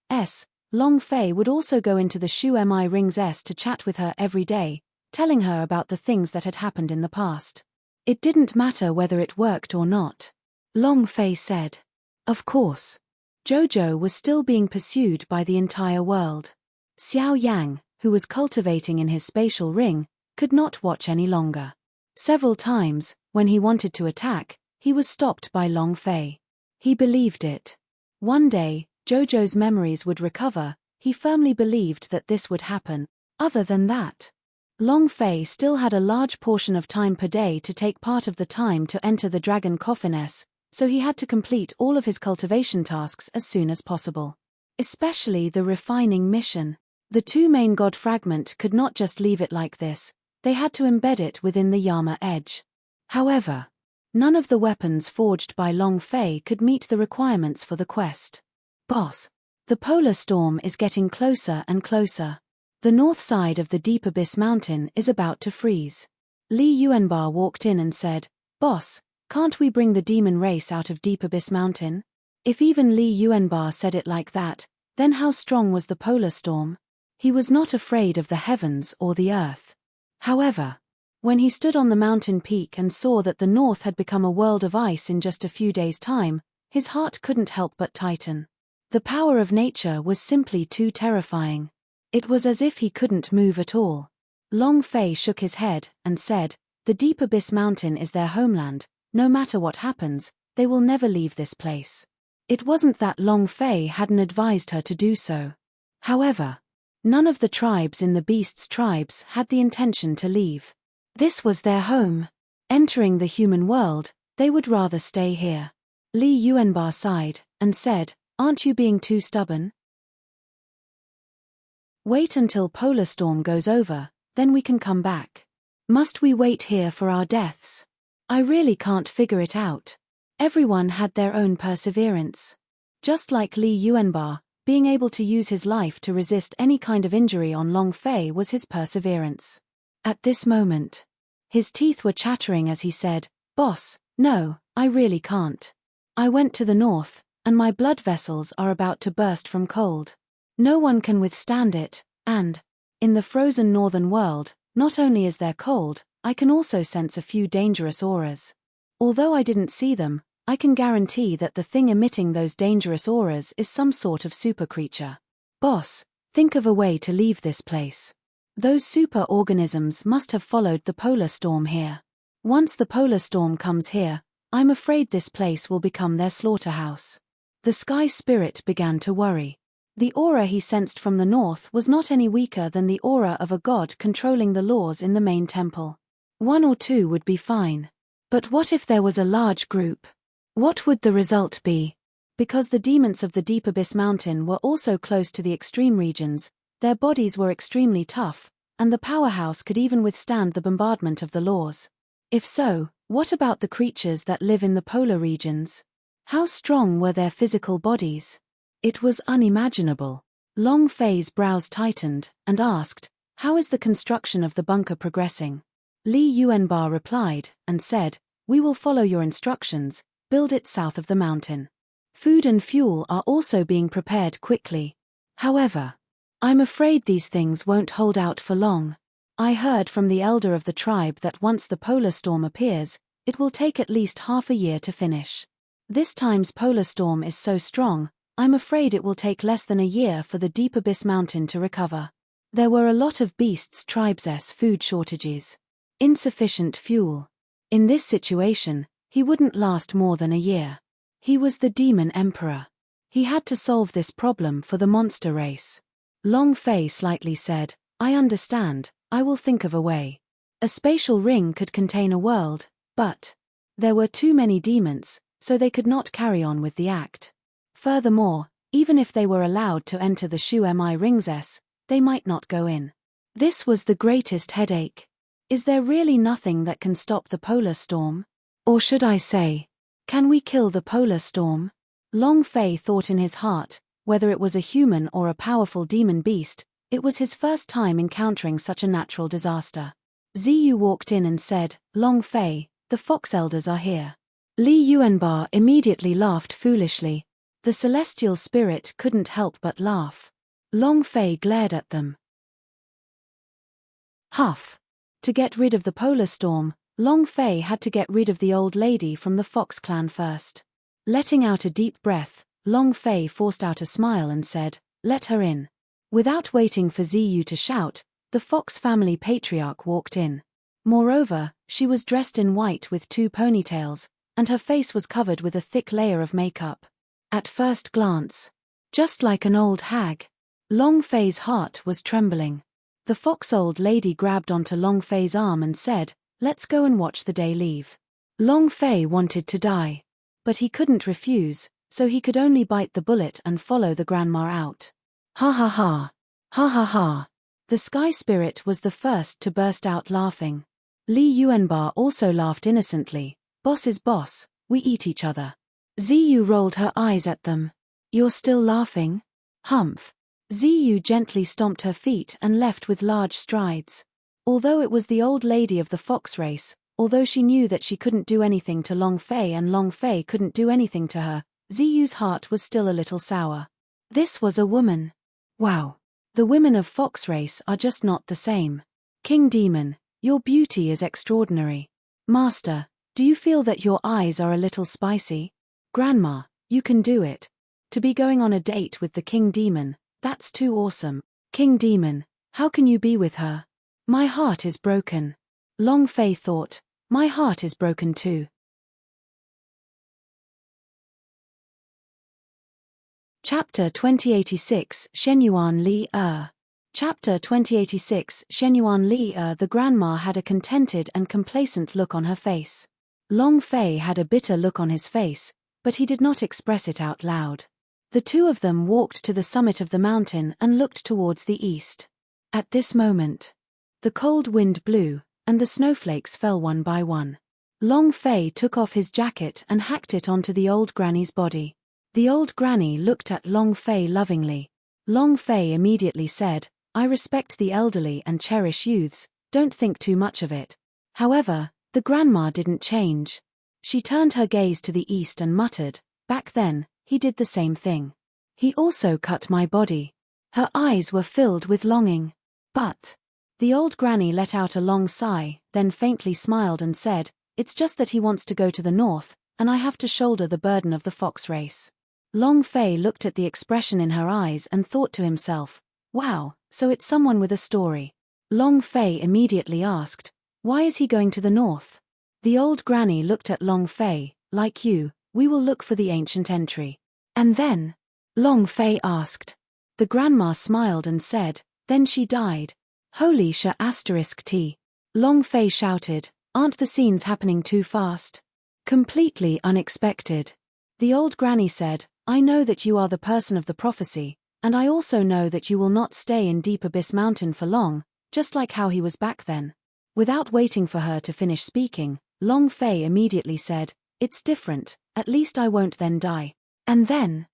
Long Fei would also go into the Shu Mi Rings to chat with her every day, telling her about the things that had happened in the past. It didn't matter whether it worked or not. Long Fei said. Of course. Jojo was still being pursued by the entire world. Xiao Yang, who was cultivating in his spatial ring, could not watch any longer. Several times, when he wanted to attack, he was stopped by Long Fei. He believed it. One day, Jojo's memories would recover. He firmly believed that this would happen. Other than that, Long Fei still had a large portion of time per day to take part of the time to enter the dragon coffin, so he had to complete all of his cultivation tasks as soon as possible. Especially the refining mission. The two main god fragment could not just leave it like this, they had to embed it within the Yama edge. However, none of the weapons forged by Long Fei could meet the requirements for the quest. Boss, the polar storm is getting closer and closer. The north side of the Deep Abyss Mountain is about to freeze. Li Yuanba walked in and said, Boss, can't we bring the demon race out of Deep Abyss Mountain? If even Li Yuanba said it like that, then how strong was the polar storm? He was not afraid of the heavens or the earth. However, when he stood on the mountain peak and saw that the north had become a world of ice in just a few days' time, his heart couldn't help but tighten. The power of nature was simply too terrifying. It was as if he couldn't move at all. Long Fei shook his head and said, The Deep Abyss Mountain is their homeland. No matter what happens, they will never leave this place. It wasn't that Long Fei hadn't advised her to do so. However, none of the tribes in the beasts' tribes had the intention to leave. This was their home. Entering the human world, they would rather stay here. Li Yuanba sighed and said, Aren't you being too stubborn? Wait until polar storm goes over, then we can come back. Must we wait here for our deaths? I really can't figure it out. Everyone had their own perseverance. Just like Li Yuanba, being able to use his life to resist any kind of injury on Long Fei was his perseverance. At this moment, his teeth were chattering as he said, Boss, no, I really can't. I went to the north, and my blood vessels are about to burst from cold. No one can withstand it, and, in the frozen northern world, not only is there cold, I can also sense a few dangerous auras. Although I didn't see them, I can guarantee that the thing emitting those dangerous auras is some sort of super creature. Boss, think of a way to leave this place. Those super organisms must have followed the polar storm here. Once the polar storm comes here, I'm afraid this place will become their slaughterhouse. The sky spirit began to worry. The aura he sensed from the north was not any weaker than the aura of a god controlling the laws in the main temple. One or two would be fine. But what if there was a large group? What would the result be? Because the demons of the Deep Abyss Mountain were also close to the extreme regions, their bodies were extremely tough, and the powerhouse could even withstand the bombardment of the laws. If so, what about the creatures that live in the polar regions? How strong were their physical bodies? It was unimaginable. Long Fei's brows tightened, and asked, How is the construction of the bunker progressing? Li Yuanba replied, and said, We will follow your instructions, build it south of the mountain. Food and fuel are also being prepared quickly. However, I'm afraid these things won't hold out for long. I heard from the elder of the tribe that once the polar storm appears, it will take at least half a year to finish. This time's polar storm is so strong, I'm afraid it will take less than a year for the Deep Abyss Mountain to recover. There were a lot of beasts' tribes' food shortages. Insufficient fuel. In this situation, he wouldn't last more than a year. He was the demon emperor. He had to solve this problem for the monster race. Long Fei slightly said, I understand, I will think of a way. A spatial ring could contain a world, but there were too many demons, so they could not carry on with the act. Furthermore, even if they were allowed to enter the Shu Mi rings, they might not go in. This was the greatest headache. Is there really nothing that can stop the polar storm? Or should I say, can we kill the polar storm? Long Fei thought in his heart, whether it was a human or a powerful demon beast, it was his first time encountering such a natural disaster. Ziyu walked in and said, Long Fei, the fox elders are here. Li Yuanba immediately laughed foolishly. The celestial spirit couldn't help but laugh. Long Fei glared at them. Huff. To get rid of the polar storm, Long Fei had to get rid of the old lady from the Fox clan first. Letting out a deep breath, Long Fei forced out a smile and said, let her in. Without waiting for Ziyu to shout, the Fox family patriarch walked in. Moreover, she was dressed in white with 2 ponytails, and her face was covered with a thick layer of makeup. At first glance, just like an old hag. Long Fei's heart was trembling. The Fox old lady grabbed onto Long Fei's arm and said, let's go and watch the day leave. Long Fei wanted to die. But he couldn't refuse, so he could only bite the bullet and follow the grandma out. Ha ha ha. Ha ha ha. The sky spirit was the first to burst out laughing. Li Yuanba also laughed innocently. Boss is boss, we eat each other. Ziyu rolled her eyes at them. You're still laughing? Humph. Ziyu gently stomped her feet and left with large strides. Although it was the old lady of the fox race, although she knew that she couldn't do anything to Long Fei and Long Fei couldn't do anything to her, Ziyu's heart was still a little sour. This was a woman. Wow. The women of fox race are just not the same. King Demon, your beauty is extraordinary. Master, do you feel that your eyes are a little spicy? Grandma, you can do it. To be going on a date with the King Demon, that's too awesome. King Demon, how can you be with her? My heart is broken. Long Fei thought, my heart is broken too. Chapter 2086 Shenyuan Li Chapter 2086 Shenyuan Li The grandma had a contented and complacent look on her face. Long Fei had a bitter look on his face, but he did not express it out loud. The two of them walked to the summit of the mountain and looked towards the east. At this moment, the cold wind blew, and the snowflakes fell one by one. Long Fei took off his jacket and hacked it onto the old granny's body. The old granny looked at Long Fei lovingly. Long Fei immediately said, I respect the elderly and cherish youths, don't think too much of it. However, the grandma didn't change. She turned her gaze to the east and muttered, back then, he did the same thing. He also cut my body. Her eyes were filled with longing. But the old granny let out a long sigh, then faintly smiled and said, it's just that he wants to go to the north, and I have to shoulder the burden of the fox race. Long Fei looked at the expression in her eyes and thought to himself, wow, so it's someone with a story. Long Fei immediately asked, why is he going to the north? The old granny looked at Long Fei, like you, we will look for the ancient entry. And then? Long Fei asked. The grandma smiled and said, then she died. Holy **T. Long Fei shouted, aren't the scenes happening too fast? Completely unexpected. The old granny said, I know that you are the person of the prophecy, and I also know that you will not stay in Deep Abyss Mountain for long, just like how he was back then. Without waiting for her to finish speaking, Long Fei immediately said, it's different, at least I won't then die. And then,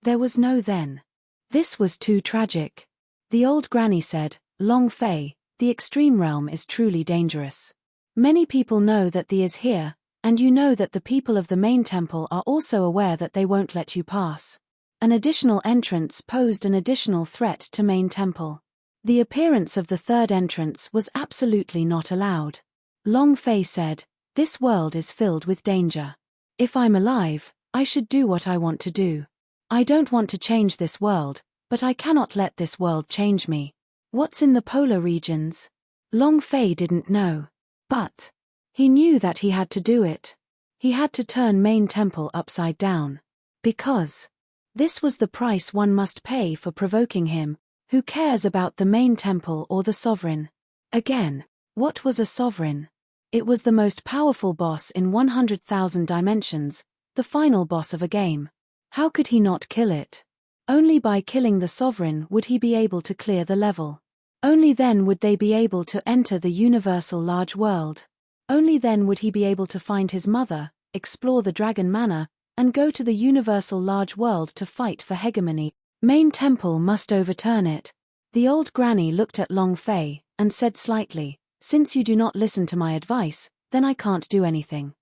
there was no then. This was too tragic. The old granny said, Long Fei, the extreme realm is truly dangerous. Many people know that the is here, and you know that the people of the main temple are also aware that they won't let you pass. An additional entrance posed an additional threat to main temple. The appearance of the third entrance was absolutely not allowed. Long Fei said, this world is filled with danger. If I'm alive, I should do what I want to do. I don't want to change this world, but I cannot let this world change me. What's in the polar regions? Long Fei didn't know. But he knew that he had to do it. He had to turn main temple upside down. Because this was the price one must pay for provoking him. Who cares about the main temple or the sovereign? Again, what was a sovereign? It was the most powerful boss in 100,000 dimensions, the final boss of a game. How could he not kill it? Only by killing the sovereign would he be able to clear the level. Only then would they be able to enter the universal large world. Only then would he be able to find his mother, explore the Dragon Manor, and go to the universal large world to fight for hegemony. Main temple must overturn it. The old granny looked at Long Fei, and said slightly, "Since you do not listen to my advice, then I can't do anything."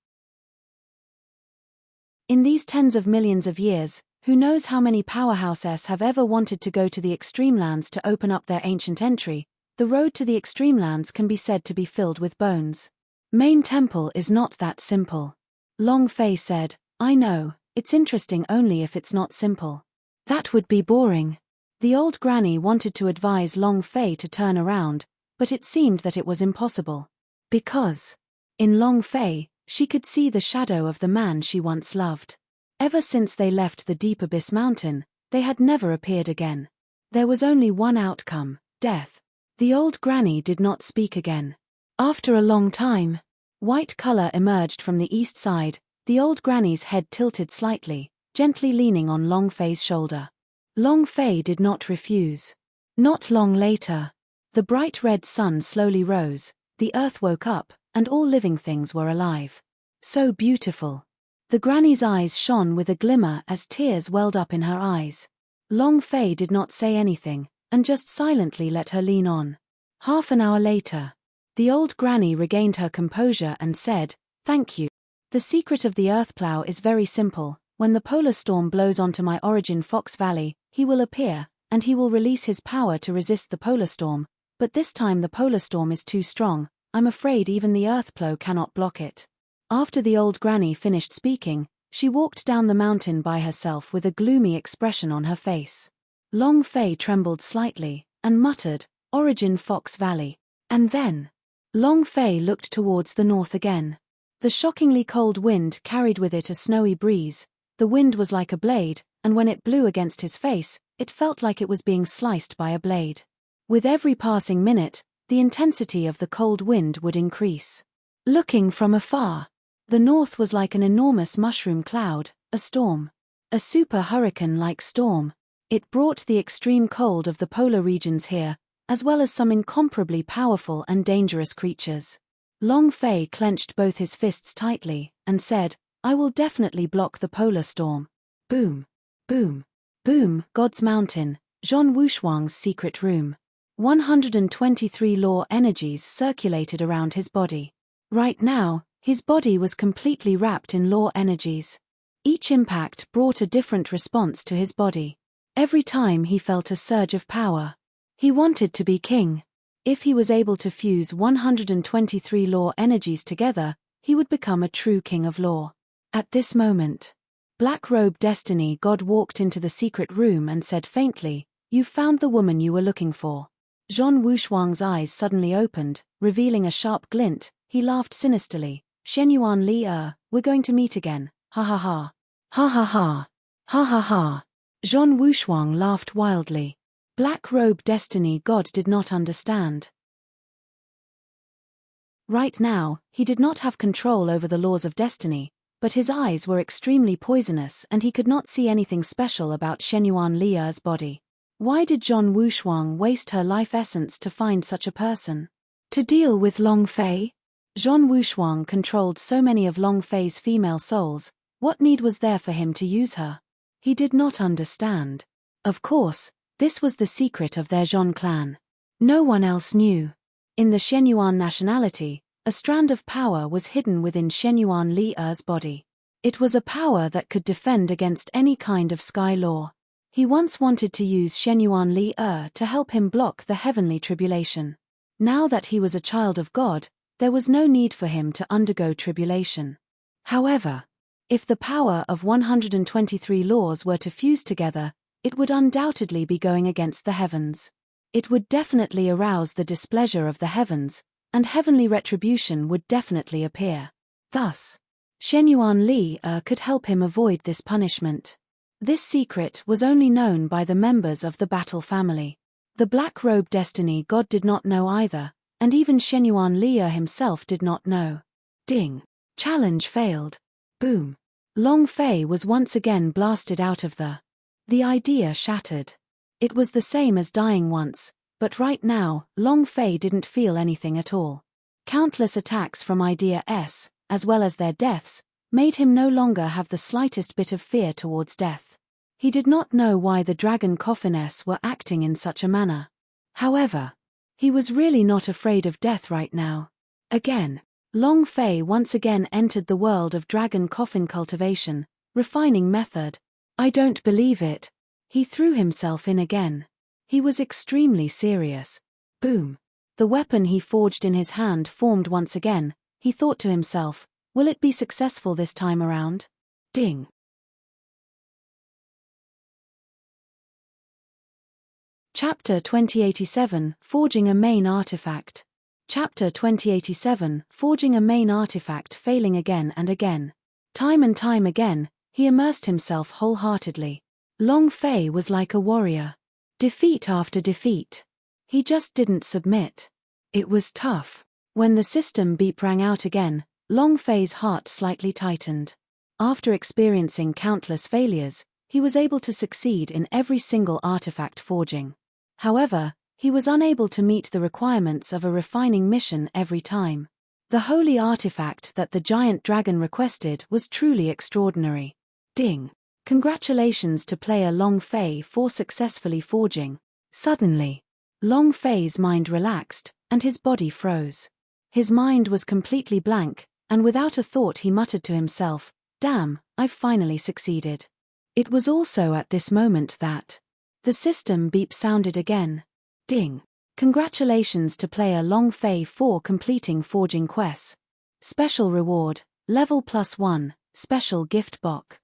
In these tens of millions of years, who knows how many powerhouses have ever wanted to go to the Extremelands to open up their ancient entry. The road to the Extremelands can be said to be filled with bones. Main temple is not that simple. Long Fei said, "I know, it's interesting only if it's not simple. That would be boring." The old granny wanted to advise Long Fei to turn around, but it seemed that it was impossible. Because in Long Fei, she could see the shadow of the man she once loved. Ever since they left the deep abyss mountain, they had never appeared again. There was only one outcome, death. The old granny did not speak again. After a long time, white color emerged from the east side. The old granny's head tilted slightly, gently leaning on Long Fei's shoulder. Long Fei did not refuse. Not long later, the bright red sun slowly rose, the earth woke up, and all living things were alive. So beautiful. The granny's eyes shone with a glimmer as tears welled up in her eyes. Long Fei did not say anything, and just silently let her lean on. Half an hour later, the old granny regained her composure and said, "Thank you. The secret of the earth plow is very simple. When the polar storm blows onto my origin Fox Valley, he will appear, and he will release his power to resist the polar storm, but this time the polar storm is too strong. I'm afraid even the earth plow cannot block it." After the old granny finished speaking, she walked down the mountain by herself with a gloomy expression on her face. Long Fei trembled slightly, and muttered, "Origin Fox Valley." And then Long Fei looked towards the north again. The shockingly cold wind carried with it a snowy breeze. The wind was like a blade, and when it blew against his face, it felt like it was being sliced by a blade. With every passing minute, the intensity of the cold wind would increase. Looking from afar, the north was like an enormous mushroom cloud, a storm. A super hurricane-like storm. It brought the extreme cold of the polar regions here, as well as some incomparably powerful and dangerous creatures. Long Fei clenched both his fists tightly, and said, "I will definitely block the polar storm." Boom. Boom. Boom. God's Mountain, Zhon Wushuang's secret room. 123 law energies circulated around his body. Right now, his body was completely wrapped in law energies. Each impact brought a different response to his body. Every time he felt a surge of power. He wanted to be king. If he was able to fuse 123 law energies together, he would become a true king of law. At this moment, Black-robed Destiny God walked into the secret room and said faintly, "You've found the woman you were looking for." Zhon Wushuang's eyes suddenly opened, revealing a sharp glint. He laughed sinisterly. "Shenyuan Li we're going to meet again. Ha ha ha. Ha ha ha. Ha ha ha." Zhon Wushuang laughed wildly. Black-robed Destiny God did not understand. Right now, he did not have control over the laws of destiny, but his eyes were extremely poisonous and he could not see anything special about Shenyuan Li's body. Why did Zhon Wushuang waste her life essence to find such a person? To deal with Long Fei? Zhon Wushuang controlled so many of Long Fei's female souls. What need was there for him to use her? He did not understand. Of course, this was the secret of their Zhon clan. No one else knew. In the Shenyuan nationality, a strand of power was hidden within Shenyuan Li's body. It was a power that could defend against any kind of sky law. He once wanted to use Shenyuan Li to help him block the heavenly tribulation. Now that he was a child of God, there was no need for him to undergo tribulation. However, if the power of 123 laws were to fuse together, it would undoubtedly be going against the heavens. It would definitely arouse the displeasure of the heavens, and heavenly retribution would definitely appear. Thus, Shenyuan Li could help him avoid this punishment. This secret was only known by the members of the battle family. The Black Robe Destiny God did not know either, and even Shenyuan Li himself did not know. Ding. Challenge failed. Boom. Long Fei was once again blasted out of the idea shattered. It was the same as dying once, but right now, Long Fei didn't feel anything at all. Countless attacks from Idea S, as well as their deaths, made him no longer have the slightest bit of fear towards death. He did not know why the dragon coffiness were acting in such a manner. However, he was really not afraid of death right now. Again, Long Fei once again entered the world of dragon coffin cultivation, refining method. I don't believe it. He threw himself in again. He was extremely serious. Boom. The weapon he forged in his hand formed once again. He thought to himself, will it be successful this time around? Ding. Chapter 2087, Forging a Main Artifact. Chapter 2087, Forging a Main Artifact. Failing again and again. Time and time again, he immersed himself wholeheartedly. Long Fei was like a warrior. Defeat after defeat. He just didn't submit. It was tough. When the system beep rang out again, Long Fei's heart slightly tightened. After experiencing countless failures, he was able to succeed in every single artifact forging. However, he was unable to meet the requirements of a refining mission every time. The holy artifact that the giant dragon requested was truly extraordinary. Ding. Congratulations to player Long Fei for successfully forging. Suddenly, Long Fei's mind relaxed, and his body froze. His mind was completely blank, and without a thought he muttered to himself, "Damn, I've finally succeeded." It was also at this moment that the system beep sounded again. Ding. Congratulations to player Long Fei for completing forging quests. Special reward, level +1, special gift box.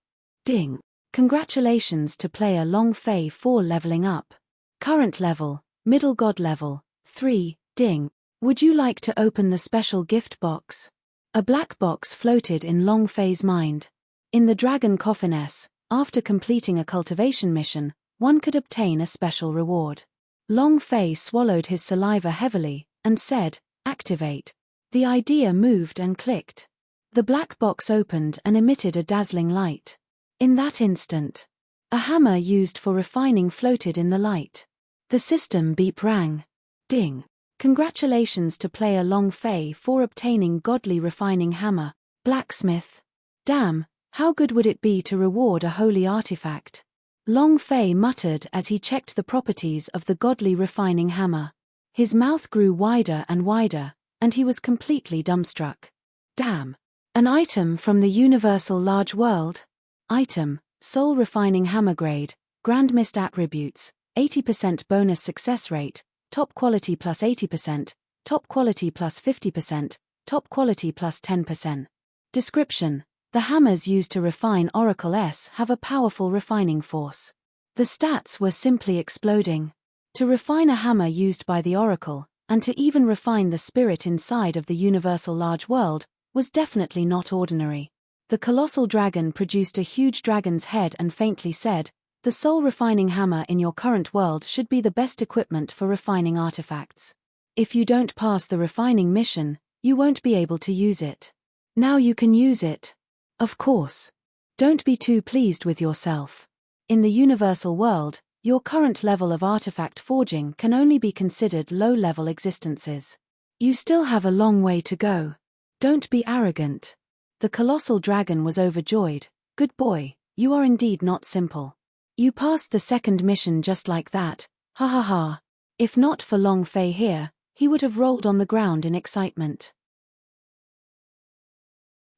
Ding. Congratulations to player Long Fei for leveling up. Current level, middle god level, 3, ding. Would you like to open the special gift box? A black box floated in Long Fei's mind. In the dragon coffiness, after completing a cultivation mission, one could obtain a special reward. Long Fei swallowed his saliva heavily, and said, "Activate." The idea moved and clicked. The black box opened and emitted a dazzling light. In that instant, a hammer used for refining floated in the light. The system beep rang. Ding. Congratulations to player Long Fei for obtaining godly refining hammer, blacksmith. Damn, how good would it be to reward a holy artifact? Long Fei muttered as he checked the properties of the godly refining hammer. His mouth grew wider and wider, and he was completely dumbstruck. Damn. An item from the universal large world. Item, Soul Refining Hammer Grade, Grand Mist Attributes, 80% bonus success rate, top quality plus 80%, top quality plus 50%, top quality plus 10%. Description: the hammers used to refine Oracle S have a powerful refining force. The stats were simply exploding. To refine a hammer used by the Oracle, and to even refine the spirit inside of the universal large world, was definitely not ordinary. The colossal dragon produced a huge dragon's head and faintly said, "The soul refining hammer in your current world should be the best equipment for refining artifacts. If you don't pass the refining mission, you won't be able to use it. Now you can use it. Of course. Don't be too pleased with yourself. In the universal world, your current level of artifact forging can only be considered low-level existences. You still have a long way to go. Don't be arrogant." The colossal dragon was overjoyed. "Good boy, you are indeed not simple. You passed the second mission just like that, ha ha ha." If not for Long Fei here, he would have rolled on the ground in excitement.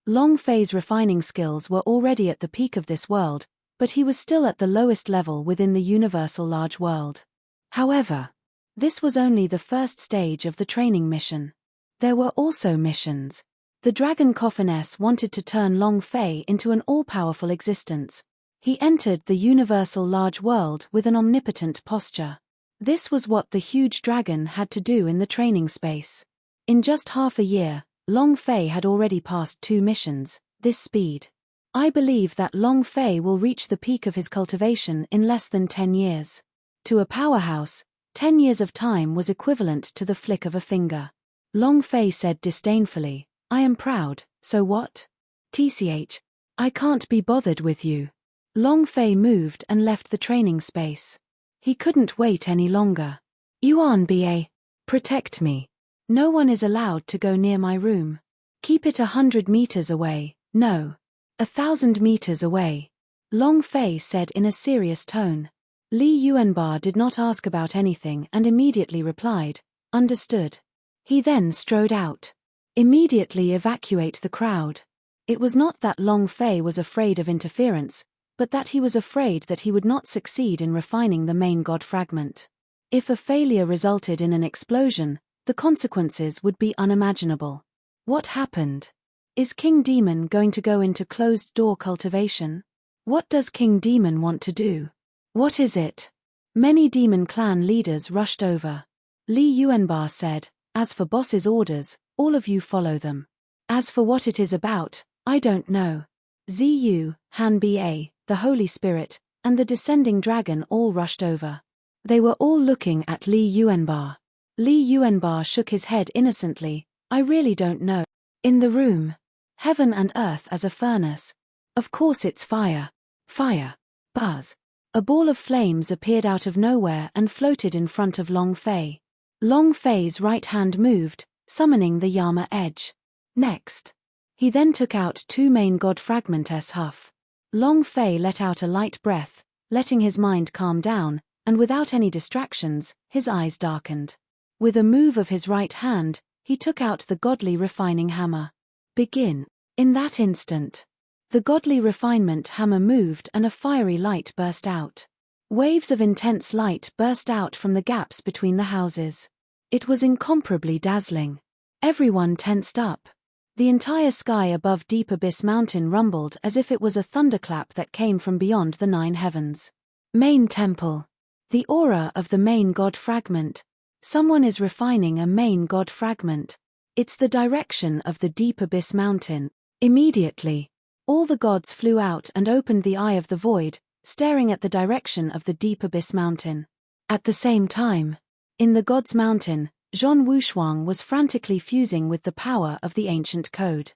Long Fei's refining skills were already at the peak of this world, but he was still at the lowest level within the universal large world. However, this was only the first stage of the training mission. There were also missions. The Dragon Coffiness wanted to turn Long Fei into an all-powerful existence. He entered the universal large world with an omnipotent posture. This was what the huge dragon had to do in the training space. In just half a year, Long Fei had already passed 2 missions, this speed. I believe that Long Fei will reach the peak of his cultivation in less than 10 years. To a powerhouse, 10 years of time was equivalent to the flick of a finger. Long Fei said disdainfully, I am proud, so what? TCH. I can't be bothered with you. Long Fei moved and left the training space. He couldn't wait any longer. Yuan Ba. Protect me. No one is allowed to go near my room. Keep it 100 meters away, no. 1,000 meters away. Long Fei said in a serious tone. Li Yuanba did not ask about anything and immediately replied, understood. He then strode out. Immediately evacuate the crowd. It was not that Long Fei was afraid of interference, but that he was afraid that he would not succeed in refining the main god fragment. If a failure resulted in an explosion, the consequences would be unimaginable. What happened? Is King Demon going to go into closed-door cultivation? What does King Demon want to do? What is it? Many demon clan leaders rushed over. Li Yuanba said, as for boss's orders, all of you follow them. As for what it is about, I don't know. Ziyu, Han Ba, the Holy Spirit, and the descending dragon all rushed over. They were all looking at Li Yuanba. Li Yuanba shook his head innocently, I really don't know. In the room. Heaven and earth as a furnace. Of course it's fire. Fire. Buzz. A ball of flames appeared out of nowhere and floated in front of Long Fei. Long Fei's right hand moved, summoning the Yama edge. Next. He then took out 2 main god fragments huff. Long Fei let out a light breath, letting his mind calm down, and without any distractions, his eyes darkened. With a move of his right hand, he took out the godly refining hammer. Begin. In that instant. The godly refinement hammer moved and a fiery light burst out. Waves of intense light burst out from the gaps between the houses. It was incomparably dazzling. Everyone tensed up. The entire sky above Deep Abyss Mountain rumbled as if it was a thunderclap that came from beyond the 9 heavens. Main Temple. The aura of the main god fragment. Someone is refining a main god fragment. It's the direction of the Deep Abyss Mountain. Immediately, all the gods flew out and opened the eye of the void, staring at the direction of the Deep Abyss Mountain. At the same time, in the God's Mountain, Zhong Wushuang was frantically fusing with the power of the ancient code.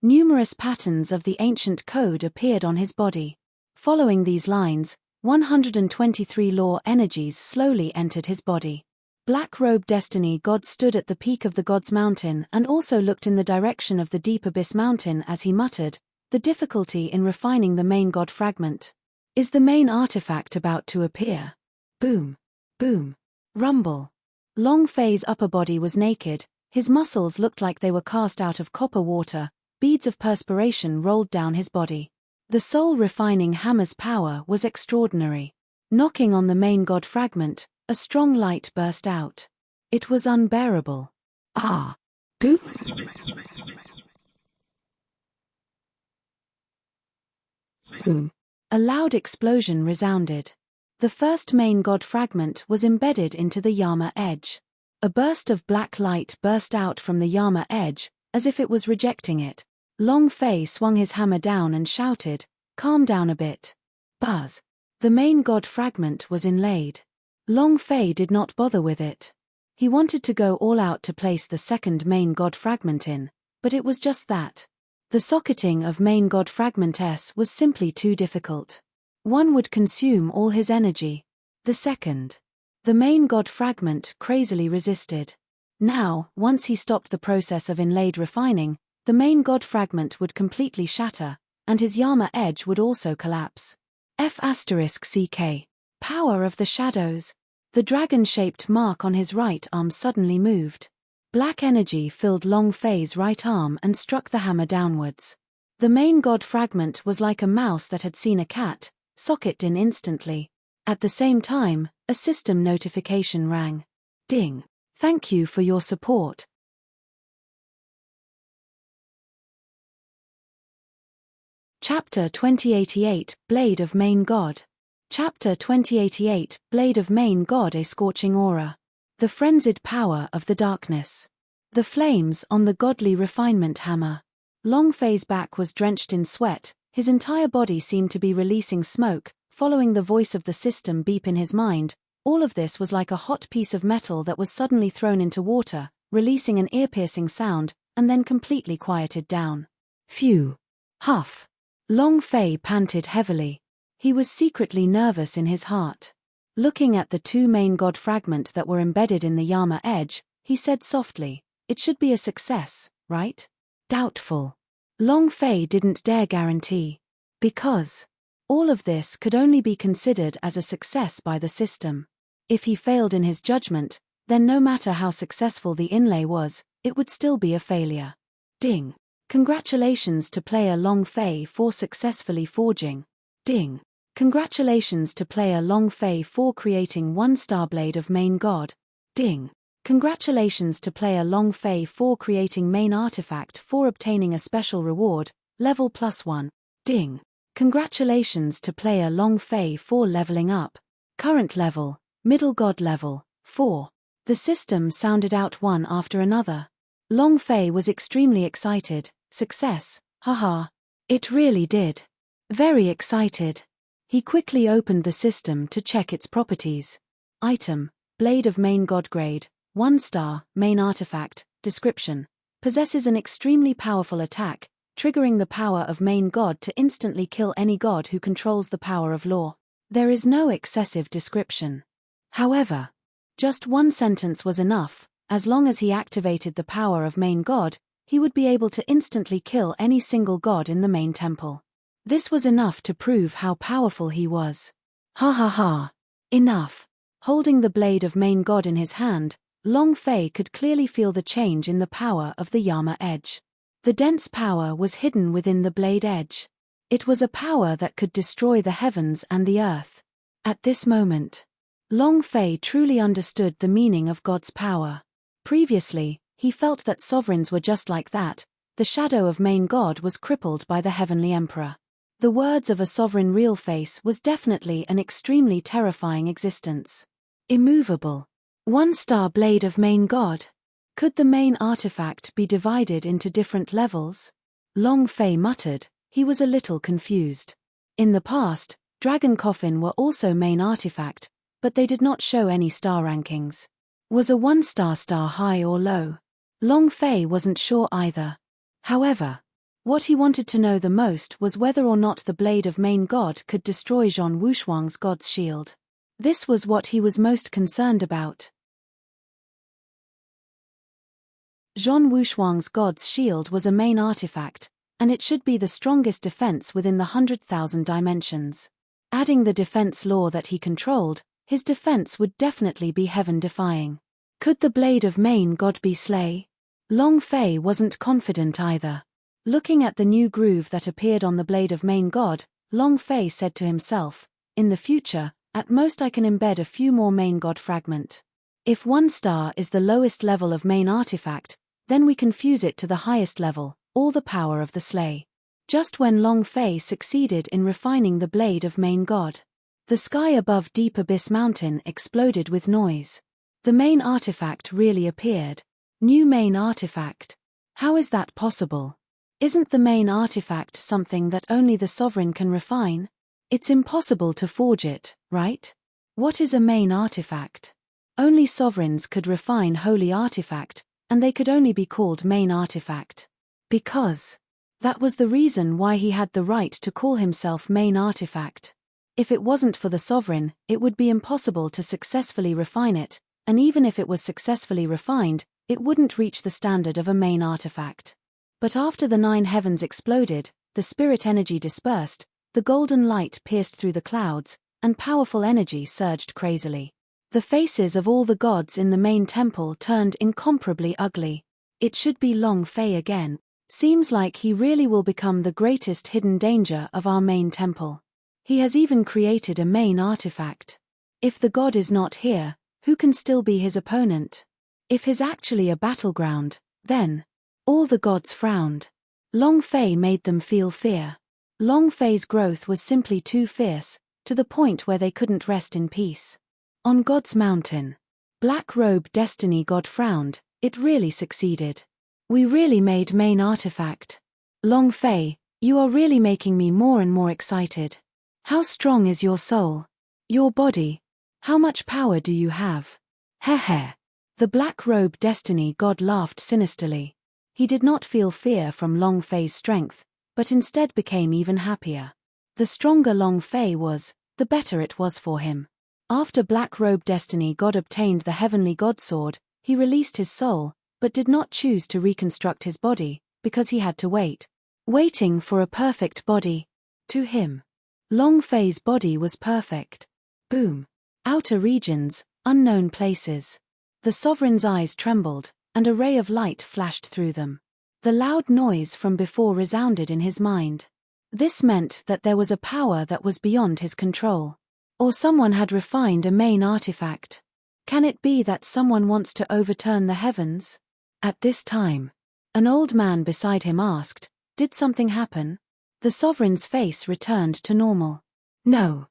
Numerous patterns of the ancient code appeared on his body. Following these lines, 123 law energies slowly entered his body. Black-robed destiny god stood at the peak of the God's Mountain and also looked in the direction of the Deep Abyss Mountain as he muttered, the difficulty in refining the main god fragment. Is the main artifact about to appear? Boom. Boom. Rumble. Long Fei's upper body was naked, his muscles looked like they were cast out of copper water, beads of perspiration rolled down his body. The soul-refining hammer's power was extraordinary. Knocking on the main god fragment, a strong light burst out. It was unbearable. Ah! Boom! Boom! A loud explosion resounded. The first main god fragment was embedded into the Yama edge. A burst of black light burst out from the Yama edge, as if it was rejecting it. Long Fei swung his hammer down and shouted, calm down a bit. Buzz. The main god fragment was inlaid. Long Fei did not bother with it. He wanted to go all out to place the second main god fragment in, but it was just that. The socketing of main god fragment S was simply too difficult. One would consume all his energy. The second. The main god fragment crazily resisted. Now, once he stopped the process of inlaid refining, the main god fragment would completely shatter, and his Yama edge would also collapse. F***CK. Power of the shadows. The dragon-shaped mark on his right arm suddenly moved. Black energy filled Long Fei's right arm and struck the hammer downwards. The main god fragment was like a mouse that had seen a cat, socket in instantly. At the same time, a system notification rang. Ding. Thank you for your support. Chapter 2088, Blade of Main God. Chapter 2088, Blade of Main God, a Scorching Aura. The Frenzied Power of the Darkness. The flames on the godly refinement hammer. Long Fei's back was drenched in sweat, his entire body seemed to be releasing smoke, following the voice of the system beep in his mind. All of this was like a hot piece of metal that was suddenly thrown into water, releasing an ear-piercing sound, and then completely quieted down. Phew. Huff. Long Fei panted heavily. He was secretly nervous in his heart. Looking at the two main god fragments that were embedded in the Yama edge, he said softly, "It should be a success, right?" Doubtful. Long Fei didn't dare guarantee. Because all of this could only be considered as a success by the system. If he failed in his judgment, then no matter how successful the inlay was, it would still be a failure. Ding. Congratulations to player Long Fei for successfully forging. Ding. Congratulations to player Long Fei for creating 1-star Blade of Main God. Ding. Congratulations to player Long Fei for creating main artifact for obtaining a special reward, level +1. Ding. Congratulations to player Long Fei for leveling up. Current level, middle god level, 4. The system sounded out one after another. Long Fei was extremely excited. Success, haha. It really did. Very excited. He quickly opened the system to check its properties. Item, Blade of Main God grade, 1-star, main artifact, description. Possesses an extremely powerful attack, triggering the power of main god to instantly kill any god who controls the power of law. There is no excessive description. However, just one sentence was enough. As long as he activated the power of main god, he would be able to instantly kill any single god in the main temple. This was enough to prove how powerful he was. Ha ha ha. Enough. Holding the blade of main god in his hand, Long Fei could clearly feel the change in the power of the Yama edge. The dense power was hidden within the blade edge. It was a power that could destroy the heavens and the earth. At this moment, Long Fei truly understood the meaning of God's power. Previously, he felt that sovereigns were just like that. The shadow of main god was crippled by the heavenly emperor. The words of a sovereign real face was definitely an extremely terrifying existence. Immovable. 1-star Blade of Main God. Could the main artifact be divided into different levels? Long Fei muttered, he was a little confused. In the past, Dragon Coffin were also main artifact, but they did not show any star rankings. Was a 1-star high or low? Long Fei wasn't sure either. However, what he wanted to know the most was whether or not the Blade of Main God could destroy Zhong Wushuang's God's Shield. This was what he was most concerned about. Zhong Wushuang's God's Shield was a main artifact, and it should be the strongest defense within the 100,000 dimensions. Adding the defense law that he controlled, his defense would definitely be heaven-defying. Could the Blade of Main God be slay? Long Fei wasn't confident either. Looking at the new groove that appeared on the Blade of Main God, Long Fei said to himself, "In the future, at most I can embed a few more main god fragment. If 1-star is the lowest level of main artifact, then we can fuse it to the highest level, all the power of the slay." Just when Long Fei succeeded in refining the Blade of Main God, the sky above Deep Abyss Mountain exploded with noise. The main artifact really appeared. New main artifact. How is that possible? Isn't the main artifact something that only the sovereign can refine? It's impossible to forge it, right? What is a main artifact? Only sovereigns could refine holy artifact, and they could only be called main artifact. Because that was the reason why he had the right to call himself main artifact. If it wasn't for the sovereign, it would be impossible to successfully refine it, and even if it was successfully refined, it wouldn't reach the standard of a main artifact. But after the 9 heavens exploded, the spirit energy dispersed, the golden light pierced through the clouds, and powerful energy surged crazily. The faces of all the gods in the main temple turned incomparably ugly. It should be Long Fei again. Seems like he really will become the greatest hidden danger of our main temple. He has even created a main artifact. If the god is not here, who can still be his opponent? If he's actually a battleground, then all the gods frowned. Long Fei made them feel fear. Long Fei's growth was simply too fierce, to the point where they couldn't rest in peace. On God's mountain. Black Robe Destiny God frowned. It really succeeded. We really made main artifact. Long Fei, you are really making me more and more excited. How strong is your soul? Your body? How much power do you have? Heh. The Black Robe Destiny God laughed sinisterly. He did not feel fear from Long Fei's strength, but instead became even happier. The stronger Long Fei was, the better it was for him. After Black Robe Destiny God obtained the Heavenly God Sword, he released his soul, but did not choose to reconstruct his body, because he had to wait. Waiting for a perfect body. To him, Long Fei's body was perfect. Boom. Outer regions, unknown places. The sovereign's eyes trembled, and a ray of light flashed through them. The loud noise from before resounded in his mind. This meant that there was a power that was beyond his control. Or someone had refined a main artifact. Can it be that someone wants to overturn the heavens? At this time, an old man beside him asked, "Did something happen?" The sovereign's face returned to normal. "No."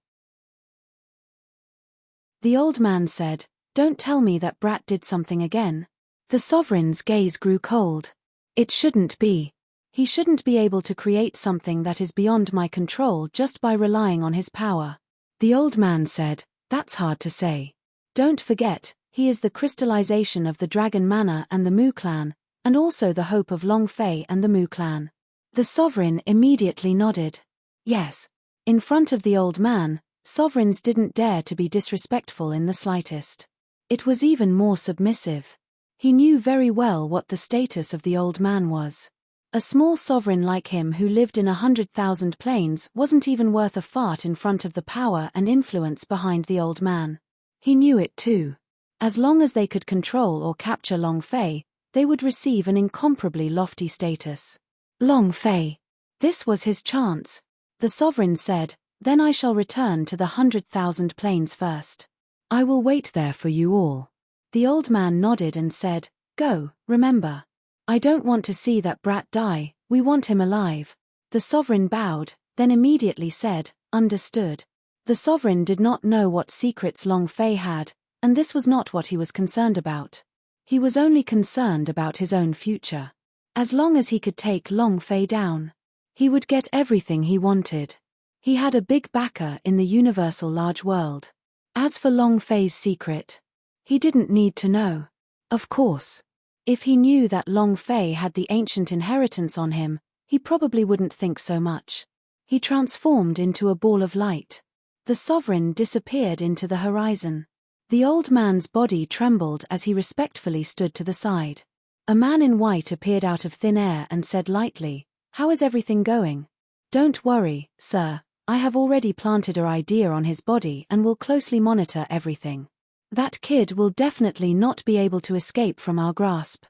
The old man said, "Don't tell me that brat did something again." The sovereign's gaze grew cold. "It shouldn't be. He shouldn't be able to create something that is beyond my control just by relying on his power." The old man said, "That's hard to say. Don't forget, he is the crystallization of the Dragon Manor and the Mu clan, and also the hope of Long Fei and the Mu clan." The sovereign immediately nodded. Yes. In front of the old man, sovereigns didn't dare to be disrespectful in the slightest. It was even more submissive. He knew very well what the status of the old man was. A small sovereign like him who lived in 100,000 planes wasn't even worth a fart in front of the power and influence behind the old man. He knew it too. As long as they could control or capture Long Fei, they would receive an incomparably lofty status. Long Fei. This was his chance. The sovereign said, "Then I shall return to the 100,000 planes first. I will wait there for you all." The old man nodded and said, "Go, remember. I don't want to see that brat die, we want him alive." The sovereign bowed, then immediately said, "Understood." The sovereign did not know what secrets Long Fei had, and this was not what he was concerned about. He was only concerned about his own future. As long as he could take Long Fei down, he would get everything he wanted. He had a big backer in the universal large world. As for Long Fei's secret, he didn't need to know. Of course. If he knew that Long Fei had the ancient inheritance on him, he probably wouldn't think so much. He transformed into a ball of light. The sovereign disappeared into the horizon. The old man's body trembled as he respectfully stood to the side. A man in white appeared out of thin air and said lightly, "How is everything going?" "Don't worry, sir. I have already planted an idea on his body and will closely monitor everything. That kid will definitely not be able to escape from our grasp."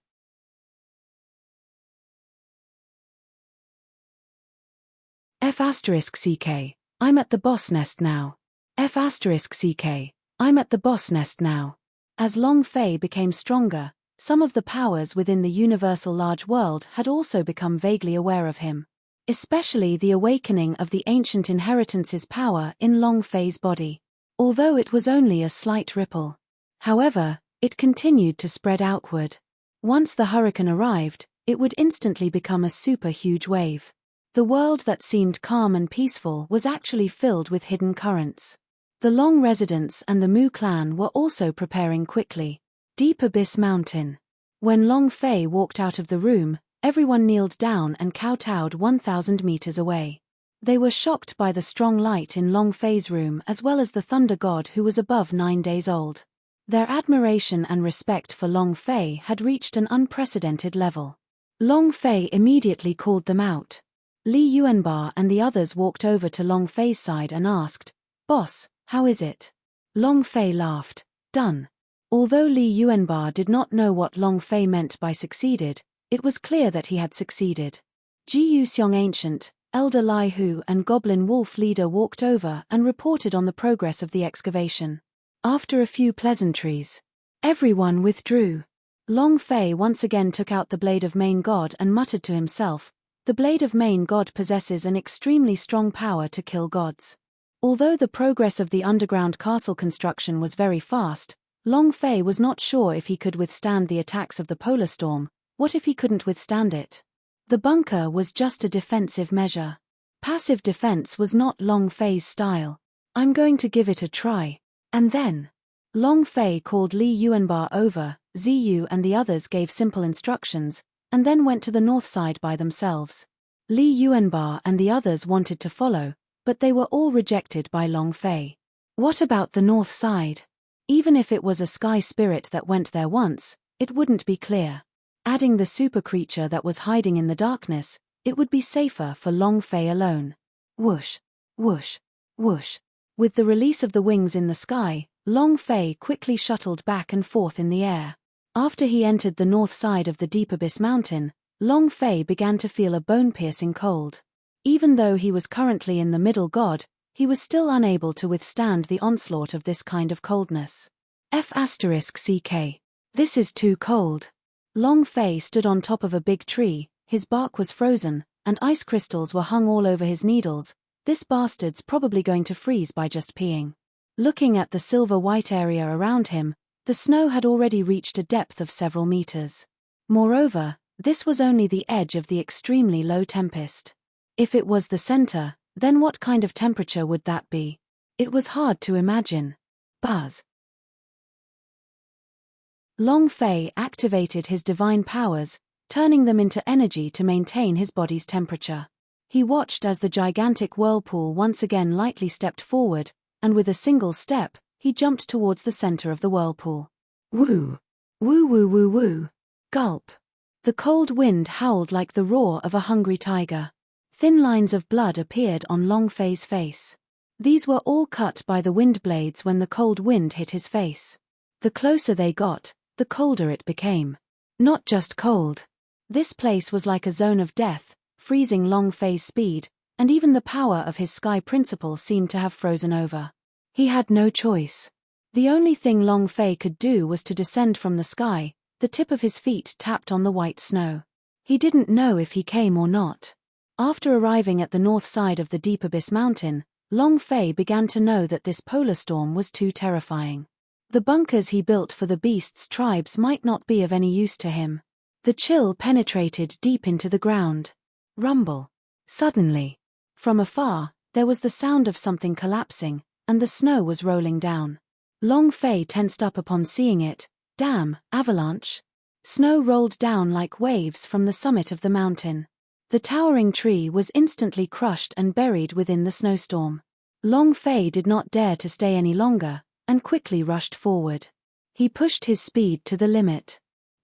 F***CK. I'm at the boss nest now. F***CK. I'm at the boss nest now. As Long Fei became stronger, some of the powers within the universal large world had also become vaguely aware of him. Especially the awakening of the ancient inheritance's power in Long Fei's body. Although it was only a slight ripple. However, it continued to spread outward. Once the hurricane arrived, it would instantly become a super huge wave. The world that seemed calm and peaceful was actually filled with hidden currents. The Long residents and the Mu clan were also preparing quickly. Deep Abyss Mountain. When Long Fei walked out of the room, everyone kneeled down and kowtowed 1,000 meters away. They were shocked by the strong light in Long Fei's room as well as the thunder god who was above 9 days old. Their admiration and respect for Long Fei had reached an unprecedented level. Long Fei immediately called them out. Li Yuanbar and the others walked over to Long Fei's side and asked, "Boss, how is it?" Long Fei laughed. "Done." Although Li Yuanbar did not know what Long Fei meant by succeeded, it was clear that he had succeeded. Ji Yuxiong Ancient, Elder Lai Hu and Goblin Wolf Leader walked over and reported on the progress of the excavation. After a few pleasantries, everyone withdrew. Long Fei once again took out the Blade of Main God and muttered to himself, "The Blade of Main God possesses an extremely strong power to kill gods." Although the progress of the underground castle construction was very fast, Long Fei was not sure if he could withstand the attacks of the polar storm. What if he couldn't withstand it? The bunker was just a defensive measure. Passive defense was not Long Fei's style. I'm going to give it a try. And then Long Fei called Li Yuanba over, Ziyu and the others gave simple instructions, and then went to the north side by themselves. Li Yuanba and the others wanted to follow, but they were all rejected by Long Fei. What about the north side? Even if it was a sky spirit that went there once, it wouldn't be clear. Adding the super creature that was hiding in the darkness, it would be safer for Long Fei alone. Whoosh, whoosh, whoosh. With the release of the wings in the sky, Long Fei quickly shuttled back and forth in the air. After he entered the north side of the deep abyss mountain, Long Fei began to feel a bone-piercing cold. Even though he was currently in the middle god, he was still unable to withstand the onslaught of this kind of coldness. F***CK. This is too cold. Long Fei stood on top of a big tree, his bark was frozen, and ice crystals were hung all over his needles. This bastard's probably going to freeze by just peeing. Looking at the silver-white area around him, the snow had already reached a depth of several meters. Moreover, this was only the edge of the extremely low tempest. If it was the center, then what kind of temperature would that be? It was hard to imagine. Buzz. Long Fei activated his divine powers, turning them into energy to maintain his body's temperature. He watched as the gigantic whirlpool once again lightly stepped forward, and with a single step, he jumped towards the center of the whirlpool. Woo! Woo woo woo woo! Gulp! The cold wind howled like the roar of a hungry tiger. Thin lines of blood appeared on Long Fei's face. These were all cut by the wind blades when the cold wind hit his face. The closer they got, the colder it became. Not just cold. This place was like a zone of death, freezing Long Fei's speed, and even the power of his sky principle seemed to have frozen over. He had no choice. The only thing Long Fei could do was to descend from the sky. The tip of his feet tapped on the white snow. He didn't know if he came or not. After arriving at the north side of the deep abyss mountain, Long Fei began to know that this polar storm was too terrifying. The bunkers he built for the beasts' tribes might not be of any use to him. The chill penetrated deep into the ground. Rumble. Suddenly, from afar, there was the sound of something collapsing, and the snow was rolling down. Long Fei tensed up upon seeing it. Damn, avalanche. Snow rolled down like waves from the summit of the mountain. The towering tree was instantly crushed and buried within the snowstorm. Long Fei did not dare to stay any longer, and quickly rushed forward. He pushed his speed to the limit.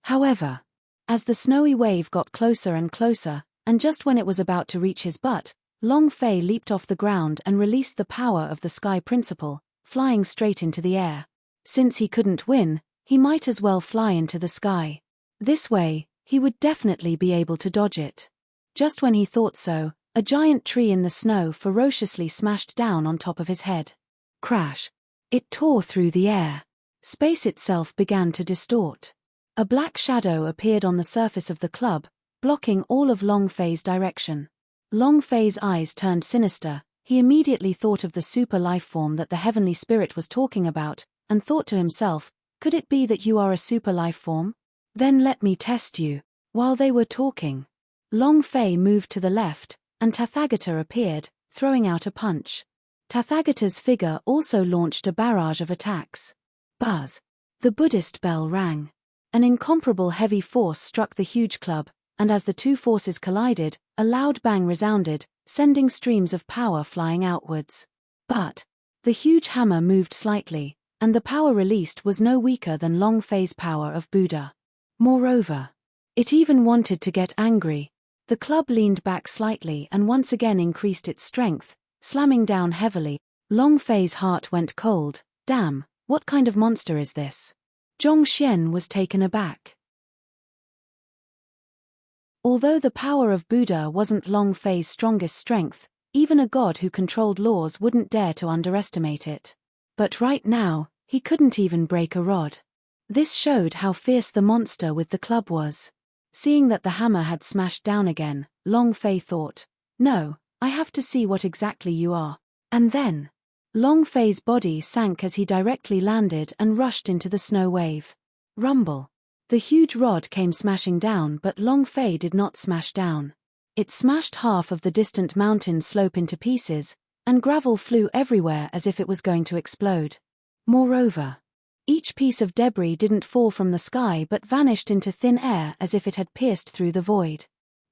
However, as the snowy wave got closer and closer, and just when it was about to reach his butt, Long Fei leaped off the ground and released the power of the sky principle, flying straight into the air. Since he couldn't win, he might as well fly into the sky. This way, he would definitely be able to dodge it. Just when he thought so, a giant tree in the snow ferociously smashed down on top of his head. Crash! It tore through the air. Space itself began to distort. A black shadow appeared on the surface of the club, blocking all of Long Fei's direction. Long Fei's eyes turned sinister. He immediately thought of the super life form that the heavenly spirit was talking about, and thought to himself, could it be that you are a super life form? Then let me test you. While they were talking, Long Fei moved to the left, and Tathagata appeared, throwing out a punch. Tathagata's figure also launched a barrage of attacks. Buzz! The Buddhist bell rang. An incomparable heavy force struck the huge club, and as the two forces collided, a loud bang resounded, sending streams of power flying outwards. But the huge hammer moved slightly, and the power released was no weaker than Long Fei's power of Buddha. Moreover, it even wanted to get angry. The club leaned back slightly and once again increased its strength, slamming down heavily. Long Fei's heart went cold. Damn, what kind of monster is this? Zhong Xian was taken aback. Although the power of Buddha wasn't Long Fei's strongest strength, even a god who controlled laws wouldn't dare to underestimate it. But right now, he couldn't even break a rod. This showed how fierce the monster with the club was. Seeing that the hammer had smashed down again, Long Fei thought, no, I have to see what exactly you are. And then, Long Fei's body sank as he directly landed and rushed into the snow wave. Rumble. The huge rod came smashing down, but Long Fei did not smash down. It smashed half of the distant mountain slope into pieces, and gravel flew everywhere as if it was going to explode. Moreover, each piece of debris didn't fall from the sky but vanished into thin air as if it had pierced through the void.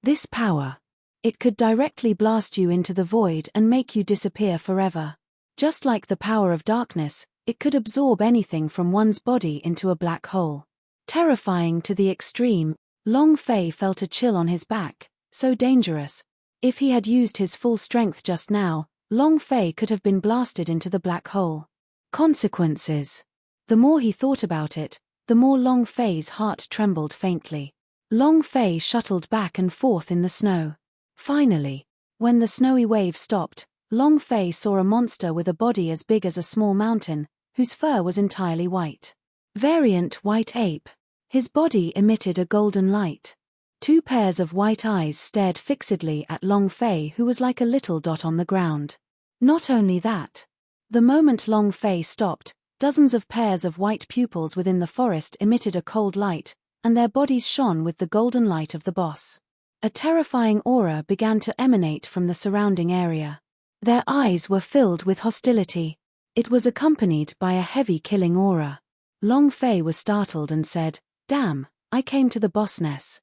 This power. It could directly blast you into the void and make you disappear forever. Just like the power of darkness, it could absorb anything from one's body into a black hole. Terrifying to the extreme, Long Fei felt a chill on his back, so dangerous. If he had used his full strength just now, Long Fei could have been blasted into the black hole. Consequences. The more he thought about it, the more Long Fei's heart trembled faintly. Long Fei shuttled back and forth in the snow. Finally, when the snowy wave stopped, Long Fei saw a monster with a body as big as a small mountain, whose fur was entirely white. Variant white ape. His body emitted a golden light. 2 pairs of white eyes stared fixedly at Long Fei, who was like a little dot on the ground. Not only that. The moment Long Fei stopped, dozens of pairs of white pupils within the forest emitted a cold light, and their bodies shone with the golden light of the boss. A terrifying aura began to emanate from the surrounding area. Their eyes were filled with hostility. It was accompanied by a heavy killing aura. Long Fei was startled and said, "Damn, I came to the bossness."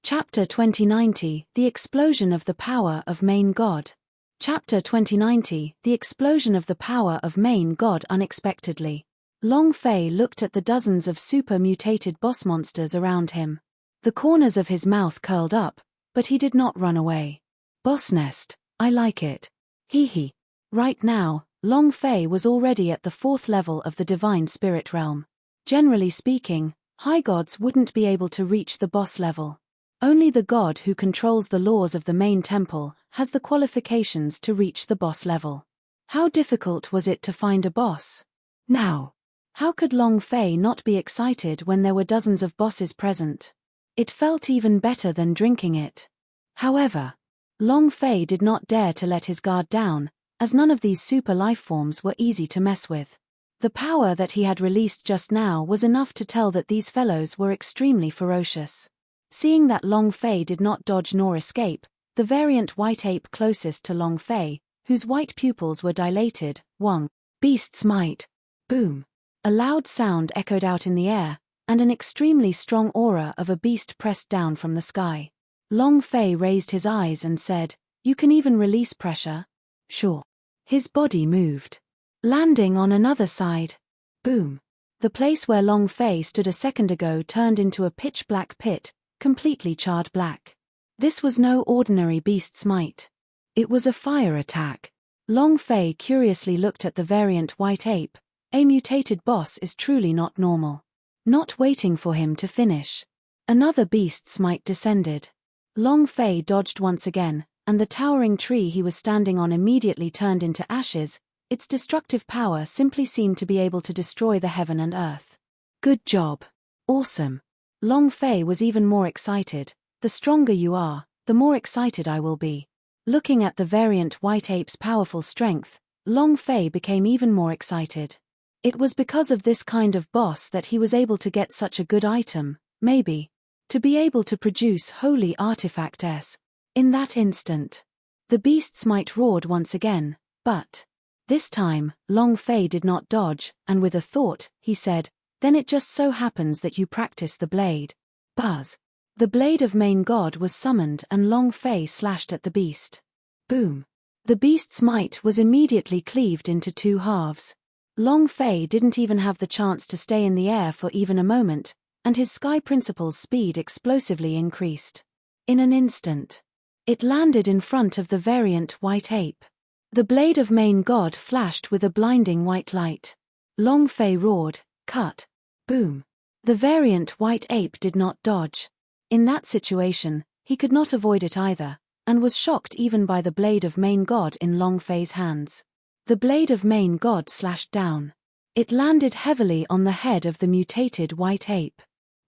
Chapter 2090, The Explosion of the Power of Main God. Chapter 2090, The Explosion of the Power of Main God. Unexpectedly, Long Fei looked at the dozens of super-mutated boss monsters around him. The corners of his mouth curled up, but he did not run away. Boss nest, I like it. Hee hee. Right now, Long Fei was already at the 4th level of the divine spirit realm. Generally speaking, high gods wouldn't be able to reach the boss level. Only the god who controls the laws of the main temple has the qualifications to reach the boss level. How difficult was it to find a boss? Now, how could Long Fei not be excited when there were dozens of bosses present? It felt even better than drinking it. However, Long Fei did not dare to let his guard down, as none of these super lifeforms were easy to mess with. The power that he had released just now was enough to tell that these fellows were extremely ferocious. Seeing that Long Fei did not dodge nor escape, the variant white ape closest to Long Fei, whose white pupils were dilated, Wang, Beast's Might. Boom. A loud sound echoed out in the air, and an extremely strong aura of a beast pressed down from the sky. Long Fei raised his eyes and said, "You can even release pressure?" "Sure." His body moved. Landing on another side. Boom. The place where Long Fei stood a second ago turned into a pitch-black pit, completely charred black. This was no ordinary beast's might. It was a fire attack. Long Fei curiously looked at the variant white ape. A mutated boss is truly not normal. Not waiting for him to finish, another beast's might descended. Long Fei dodged once again, and the towering tree he was standing on immediately turned into ashes. Its destructive power simply seemed to be able to destroy the heaven and earth. Good job. Awesome. Long Fei was even more excited. The stronger you are, the more excited I will be. Looking at the variant white ape's powerful strength, Long Fei became even more excited. It was because of this kind of boss that he was able to get such a good item, maybe. To be able to produce holy artifacts. In that instant, the beast's might roared once again, but this time, Long Fei did not dodge, and with a thought, he said, "Then it just so happens that you practice the blade." Buzz. The blade of main god was summoned and Long Fei slashed at the beast. Boom. The beast's might was immediately cleaved into 2 halves. Long Fei didn't even have the chance to stay in the air for even a moment, and his Sky Principle's speed explosively increased. In an instant, it landed in front of the variant white ape. The blade of main god flashed with a blinding white light. Long Fei roared, "Cut!" Boom. The variant white ape did not dodge. In that situation, he could not avoid it either, and was shocked even by the blade of main god in Long Fei's hands. The blade of main god slashed down. It landed heavily on the head of the mutated white ape.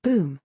Boom.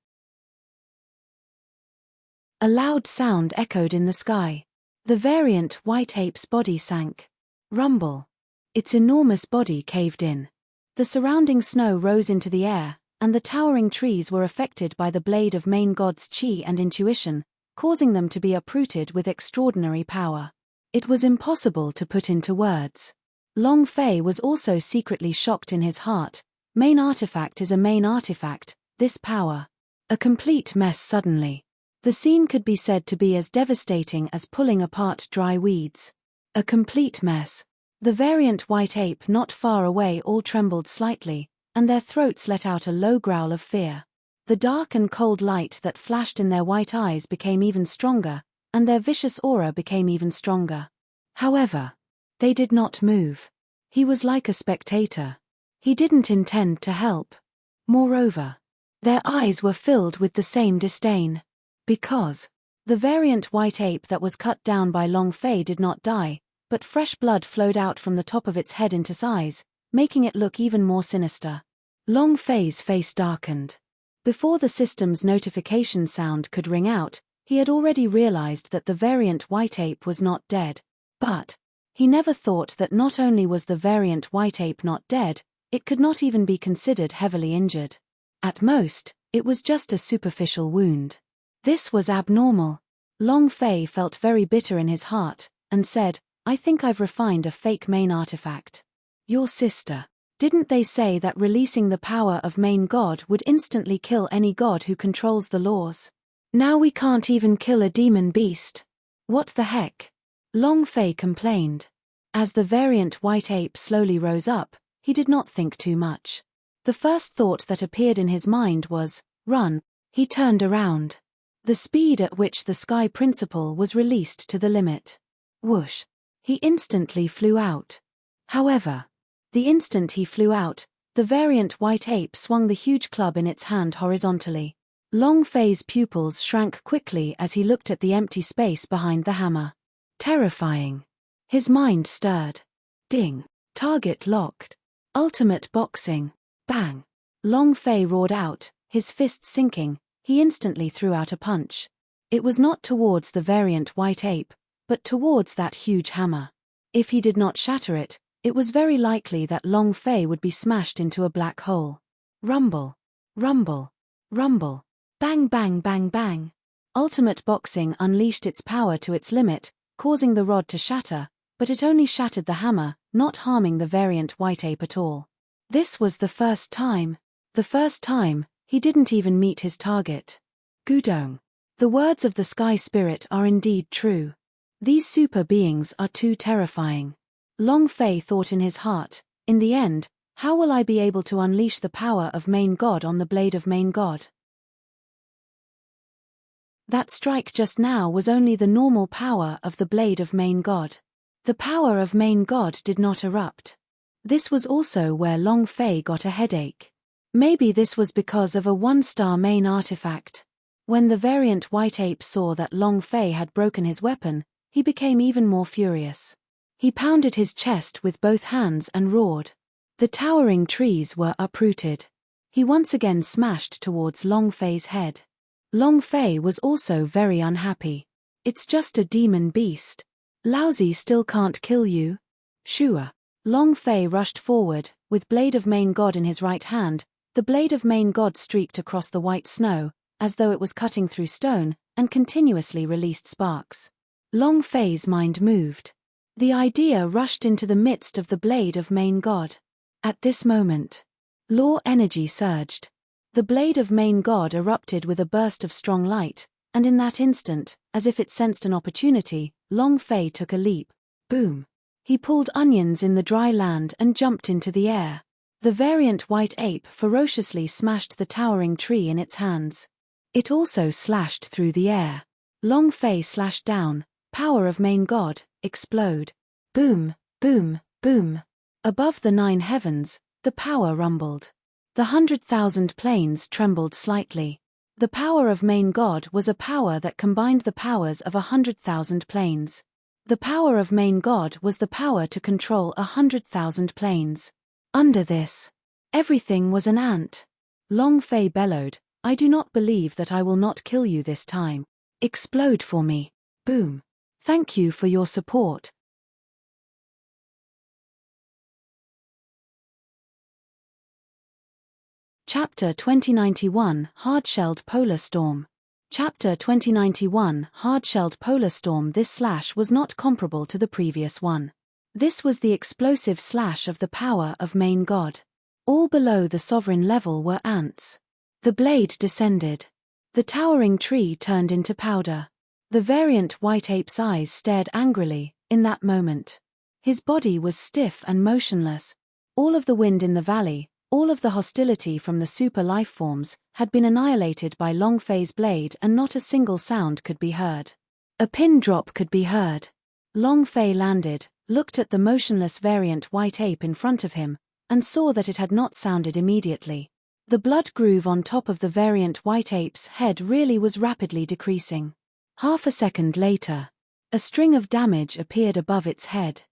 A loud sound echoed in the sky. The variant white ape's body sank. Rumble. Its enormous body caved in. The surrounding snow rose into the air, and the towering trees were affected by the blade of Main God's chi and intuition, causing them to be uprooted with extraordinary power. It was impossible to put into words. Long Fei was also secretly shocked in his heart. Main artifact is a main artifact, this power. A complete mess suddenly. The scene could be said to be as devastating as pulling apart dry weeds. A complete mess. The variant white ape not far away all trembled slightly, and their throats let out a low growl of fear. The dark and cold light that flashed in their white eyes became even stronger, and their vicious aura became even stronger. However, they did not move. He was like a spectator. He didn't intend to help. Moreover, their eyes were filled with the same disdain. Because the variant white ape that was cut down by Long Fei did not die, but fresh blood flowed out from the top of its head into its eyes, making it look even more sinister. Long Fei's face darkened. Before the system's notification sound could ring out, he had already realized that the variant white ape was not dead. But he never thought that not only was the variant white ape not dead, it could not even be considered heavily injured. At most, it was just a superficial wound. This was abnormal. Long Fei felt very bitter in his heart, and said, I think I've refined a fake main artifact. Your sister. Didn't they say that releasing the power of main god would instantly kill any god who controls the laws? Now we can't even kill a demon beast. What the heck? Long Fei complained. As the variant white ape slowly rose up, he did not think too much. The first thought that appeared in his mind was, run. He turned around. The speed at which the Sky Principle was released to the limit. Whoosh. He instantly flew out. However, the instant he flew out, the variant white ape swung the huge club in its hand horizontally. Long Fei's pupils shrank quickly as he looked at the empty space behind the hammer. Terrifying. His mind stirred. Ding. Target locked. Ultimate boxing. Bang. Long Fei roared out, his fists sinking. He instantly threw out a punch. It was not towards the variant white ape, but towards that huge hammer. If he did not shatter it, it was very likely that Long Fei would be smashed into a black hole. Rumble. Rumble. Rumble. Bang bang bang bang. Ultimate boxing unleashed its power to its limit, causing the rod to shatter, but it only shattered the hammer, not harming the variant white ape at all. This was the first time. The first time, he didn't even meet his target. Gudong. The words of the Sky Spirit are indeed true. These super beings are too terrifying. Long Fei thought in his heart, in the end, how will I be able to unleash the power of Main God on the blade of Main God? That strike just now was only the normal power of the blade of Main God. The power of Main God did not erupt. This was also where Long Fei got a headache. Maybe this was because of a one-star main artifact. When the variant white ape saw that Long Fei had broken his weapon, he became even more furious. He pounded his chest with both hands and roared. The towering trees were uprooted. He once again smashed towards Long Fei's head. Long Fei was also very unhappy. It's just a demon beast. Lousy still can't kill you. Shua. Long Fei rushed forward, with blade of Main God in his right hand. The blade of Main God streaked across the white snow, as though it was cutting through stone, and continuously released sparks. Long Fei's mind moved. The idea rushed into the midst of the blade of Main God. At this moment, law energy surged. The blade of Main God erupted with a burst of strong light, and in that instant, as if it sensed an opportunity, Long Fei took a leap. Boom. He pulled onions in the dry land and jumped into the air. The variant white ape ferociously smashed the towering tree in its hands. It also slashed through the air. Long Fei slashed down. Power of Main God, explode. Boom, boom, boom. Above the 9 heavens, the power rumbled. The 100,000 planes trembled slightly. The power of Main God was a power that combined the powers of 100,000 planes. The power of Main God was the power to control 100,000 planes. Under this, everything was an ant. Long Fei bellowed, I do not believe that I will not kill you this time. Explode for me. Boom. Thank you for your support. Chapter 2091 Hard-Shelled Polar Storm. Chapter 2091 Hard-Shelled Polar Storm. This slash was not comparable to the previous one. This was the explosive slash of the power of main god. All below the sovereign level were ants. The blade descended. The towering tree turned into powder. The variant white ape's eyes stared angrily, in that moment. His body was stiff and motionless. All of the wind in the valley, all of the hostility from the super lifeforms, had been annihilated by Long Fei's blade, and not a single sound could be heard. A pin drop could be heard. Long Fei landed, looked at the motionless variant white ape in front of him, and saw that it had not sounded immediately. The blood groove on top of the variant white ape's head really was rapidly decreasing. Half a second later, a string of damage appeared above its head.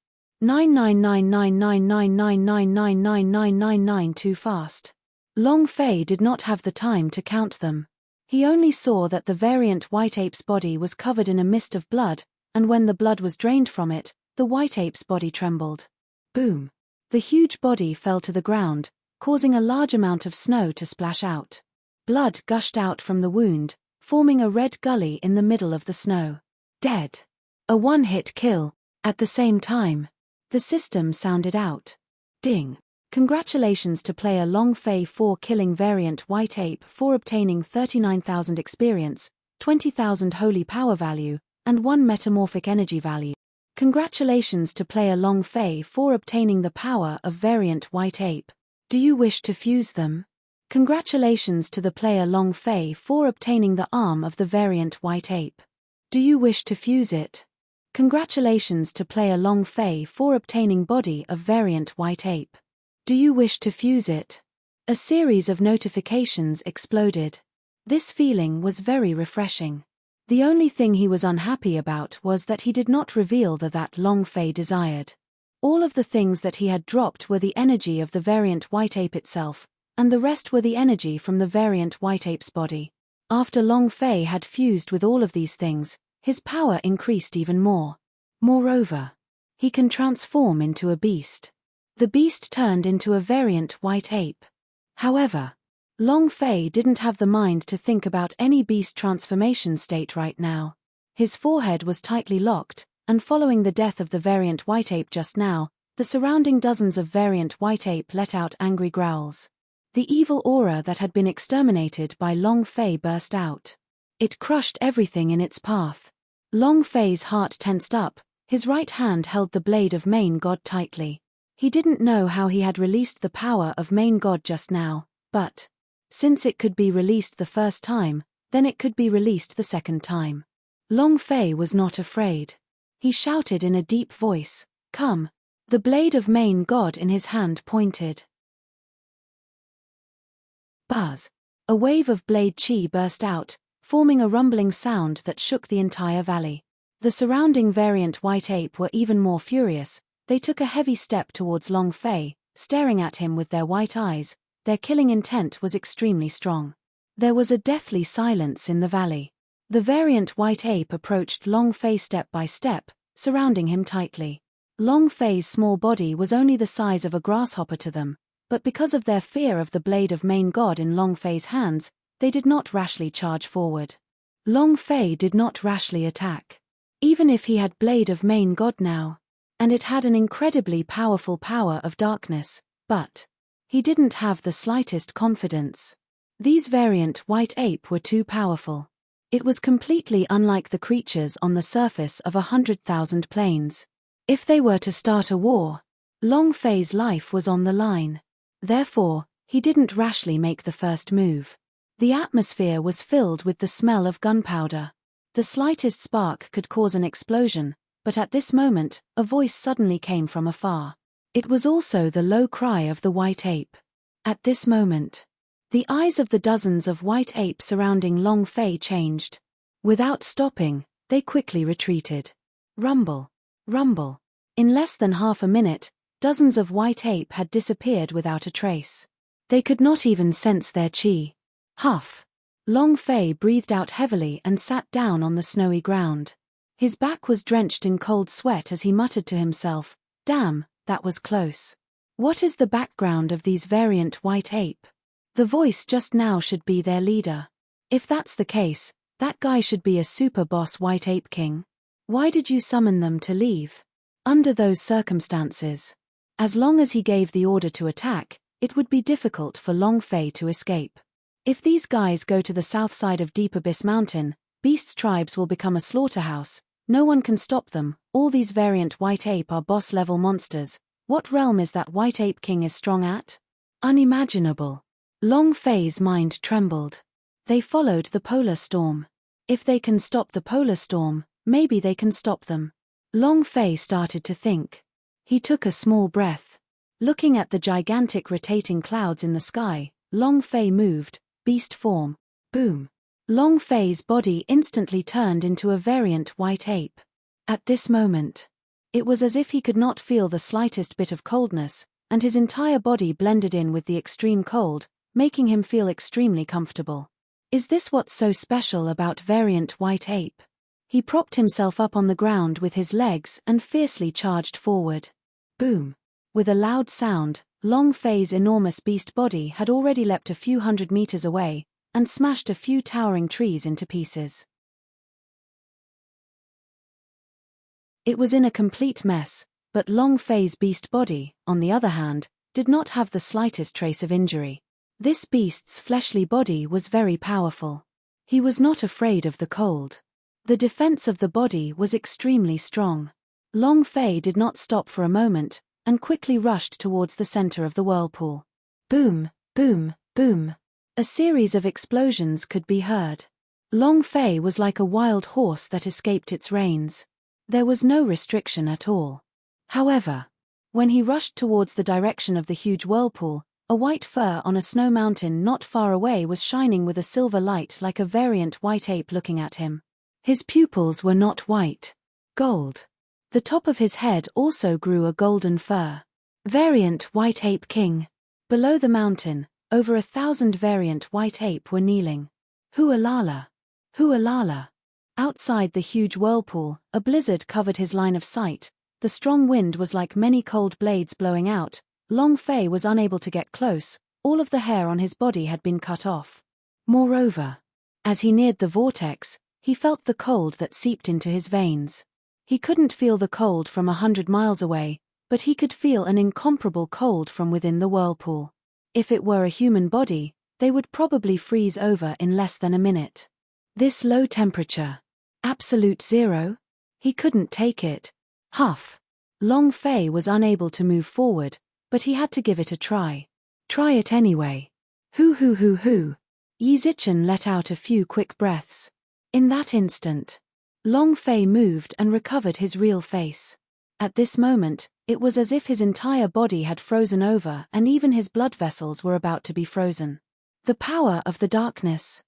9999999999999 too fast. Long Fei did not have the time to count them. He only saw that the variant white ape's body was covered in a mist of blood, and when the blood was drained from it, the white ape's body trembled. Boom. The huge body fell to the ground, causing a large amount of snow to splash out. Blood gushed out from the wound, forming a red gully in the middle of the snow. Dead. A one-hit kill. At the same time, the system sounded out. Ding. Congratulations to player Long Fei for killing variant white ape for obtaining 39,000 experience, 20,000 holy power value, and 1 metamorphic energy value. Congratulations to player Long Fei for obtaining the power of variant white ape. Do you wish to fuse them? Congratulations to the player Long Fei for obtaining the arm of the variant white ape. Do you wish to fuse it? Congratulations to player Long Fei for obtaining body of variant white ape. Do you wish to fuse it? A series of notifications exploded. This feeling was very refreshing. The only thing he was unhappy about was that he did not reveal that Long Fei desired. All of the things that he had dropped were the energy of the variant white ape itself, and the rest were the energy from the variant white ape's body. After Long Fei had fused with all of these things, his power increased even more. Moreover, he can transform into a beast. The beast turned into a variant white ape. However, Long Fei didn't have the mind to think about any beast transformation state right now. His forehead was tightly locked, and following the death of the variant white ape just now, the surrounding dozens of variant white ape let out angry growls. The evil aura that had been exterminated by Long Fei burst out. It crushed everything in its path. Long Fei's heart tensed up, his right hand held the blade of main god tightly. He didn't know how he had released the power of main god just now, but since it could be released the first time, then it could be released the second time. Long Fei was not afraid. He shouted in a deep voice, "Come." The blade of main god in his hand pointed. Buzz. A wave of blade chi burst out, forming a rumbling sound that shook the entire valley. The surrounding variant white ape were even more furious. They took a heavy step towards Long Fei, staring at him with their white eyes. Their killing intent was extremely strong. There was a deathly silence in the valley. The variant white ape approached Long Fei step by step, surrounding him tightly. Long Fei's small body was only the size of a grasshopper to them, but because of their fear of the blade of main god in Long Fei's hands, they did not rashly charge forward. Long Fei did not rashly attack. Even if he had blade of main god now, and it had an incredibly powerful power of darkness, but he didn't have the slightest confidence. These variant white ape were too powerful. It was completely unlike the creatures on the surface of 100,000 planes. If they were to start a war, Long Fei's life was on the line. Therefore, he didn't rashly make the first move. The atmosphere was filled with the smell of gunpowder. The slightest spark could cause an explosion, but at this moment, a voice suddenly came from afar. It was also the low cry of the white ape. At this moment, the eyes of the dozens of white apes surrounding Long Fei changed. Without stopping, they quickly retreated. Rumble. Rumble. In less than half a minute, dozens of white ape had disappeared without a trace. They could not even sense their chi. Huff. Long Fei breathed out heavily and sat down on the snowy ground. His back was drenched in cold sweat as he muttered to himself, "Damn, that was close. What is the background of these variant white ape? The voice just now should be their leader. If that's the case, that guy should be a super boss white ape king. Why did you summon them to leave? Under those circumstances, as long as he gave the order to attack, it would be difficult for Long Fei to escape. If these guys go to the south side of Deep Abyss Mountain, Beast's tribes will become a slaughterhouse. No one can stop them. All these variant white ape are boss-level monsters. What realm is that white ape king is strong at? Unimaginable." Long Fei's mind trembled. They followed the polar storm. If they can stop the polar storm, maybe they can stop them. Long Fei started to think. He took a small breath. Looking at the gigantic rotating clouds in the sky, Long Fei moved, beast form. Boom. Long Fei's body instantly turned into a variant white ape. At this moment, it was as if he could not feel the slightest bit of coldness, and his entire body blended in with the extreme cold, making him feel extremely comfortable. Is this what's so special about variant white ape? He propped himself up on the ground with his legs and fiercely charged forward. Boom. With a loud sound, Long Fei's enormous beast body had already leapt a few hundred meters away, and smashed a few towering trees into pieces. It was in a complete mess, but Long Fei's beast body, on the other hand, did not have the slightest trace of injury. This beast's fleshly body was very powerful. He was not afraid of the cold. The defense of the body was extremely strong. Long Fei did not stop for a moment, and quickly rushed towards the center of the whirlpool. Boom, boom, boom. A series of explosions could be heard. Long Fei was like a wild horse that escaped its reins. There was no restriction at all. However, when he rushed towards the direction of the huge whirlpool, a white fur on a snow mountain not far away was shining with a silver light like a variant white ape looking at him. His pupils were not white. Gold. The top of his head also grew a golden fur. Variant white ape king. Below the mountain, over 1,000 variant white ape were kneeling. Hualala. Hualala. Outside the huge whirlpool, a blizzard covered his line of sight. The strong wind was like many cold blades blowing out. Long Fei was unable to get close. All of the hair on his body had been cut off. Moreover, as he neared the vortex, he felt the cold that seeped into his veins. He couldn't feel the cold from 100 miles away, but he could feel an incomparable cold from within the whirlpool. If it were a human body, they would probably freeze over in less than a minute. This low temperature. Absolute zero? He couldn't take it. Huff. Long Fei was unable to move forward, but he had to give it a try. Try it anyway. Hoo. Yi Zichen let out a few quick breaths. In that instant, Long Fei moved and recovered his real face. At this moment, it was as if his entire body had frozen over and even his blood vessels were about to be frozen. The power of the darkness.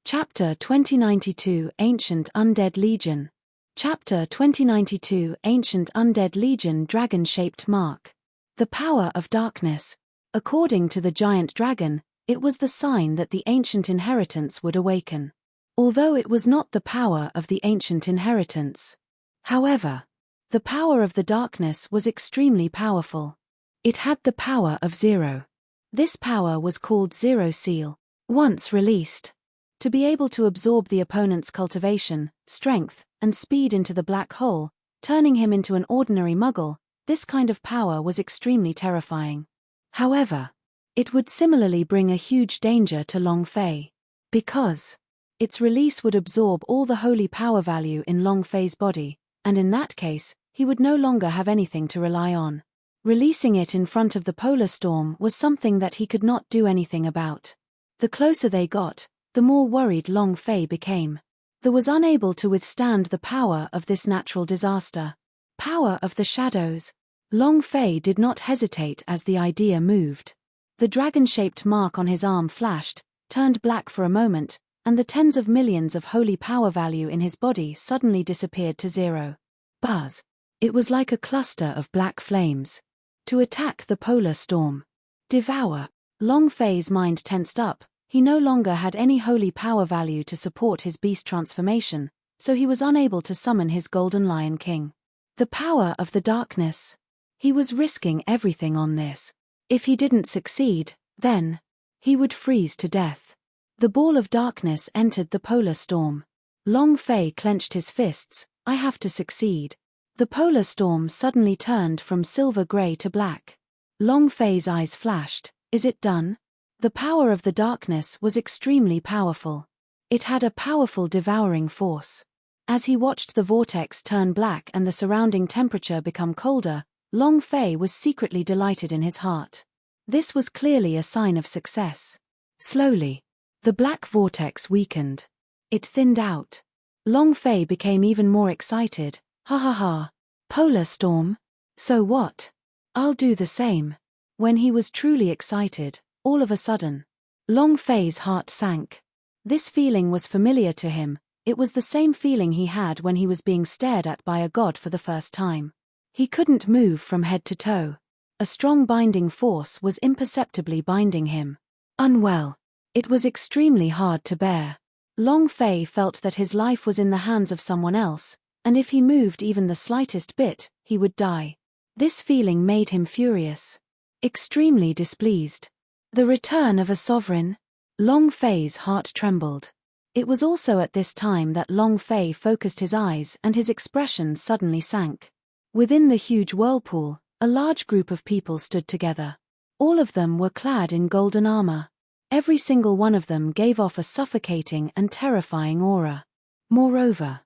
Chapter 2092 Ancient Undead Legion. Chapter 2092 Ancient Undead Legion Dragon-Shaped Mark. The power of darkness. According to the giant dragon, it was the sign that the ancient inheritance would awaken. Although it was not the power of the ancient inheritance. However, the power of the darkness was extremely powerful. It had the power of zero. This power was called Zero Seal. Once released, to be able to absorb the opponent's cultivation, strength, and speed into the black hole, turning him into an ordinary muggle, this kind of power was extremely terrifying. However, it would similarly bring a huge danger to Long Fei. Because its release would absorb all the holy power value in Long Fei's body, and in that case, he would no longer have anything to rely on. Releasing it in front of the polar storm was something that he could not do anything about. The closer they got, the more worried Long Fei became. They was unable to withstand the power of this natural disaster. Power of the shadows. Long Fei did not hesitate as the idea moved. The dragon-shaped mark on his arm flashed, turned black for a moment, and the tens of millions of holy power value in his body suddenly disappeared to zero. Buzz. It was like a cluster of black flames. To attack the polar storm. Devour. Long Fei's mind tensed up. He no longer had any holy power value to support his beast transformation, so he was unable to summon his Golden Lion King. The power of the darkness. He was risking everything on this. If he didn't succeed, then he would freeze to death. The ball of darkness entered the polar storm. Long Fei clenched his fists. I have to succeed. The polar storm suddenly turned from silver gray to black. Long Fei's eyes flashed. Is it done? The power of the darkness was extremely powerful. It had a powerful devouring force. As he watched the vortex turn black and the surrounding temperature become colder, Long Fei was secretly delighted in his heart. This was clearly a sign of success. Slowly, the black vortex weakened. It thinned out. Long Fei became even more excited. Ha ha ha. Polar storm? So what? I'll do the same. When he was truly excited, all of a sudden, Long Fei's heart sank. This feeling was familiar to him. It was the same feeling he had when he was being stared at by a god for the first time. He couldn't move from head to toe. A strong binding force was imperceptibly binding him. Unwell. It was extremely hard to bear. Long Fei felt that his life was in the hands of someone else, and if he moved even the slightest bit, he would die. This feeling made him furious. Extremely displeased. The return of a sovereign. Long Fei's heart trembled. It was also at this time that Long Fei focused his eyes and his expression suddenly sank. Within the huge whirlpool, a large group of people stood together. All of them were clad in golden armor. Every single one of them gave off a suffocating and terrifying aura. Moreover,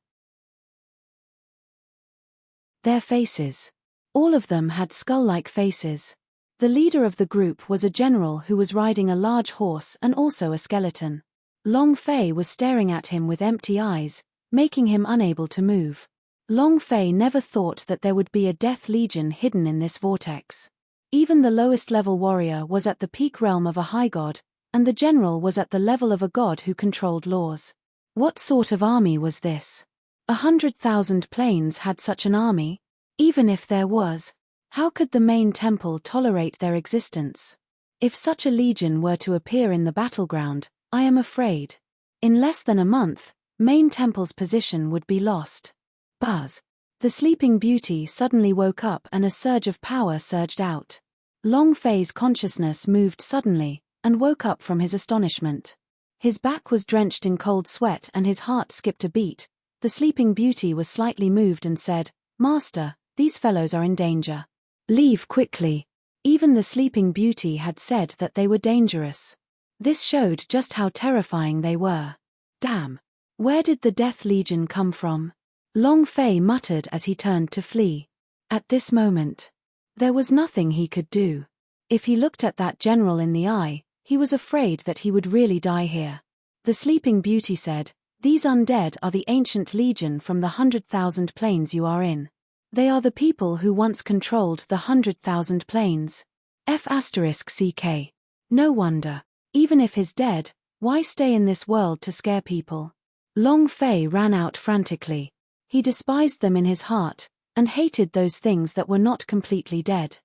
their faces. All of them had skull-like faces. The leader of the group was a general who was riding a large horse and also a skeleton. Long Fei was staring at him with empty eyes, making him unable to move. Long Fei never thought that there would be a death legion hidden in this vortex. Even the lowest level warrior was at the peak realm of a high god, and the general was at the level of a god who controlled laws. What sort of army was this? 100,000 planes had such an army? Even if there was, how could the main temple tolerate their existence? If such a legion were to appear in the battleground, I am afraid, in less than a month, main temple's position would be lost. Buzz. The sleeping beauty suddenly woke up and a surge of power surged out. Long Fei's consciousness moved suddenly, and woke up from his astonishment. His back was drenched in cold sweat and his heart skipped a beat. The sleeping beauty was slightly moved and said, "Master, these fellows are in danger. Leave quickly." Even the sleeping beauty had said that they were dangerous. This showed just how terrifying they were. Damn. Where did the Death Legion come from? Long Fei muttered as he turned to flee. At this moment, there was nothing he could do. If he looked at that general in the eye, he was afraid that he would really die here. The sleeping beauty said, "These undead are the ancient legion from the 100,000 planes you are in. They are the people who once controlled the 100,000 planes. F***ck. No wonder. Even if he's dead, why stay in this world to scare people?" Long Fei ran out frantically. He despised them in his heart, and hated those things that were not completely dead.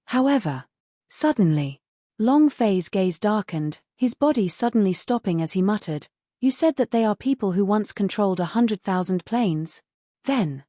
However, suddenly, Long Fei's gaze darkened, his body suddenly stopping as he muttered, "You said that they are people who once controlled 100,000 planes? Then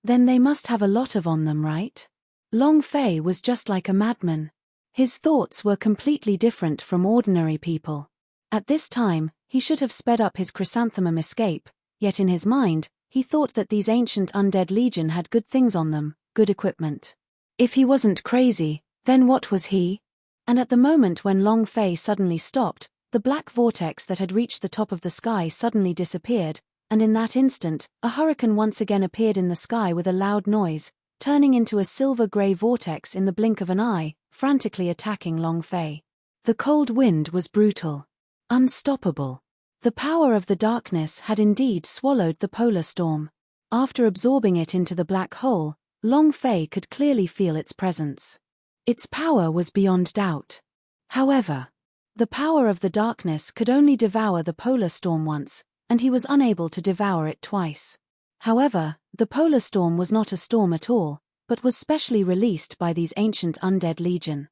they must have a lot of on them, right?" Long Fei was just like a madman. His thoughts were completely different from ordinary people. At this time, he should have sped up his chrysanthemum escape, yet in his mind, he thought that these ancient undead legion had good things on them, good equipment. If he wasn't crazy, then what was he? And at the moment when Long Fei suddenly stopped, the black vortex that had reached the top of the sky suddenly disappeared, and in that instant, a hurricane once again appeared in the sky with a loud noise, turning into a silver-gray vortex in the blink of an eye, frantically attacking Long Fei. The cold wind was brutal. Unstoppable. The power of the darkness had indeed swallowed the polar storm. After absorbing it into the black hole, Long Fei could clearly feel its presence. Its power was beyond doubt. However, the power of the darkness could only devour the polar storm once, and he was unable to devour it twice. However, the polar storm was not a storm at all. but was specially released by these ancient undead legion.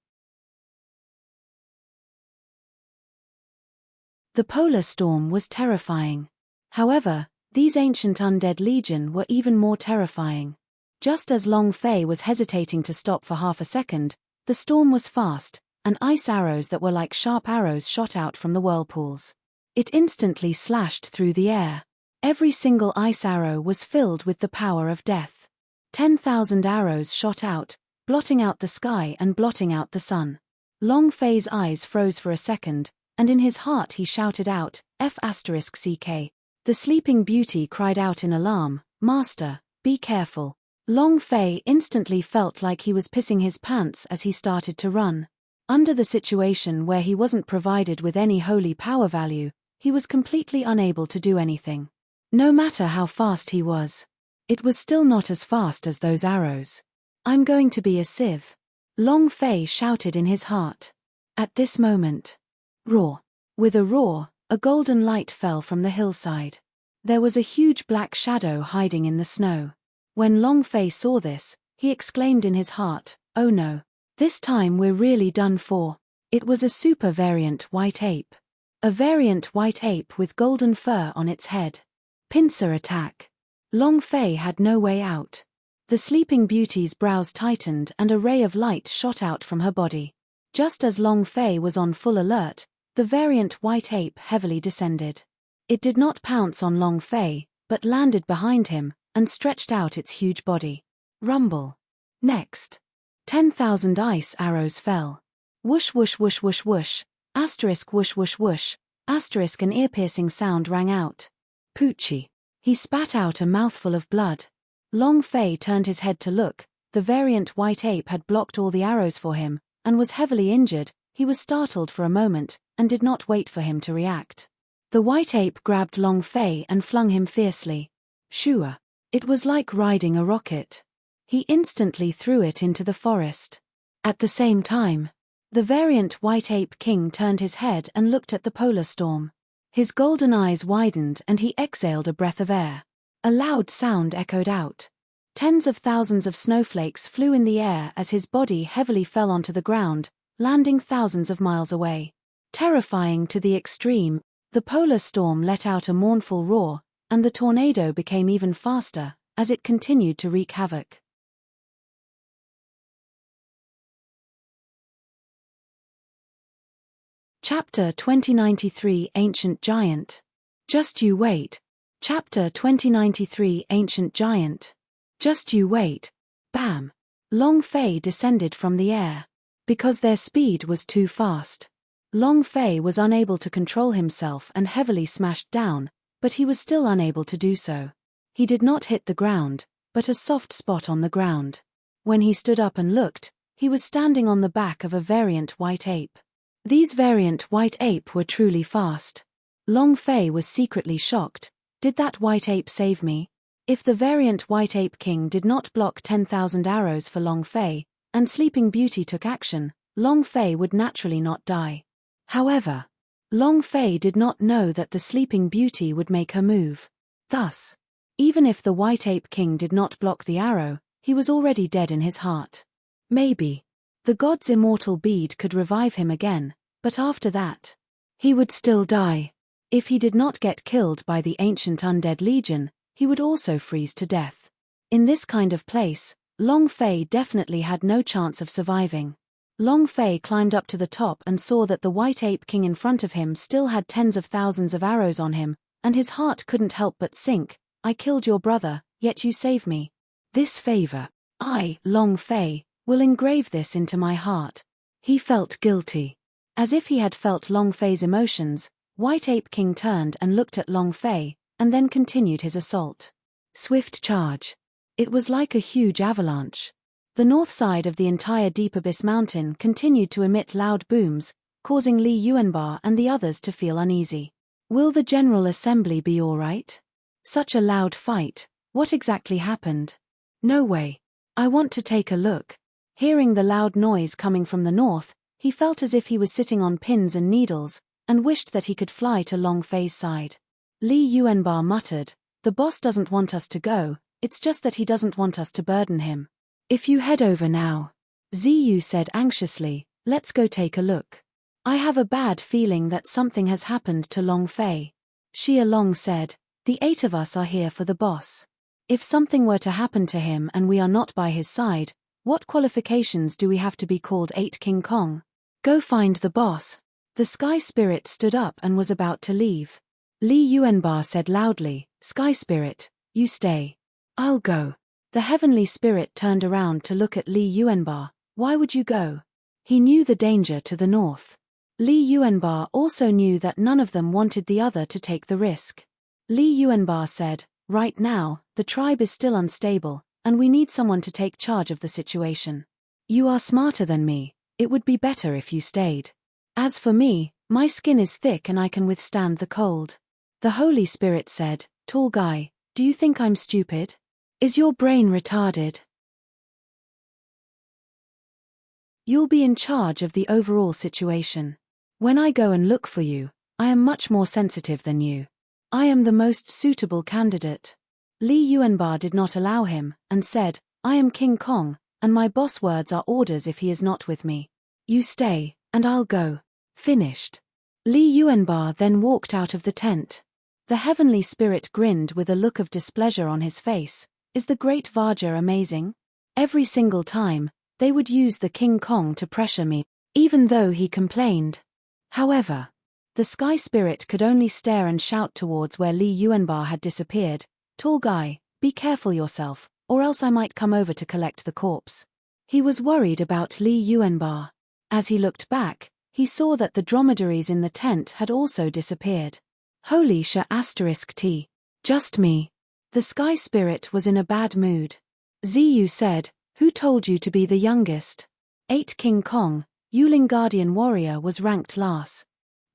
The polar storm was terrifying. However, these ancient undead legion were even more terrifying. Just as Long Fei was hesitating to stop for half a second, the storm was fast, and ice arrows that were like sharp arrows shot out from the whirlpools. It instantly slashed through the air. Every single ice arrow was filled with the power of death. 10,000 arrows shot out, blotting out the sky and blotting out the sun. Long Fei's eyes froze for a second, and in his heart he shouted out, F***CK. The Sleeping Beauty cried out in alarm, "Master, be careful." Long Fei instantly felt like he was pissing his pants as he started to run. Under the situation where he wasn't provided with any holy power value, he was completely unable to do anything. No matter how fast he was, it was still not as fast as those arrows. "I'm going to be a sieve," Long Fei shouted in his heart. At this moment, roar. With a roar, a golden light fell from the hillside. There was a huge black shadow hiding in the snow. When Long Fei saw this, he exclaimed in his heart, "Oh no. This time we're really done for." It was a super variant white ape. A variant white ape with golden fur on its head. Pincer attack. Long Fei had no way out. The Sleeping Beauty's brows tightened and a ray of light shot out from her body. Just as Long Fei was on full alert, the variant white ape heavily descended. It did not pounce on Long Fei, but landed behind him, and stretched out its huge body. Rumble. Next. 10,000 ice arrows fell. Whoosh whoosh whoosh whoosh whoosh, asterisk whoosh whoosh whoosh, asterisk an ear-piercing sound rang out. Poochie. He spat out a mouthful of blood. Long Fei turned his head to look. The variant white ape had blocked all the arrows for him, and was heavily injured. He was startled for a moment, and did not wait for him to react. The white ape grabbed Long Fei and flung him fiercely. Shua. It was like riding a rocket. He instantly threw it into the forest. At the same time, the variant white ape king turned his head and looked at the polar storm. His golden eyes widened and he exhaled a breath of air. A loud sound echoed out. Tens of thousands of snowflakes flew in the air as his body heavily fell onto the ground, landing thousands of miles away. Terrifying to the extreme, the polar storm let out a mournful roar, and the tornado became even faster, as it continued to wreak havoc. Chapter 2093 Ancient Giant. Just you wait. Chapter 2093 Ancient Giant. Just you wait. Bam! Long Fei descended from the air. Because their speed was too fast. Long Fei was unable to control himself and heavily smashed down, but he was still unable to do so. He did not hit the ground, but a soft spot on the ground. When he stood up and looked, he was standing on the back of a variant white ape. These variant white ape were truly fast. Long Fei was secretly shocked. Did that white ape save me? If the variant white ape king did not block 10,000 arrows for Long Fei, and Sleeping Beauty took action, Long Fei would naturally not die. However, Long Fei did not know that the Sleeping Beauty would make her move. Thus, even if the white ape king did not block the arrow, he was already dead in his heart. Maybe the god's immortal bead could revive him again, but after that, he would still die. If he did not get killed by the ancient undead legion, he would also freeze to death. In this kind of place, Long Fei definitely had no chance of surviving. Long Fei climbed up to the top and saw that the white ape king in front of him still had tens of thousands of arrows on him, and his heart couldn't help but sink. I killed your brother, yet you saved me. This favor, I, Long Fei, will engrave this into my heart. He felt guilty. As if he had felt Long Fei's emotions, White Ape King turned and looked at Long Fei, and then continued his assault. Swift charge. It was like a huge avalanche. The north side of the entire Deep Abyss Mountain continued to emit loud booms, causing Li Yuanbar and the others to feel uneasy. Will the General Assembly be all right? Such a loud fight. What exactly happened? No way. I want to take a look. Hearing the loud noise coming from the north, he felt as if he was sitting on pins and needles, and wished that he could fly to Long Fei's side. Li Yuanbar muttered, "The boss doesn't want us to go, it's just that he doesn't want us to burden him." If you head over now, Ziyu said anxiously, let's go take a look. I have a bad feeling that something has happened to Long Fei. Xia Long said, the 8 of us are here for the boss. If something were to happen to him and we are not by his side, what qualifications do we have to be called 8 King Kong? Go find the boss. The Sky Spirit stood up and was about to leave. Li Yuanba said loudly, Sky Spirit, you stay. I'll go. The Heavenly Spirit turned around to look at Li Yuanba. Why would you go? He knew the danger to the north. Li Yuanba also knew that none of them wanted the other to take the risk. Li Yuanba said, right now, the tribe is still unstable, and we need someone to take charge of the situation. You are smarter than me. It would be better if you stayed. As for me, my skin is thick and I can withstand the cold. The Holy Spirit said, tall guy, do you think I'm stupid? Is your brain retarded? You'll be in charge of the overall situation. When I go and look for you, I am much more sensitive than you. I am the most suitable candidate. Li Yuanba did not allow him, and said, I am King Kong, and my boss words are orders if he is not with me. You stay, and I'll go. Finished. Li Yuanba then walked out of the tent. The Heavenly Spirit grinned with a look of displeasure on his face. Is the Great Vaja amazing? Every single time, they would use the King Kong to pressure me, even though he complained. However, the Sky Spirit could only stare and shout towards where Li Yuanba had disappeared. Tall guy, be careful yourself, or else I might come over to collect the corpse. He was worried about Li Yuanba. As he looked back, he saw that the dromedaries in the tent had also disappeared. Holy *T. Just me. The Sky Spirit was in a bad mood. Ziyu said, who told you to be the youngest? 8 King Kong, Yuling Guardian Warrior was ranked last.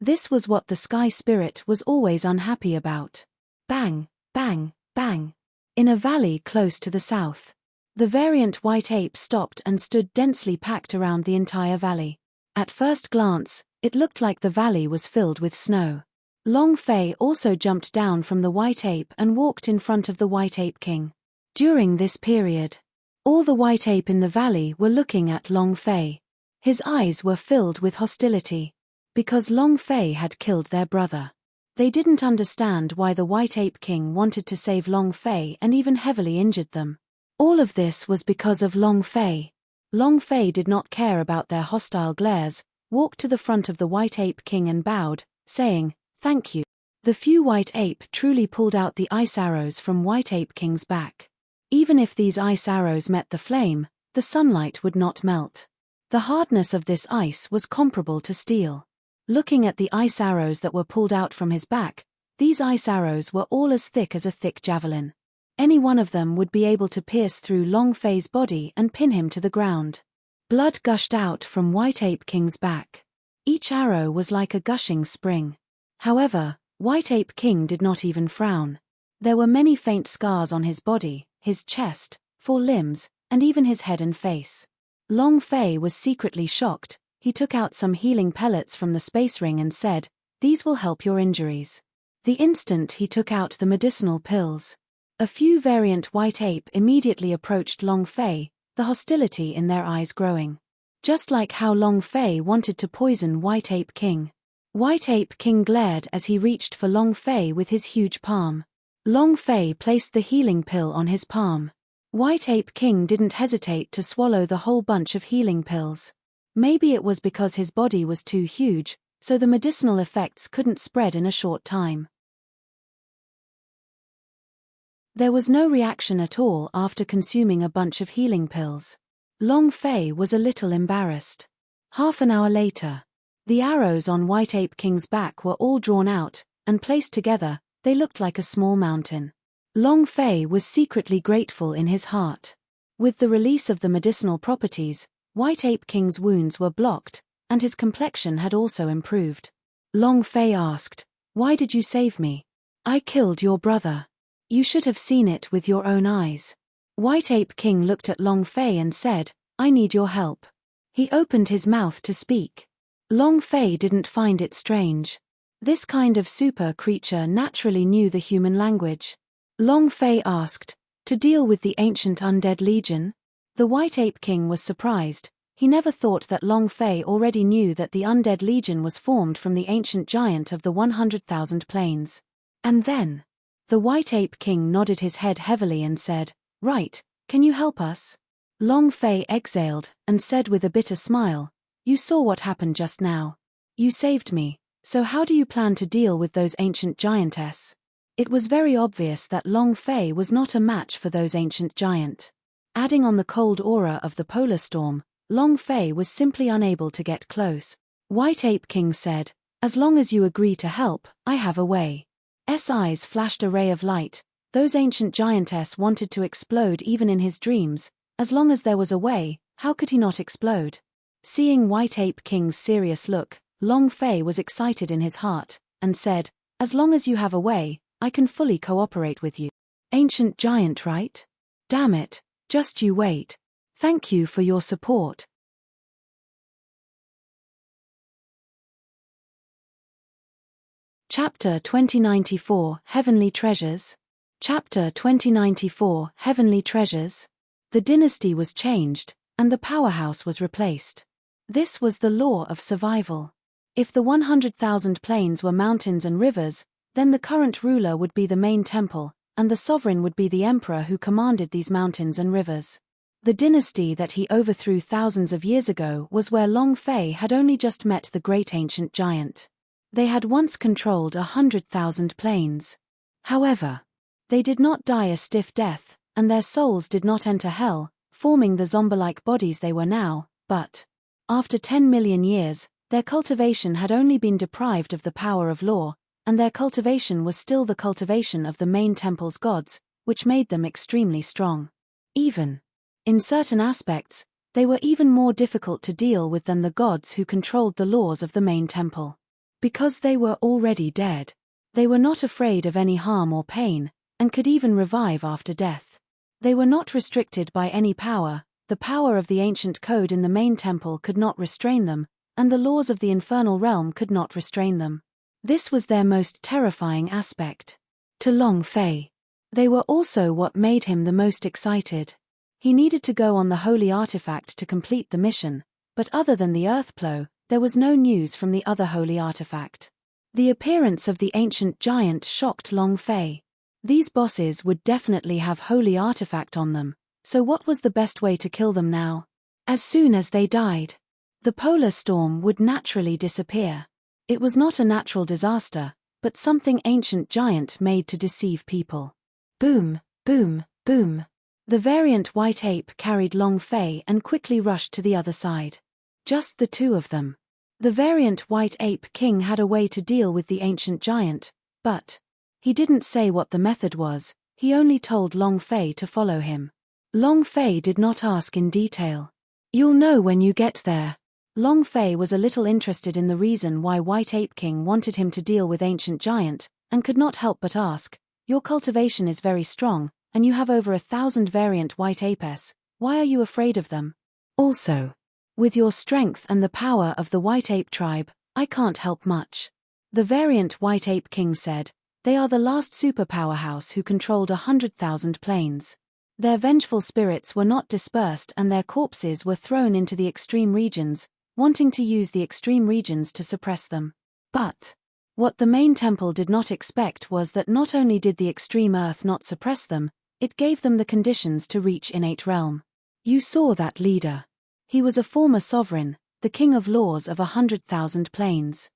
This was what the Sky Spirit was always unhappy about. Bang, bang, bang. In a valley close to the south, the variant white ape stopped and stood densely packed around the entire valley. At first glance, it looked like the valley was filled with snow. Long Fei also jumped down from the white ape and walked in front of the white ape king. During this period, all the white ape in the valley were looking at Long Fei. His eyes were filled with hostility. Because Long Fei had killed their brother. They didn't understand why the white ape king wanted to save Long Fei and even heavily injured them. All of this was because of Long Fei. Long Fei did not care about their hostile glares, walked to the front of the white ape king and bowed, saying, thank you. The few white ape truly pulled out the ice arrows from white ape king's back. Even if these ice arrows met the flame, the sunlight would not melt. The hardness of this ice was comparable to steel. Looking at the ice arrows that were pulled out from his back, these ice arrows were all as thick as a thick javelin. Any one of them would be able to pierce through Long Fei's body and pin him to the ground. Blood gushed out from White Ape King's back. Each arrow was like a gushing spring. However, White Ape King did not even frown. There were many faint scars on his body, his chest, 4 limbs, and even his head and face. Long Fei was secretly shocked. He took out some healing pellets from the space ring and said, these will help your injuries. The instant he took out the medicinal pills, a few variant white ape immediately approached Long Fei, the hostility in their eyes growing. Just like how Long Fei wanted to poison White Ape King. White Ape King glared as he reached for Long Fei with his huge palm. Long Fei placed the healing pill on his palm. White Ape King didn't hesitate to swallow the whole bunch of healing pills. Maybe it was because his body was too huge, so the medicinal effects couldn't spread in a short time. There was no reaction at all after consuming a bunch of healing pills. Long Fei was a little embarrassed. Half an hour later, the arrows on White Ape King's back were all drawn out, and placed together, they looked like a small mountain. Long Fei was secretly grateful in his heart. With the release of the medicinal properties, White Ape King's wounds were blocked, and his complexion had also improved. Long Fei asked, why did you save me? I killed your brother. You should have seen it with your own eyes. White Ape King looked at Long Fei and said, I need your help. He opened his mouth to speak. Long Fei didn't find it strange. This kind of super creature naturally knew the human language. Long Fei asked, to deal with the ancient undead legion? The White Ape King was surprised. He never thought that Long Fei already knew that the Undead Legion was formed from the ancient giant of the 100,000 plains. And then, the White Ape King nodded his head heavily and said, "Right, can you help us?" Long Fei exhaled and said with a bitter smile, "You saw what happened just now. You saved me, so how do you plan to deal with those ancient giantess?" It was very obvious that Long Fei was not a match for those ancient giant. Adding on the cold aura of the polar storm, Long Fei was simply unable to get close. White Ape King said, "As long as you agree to help, I have a way." Eyes flashed a ray of light. Those ancient giantess wanted to explode even in his dreams. As long as there was a way, how could he not explode? Seeing White Ape King's serious look, Long Fei was excited in his heart, and said, "As long as you have a way, I can fully cooperate with you." Ancient giant, right? Damn it, just you wait. Thank you for your support. Chapter 2094, Heavenly Treasures. Chapter 2094, Heavenly Treasures. The dynasty was changed, and the powerhouse was replaced. This was the law of survival. If the 100,000 plains were mountains and rivers, then the current ruler would be the main temple, and the sovereign would be the emperor who commanded these mountains and rivers. The dynasty that he overthrew thousands of years ago was where Long Fei had only just met the great ancient giant. They had once controlled 100,000 plains. However, they did not die a stiff death, and their souls did not enter hell, forming the zombie-like bodies they were now, but, after 10 million years, their cultivation had only been deprived of the power of law, and their cultivation was still the cultivation of the main temple's gods, which made them extremely strong. In certain aspects, they were even more difficult to deal with than the gods who controlled the laws of the main temple. Because they were already dead, they were not afraid of any harm or pain, and could even revive after death. They were not restricted by any power. The power of the ancient code in the main temple could not restrain them, and the laws of the infernal realm could not restrain them. This was their most terrifying aspect. To Long Fei, they were also what made him the most excited. He needed to go on the holy artifact to complete the mission, but other than the Earthplow, there was no news from the other holy artifact. The appearance of the ancient giant shocked Long Fei. These bosses would definitely have holy artifact on them, so what was the best way to kill them now? As soon as they died, the polar storm would naturally disappear. It was not a natural disaster, but something ancient giant made to deceive people. Boom, boom, boom. The variant white ape carried Long Fei and quickly rushed to the other side. Just the two of them. The variant white ape king had a way to deal with the ancient giant, but he didn't say what the method was. He only told Long Fei to follow him. Long Fei did not ask in detail. "You'll know when you get there." Long Fei was a little interested in the reason why White Ape King wanted him to deal with ancient giant, and could not help but ask, "Your cultivation is very strong, and you have over 1,000 variant white apes. Why are you afraid of them? Also, with your strength and the power of the white ape tribe, I can't help much." The variant white ape king said, "They are the last superpower house who controlled 100,000 plains. Their vengeful spirits were not dispersed and their corpses were thrown into the extreme regions, wanting to use the extreme regions to suppress them. But what the main temple did not expect was that not only did the extreme earth not suppress them, it gave them the conditions to reach innate realm. You saw that leader. He was a former sovereign, the king of laws of 100,000 plains.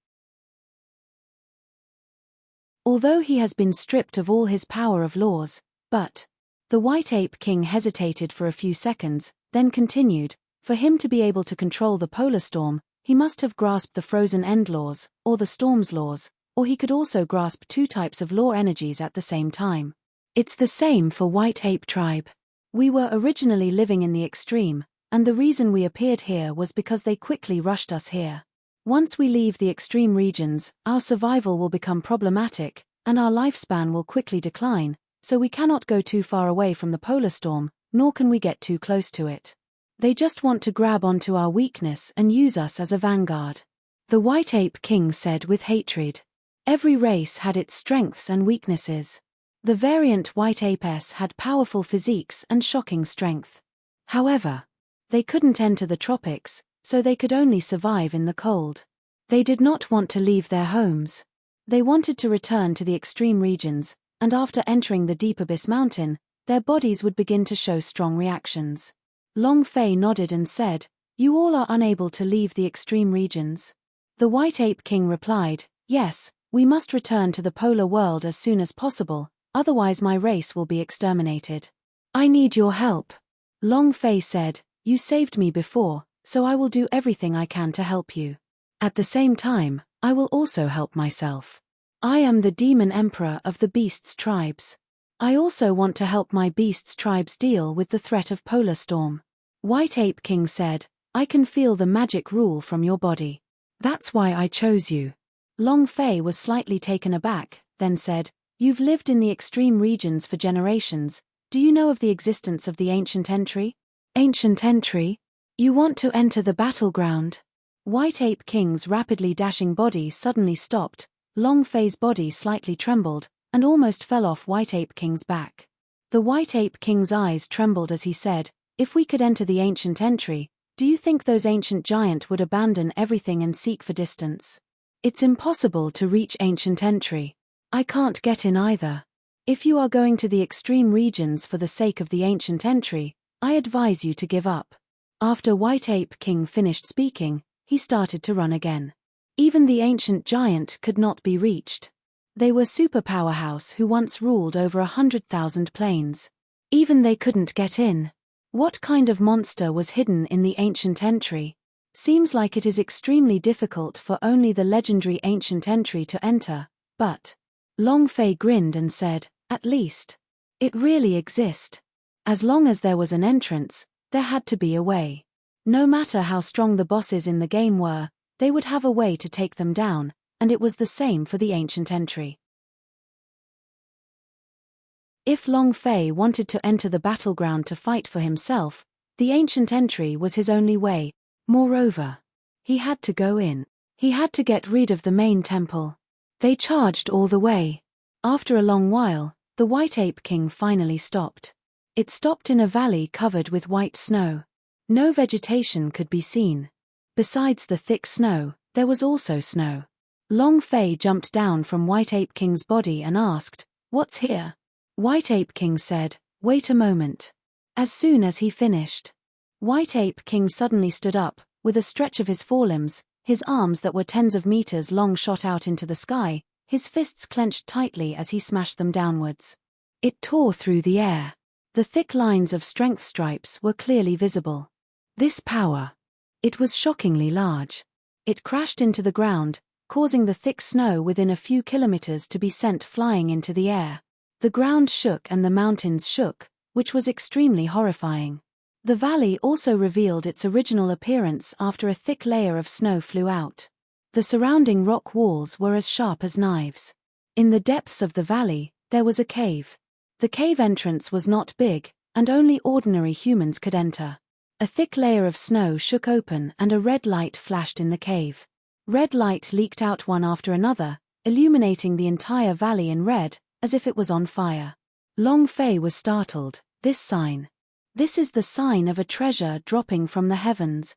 Although he has been stripped of all his power of laws, but the White Ape King hesitated for a few seconds, then continued, for him to be able to control the polar storm, he must have grasped the frozen end laws, or the storm's laws, or he could also grasp two types of law energies at the same time. It's the same for White Ape tribe. We were originally living in the extreme, and the reason we appeared here was because they quickly rushed us here. Once we leave the extreme regions, our survival will become problematic, and our lifespan will quickly decline, so we cannot go too far away from the polar storm, nor can we get too close to it. They just want to grab onto our weakness and use us as a vanguard." The White Ape King said with hatred. Every race had its strengths and weaknesses. The variant White Apes had powerful physiques and shocking strength. However, they couldn't enter the tropics, so they could only survive in the cold. They did not want to leave their homes. They wanted to return to the extreme regions, and after entering the deep abyss mountain, their bodies would begin to show strong reactions. Long Fei nodded and said, "You all are unable to leave the extreme regions?" The White Ape King replied, "Yes, we must return to the polar world as soon as possible, otherwise my race will be exterminated." "I need your help." Long Fei said, "You saved me before, so I will do everything I can to help you. At the same time, I will also help myself. I am the demon emperor of the beasts' tribes. I also want to help my beasts' tribes deal with the threat of polar storm." White Ape King said, "I can feel the magic rule from your body. That's why I chose you." Long Fei was slightly taken aback, then said, "You've lived in the extreme regions for generations. Do you know of the existence of the ancient entry?" "Ancient entry? You want to enter the battleground?" White Ape King's rapidly dashing body suddenly stopped, Long Fei's body slightly trembled, and almost fell off White Ape King's back. The White Ape King's eyes trembled as he said, "If we could enter the ancient entry, do you think those ancient giants would abandon everything and seek for distance?" "It's impossible to reach ancient entry. I can't get in either. If you are going to the extreme regions for the sake of the ancient entry, I advise you to give up." After White Ape King finished speaking, he started to run again. Even the ancient giant could not be reached. They were superpowerhouse who once ruled over 100,000 planes. Even they couldn't get in. What kind of monster was hidden in the ancient entry? Seems like it is extremely difficult for only the legendary ancient entry to enter, but Long Fei grinned and said, "At least it really exists. As long as there was an entrance, there had to be a way. No matter how strong the bosses in the game were, they would have a way to take them down, and it was the same for the ancient entry." If Long Fei wanted to enter the battleground to fight for himself, the ancient entry was his only way. Moreover, he had to go in. He had to get rid of the main temple. They charged all the way. After a long while, the White Ape King finally stopped. It stopped in a valley covered with white snow. No vegetation could be seen. Besides the thick snow, there was also snow. Long Fei jumped down from White Ape King's body and asked, "What's here?" White Ape King said, "Wait a moment." As soon as he finished, White Ape King suddenly stood up, with a stretch of his forelimbs, his arms that were tens of meters long shot out into the sky, his fists clenched tightly as he smashed them downwards. It tore through the air. The thick lines of strength stripes were clearly visible. This power. It was shockingly large. It crashed into the ground, causing the thick snow within a few kilometers to be sent flying into the air. The ground shook and the mountains shook, which was extremely horrifying. The valley also revealed its original appearance after a thick layer of snow flew out. The surrounding rock walls were as sharp as knives. In the depths of the valley, there was a cave. The cave entrance was not big, and only ordinary humans could enter. A thick layer of snow shook open and a red light flashed in the cave. Red light leaked out one after another, illuminating the entire valley in red, as if it was on fire. Long Fei was startled. "This sign. This is the sign of a treasure dropping from the heavens."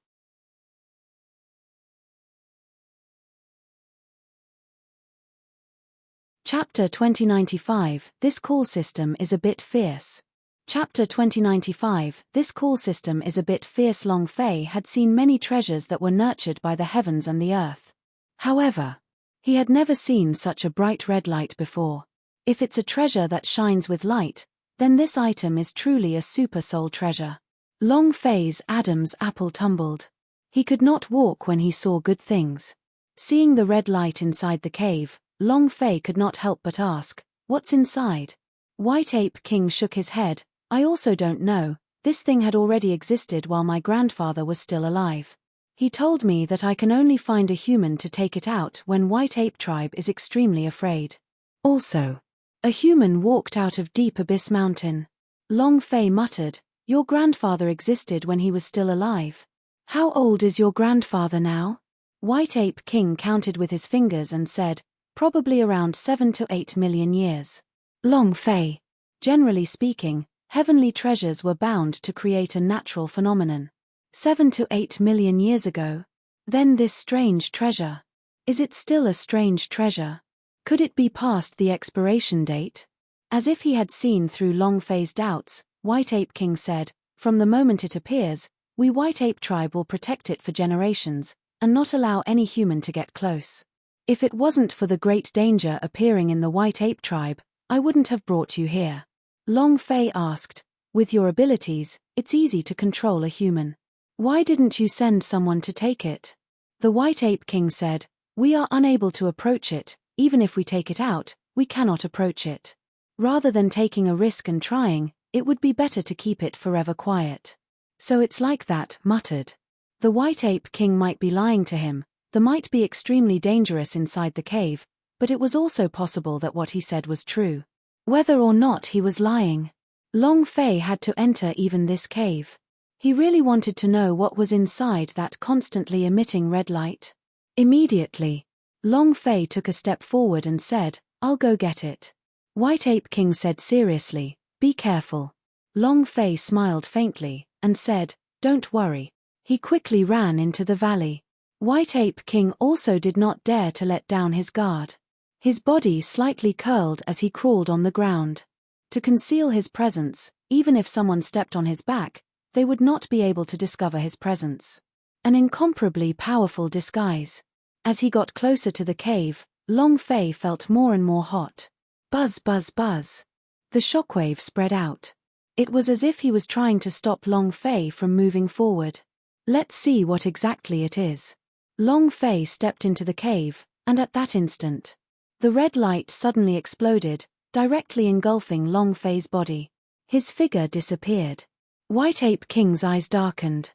Chapter 2095, This call system is a bit fierce. Chapter 2095, This call system is a bit fierce. Long Fei had seen many treasures that were nurtured by the heavens and the earth. However, he had never seen such a bright red light before. If it's a treasure that shines with light, then this item is truly a super soul treasure. Long Fei's Adam's apple tumbled. He could not walk when he saw good things. Seeing the red light inside the cave, Long Fei could not help but ask, "What's inside?" White Ape King shook his head. "I also don't know. This thing had already existed while my grandfather was still alive. He told me that I can only find a human to take it out when White Ape Tribe is extremely afraid. Also, a human walked out of Deep Abyss Mountain." Long Fei muttered, "Your grandfather existed when he was still alive. How old is your grandfather now?" White Ape King counted with his fingers and said, "Probably around 7 to 8 million years." Long Fei. Generally speaking, Heavenly treasures were bound to create a natural phenomenon. 7 to 8 million years ago. Then this strange treasure. Is it still a strange treasure? Could it be past the expiration date? As if he had seen through Longfei's doubts, White Ape King said, "From the moment it appears, we White Ape tribe will protect it for generations, and not allow any human to get close. If it wasn't for the great danger appearing in the White Ape tribe, I wouldn't have brought you here." Longfei asked, "With your abilities, it's easy to control a human. Why didn't you send someone to take it?" The White Ape King said, "We are unable to approach it. Even if we take it out, we cannot approach it. Rather than taking a risk and trying, it would be better to keep it forever quiet." "So it's like that," muttered. The White Ape King might be lying to him. There might be extremely dangerous inside the cave, but it was also possible that what he said was true. Whether or not he was lying, Longfei had to enter even this cave. He really wanted to know what was inside that constantly emitting red light. Immediately, Longfei took a step forward and said, "I'll go get it." White Ape King said seriously, "Be careful." Longfei smiled faintly, and said, "Don't worry." He quickly ran into the valley. White Ape King also did not dare to let down his guard. His body slightly curled as he crawled on the ground. To conceal his presence, even if someone stepped on his back, they would not be able to discover his presence. An incomparably powerful disguise. As he got closer to the cave, Longfei felt more and more hot. Buzz, buzz, buzz. The shockwave spread out. It was as if he was trying to stop Longfei from moving forward. Let's see what exactly it is. Longfei stepped into the cave, and at that instant, the red light suddenly exploded, directly engulfing Longfei's body. His figure disappeared. White Ape King's eyes darkened.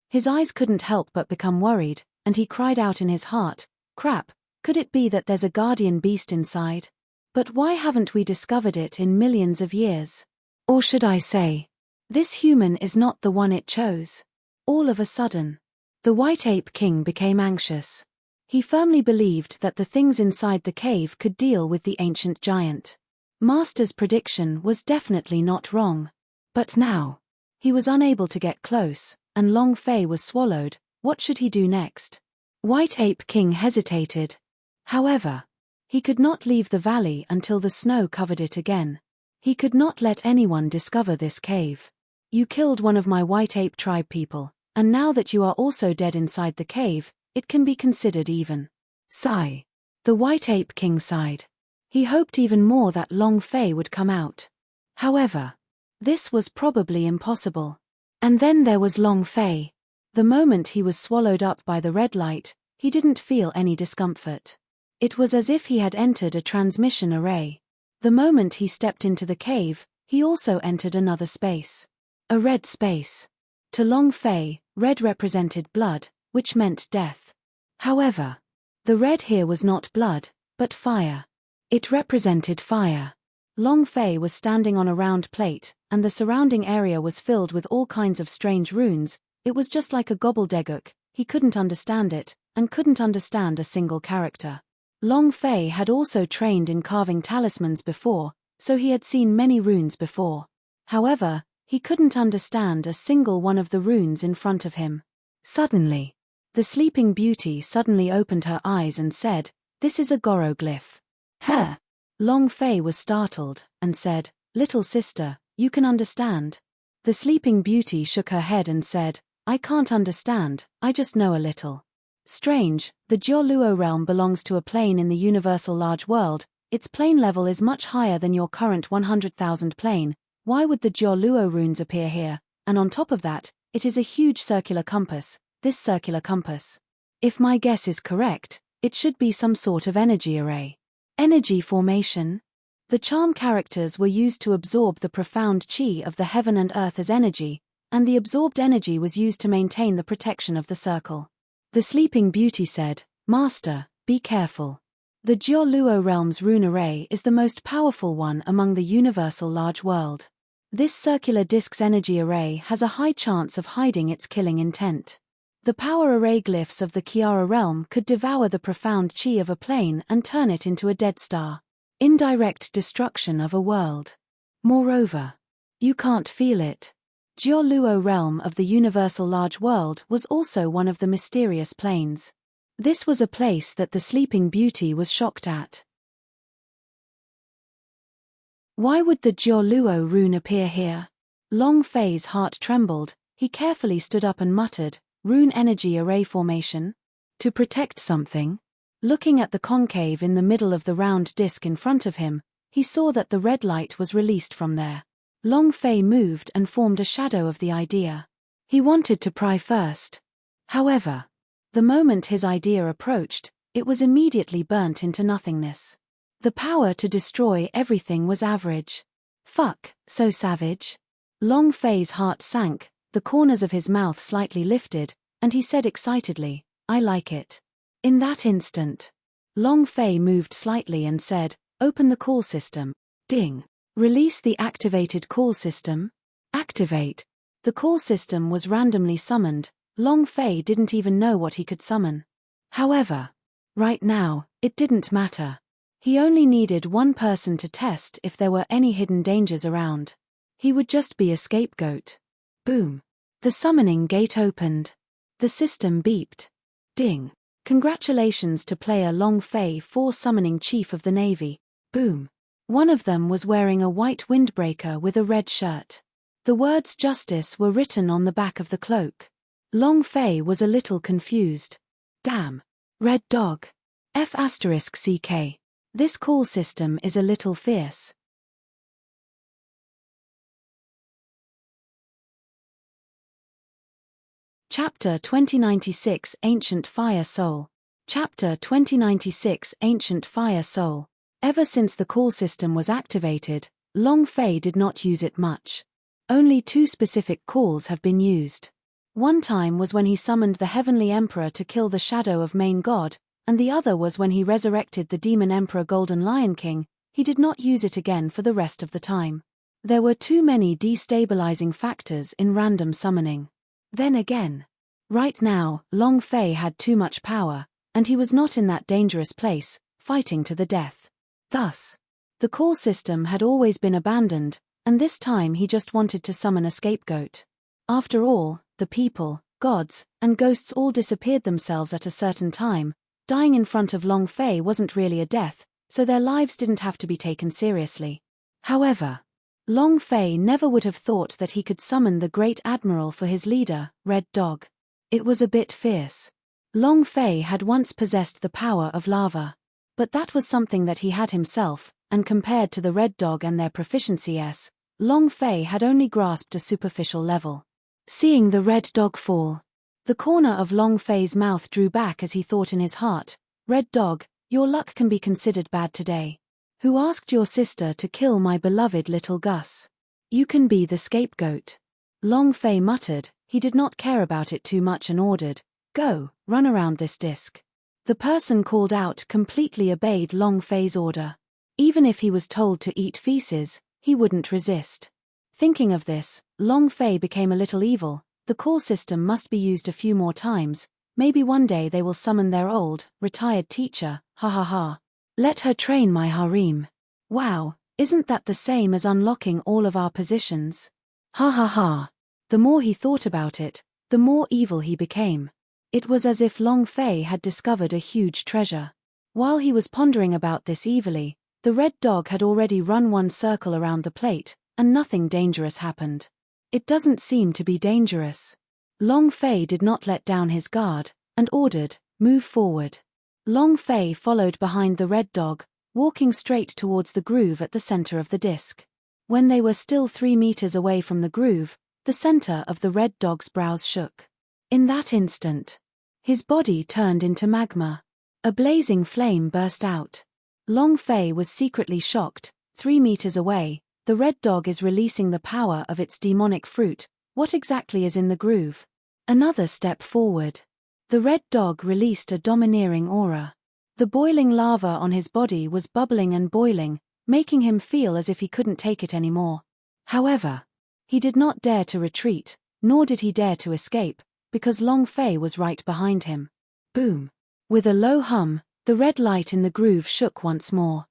His eyes couldn't help but become worried, and he cried out in his heart, "Crap, could it be that there's a guardian beast inside? But why haven't we discovered it in millions of years? Or should I say, this human is not the one it chose?" All of a sudden, the White Ape King became anxious. He firmly believed that the things inside the cave could deal with the ancient giant. Master's prediction was definitely not wrong. But now, he was unable to get close, and Longfei was swallowed. What should he do next? White Ape King hesitated. However, he could not leave the valley until the snow covered it again. He could not let anyone discover this cave. "You killed one of my White Ape tribe people, and now that you are also dead inside the cave, it can be considered even." Sigh. The White Ape King sighed. He hoped even more that Longfei would come out. However, this was probably impossible. And then there was Longfei. The moment he was swallowed up by the red light, he didn't feel any discomfort. It was as if he had entered a transmission array. The moment he stepped into the cave, he also entered another space. A red space. To Longfei, red represented blood, which meant death. However, the red here was not blood, but fire. It represented fire. Longfei was standing on a round plate, and the surrounding area was filled with all kinds of strange runes. It was just like a gobbledygook. He couldn't understand it, and couldn't understand a single character. Longfei had also trained in carving talismans before, so he had seen many runes before. However, he couldn't understand a single one of the runes in front of him. Suddenly, the Sleeping Beauty suddenly opened her eyes and said, "This is a goroglyph." "Huh?" Longfei was startled, and said, "Little sister, you can understand?" The Sleeping Beauty shook her head and said, "I can't understand, I just know a little." Strange, the Jioluo realm belongs to a plane in the universal large world. Its plane level is much higher than your current 100,000 plane. Why would the Jioluo runes appear here? And on top of that, it is a huge circular compass. This circular compass, if my guess is correct, it should be some sort of energy array. Energy formation? The charm characters were used to absorb the profound chi of the heaven and earth as energy, and the absorbed energy was used to maintain the protection of the circle. The Sleeping Beauty said, "Master, be careful. The Jioluo realm's rune array is the most powerful one among the universal large world. This circular disk's energy array has a high chance of hiding its killing intent. The power array glyphs of the Kiara realm could devour the profound chi of a plane and turn it into a dead star. Indirect destruction of a world. Moreover, you can't feel it. Jioluo realm of the universal large world was also one of the mysterious planes. This was a place that the Sleeping Beauty was shocked at. Why would the Jioluo rune appear here? Long Fei's heart trembled. He carefully stood up and muttered, "Rune energy array formation? To protect something?" Looking at the concave in the middle of the round disk in front of him, he saw that the red light was released from there. Long Fei moved and formed a shadow of the idea. He wanted to pry first. However, the moment his idea approached, it was immediately burnt into nothingness. The power to destroy everything was average. Fuck, so savage. Long Fei's heart sank, the corners of his mouth slightly lifted, and he said excitedly, "I like it." In that instant, Long Fei moved slightly and said, "Open the call system." Ding. Release the activated call system. Activate. The call system was randomly summoned. Long Fei didn't even know what he could summon. However, right now, it didn't matter. He only needed one person to test if there were any hidden dangers around. He would just be a scapegoat. Boom. The summoning gate opened. The system beeped. Ding. Congratulations to player Long Fei, 4 summoning chief of the Navy. Boom. One of them was wearing a white windbreaker with a red shirt. The words justice were written on the back of the cloak. Long Fei was a little confused. Damn. Red dog. F***CK. This call system is a little fierce. Chapter 2096 Ancient Fire Soul. Chapter 2096 Ancient Fire Soul. Ever since the call system was activated, Long Fei did not use it much. Only 2 specific calls have been used. One time was when he summoned the Heavenly Emperor to kill the shadow of Main God, and the other was when he resurrected the Demon Emperor Golden Lion King. He did not use it again for the rest of the time. There were too many destabilizing factors in random summoning. Then again, right now, Long Fei had too much power, and he was not in that dangerous place, fighting to the death. Thus, the call system had always been abandoned, and this time he just wanted to summon a scapegoat. After all, the people, gods, and ghosts all disappeared themselves at a certain time. Dying in front of Long Fei wasn't really a death, so their lives didn't have to be taken seriously. However, Long Fei never would have thought that he could summon the Great Admiral for his leader, Red Dog. It was a bit fierce. Long Fei had once possessed the power of lava. But that was something that he had himself, and compared to the Red Dog and their proficiencies, Long Fei had only grasped a superficial level. Seeing the Red Dog fall, the corner of Long Fei's mouth drew back as he thought in his heart, "Red Dog, your luck can be considered bad today. Who asked your sister to kill my beloved little Gus? You can be the scapegoat." Long Fei muttered. He did not care about it too much and ordered, "Go, run around this disc." The person called out completely obeyed Long Fei's order. Even if he was told to eat feces, he wouldn't resist. Thinking of this, Long Fei became a little evil. The call system must be used a few more times. Maybe one day they will summon their old, retired teacher, ha ha ha. Let her train my harem. Wow, isn't that the same as unlocking all of our positions? Ha ha ha. The more he thought about it, the more evil he became. It was as if Long Fei had discovered a huge treasure. While he was pondering about this evilly, the Red Dog had already run one circle around the plate, and nothing dangerous happened. It doesn't seem to be dangerous. Long Fei did not let down his guard, and ordered, "Move forward." Long Fei followed behind the Red Dog, walking straight towards the groove at the center of the disc. When they were still 3 meters away from the groove, the center of the Red Dog's brows shook. In that instant, his body turned into magma. A blazing flame burst out. Long Fei was secretly shocked. 3 meters away, the Red Dog is releasing the power of its demonic fruit. What exactly is in the groove? Another step forward. The Red Dog released a domineering aura. The boiling lava on his body was bubbling and boiling, making him feel as if he couldn't take it anymore. However, he did not dare to retreat, nor did he dare to escape, because Long Fei was right behind him. Boom. With a low hum, the red light in the groove shook once more.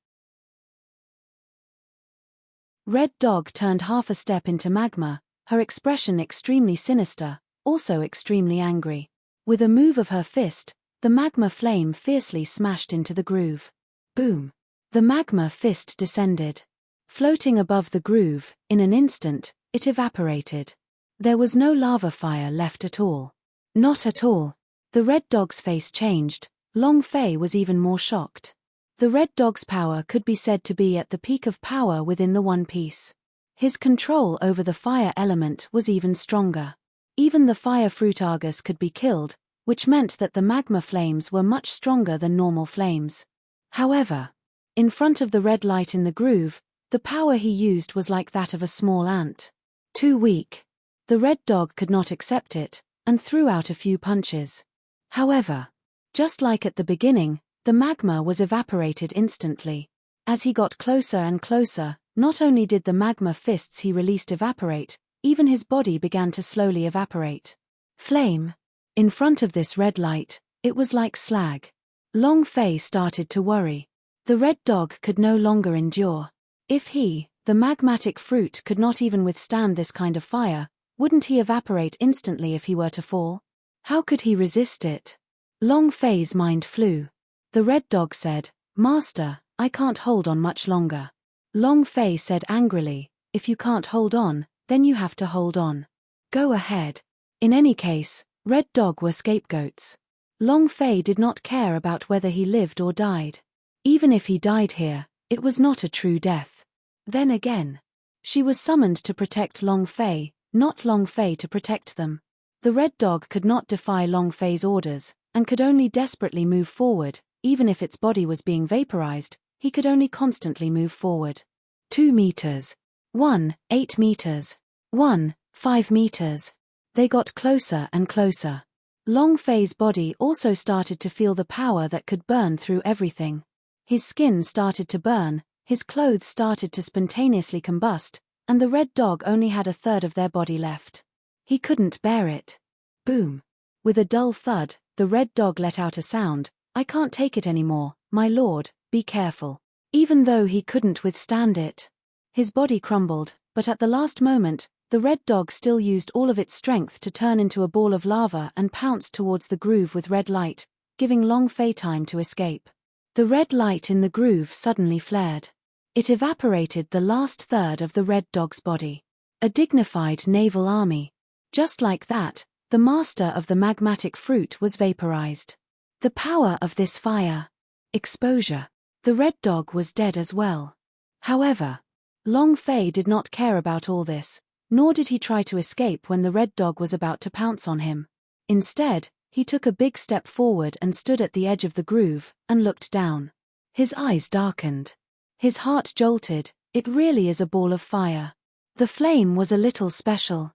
Red Dog turned half a step into magma, her expression extremely sinister, also extremely angry. With a move of her fist, the magma flame fiercely smashed into the groove. Boom! The magma fist descended. Floating above the groove, in an instant, it evaporated. There was no lava fire left at all. Not at all. The Red Dog's face changed. Long Fei was even more shocked. The Red Dog's power could be said to be at the peak of power within the One Piece. His control over the fire element was even stronger. Even the fire fruit Argus could be killed, which meant that the magma flames were much stronger than normal flames. However, in front of the red light in the groove, the power he used was like that of a small ant. Too weak. The Red Dog could not accept it, and threw out a few punches. However, just like at the beginning, the magma was evaporated instantly. As he got closer and closer, not only did the magma fists he released evaporate, even his body began to slowly evaporate. Flame. In front of this red light, it was like slag. Long Fei started to worry. The Red Dog could no longer endure. If he, the magmatic fruit, could not even withstand this kind of fire, wouldn't he evaporate instantly if he were to fall? How could he resist it? Long Fei's mind flew. The Red Dog said, "Master, I can't hold on much longer." Long Fei said angrily, "If you can't hold on, then you have to hold on. Go ahead." In any case, Red Dog were scapegoats. Long Fei did not care about whether he lived or died. Even if he died here, it was not a true death. Then again, she was summoned to protect Long Fei, not Long Fei to protect them. The Red Dog could not defy Long Fei's orders, and could only desperately move forward. Even if its body was being vaporized, he could only constantly move forward. 2 meters. 1, 8 meters. 1, 5 meters. They got closer and closer. Long Fei's body also started to feel the power that could burn through everything. His skin started to burn, his clothes started to spontaneously combust, and the Red Dog only had a third of their body left. He couldn't bear it. Boom. With a dull thud, the Red Dog let out a sound. "I can't take it anymore, my lord, be careful." Even though he couldn't withstand it. His body crumbled, but at the last moment, the Red Dog still used all of its strength to turn into a ball of lava and pounced towards the groove with red light, giving Long Fei time to escape. The red light in the groove suddenly flared. It evaporated the last third of the Red Dog's body. A dignified naval army. Just like that, the master of the magmatic fruit was vaporized. The power of this fire. Exposure. The Red Dog was dead as well. However, Long Fei did not care about all this, nor did he try to escape when the Red Dog was about to pounce on him. Instead, he took a big step forward and stood at the edge of the groove, and looked down. His eyes darkened. His heart jolted. It really is a ball of fire. The flame was a little special.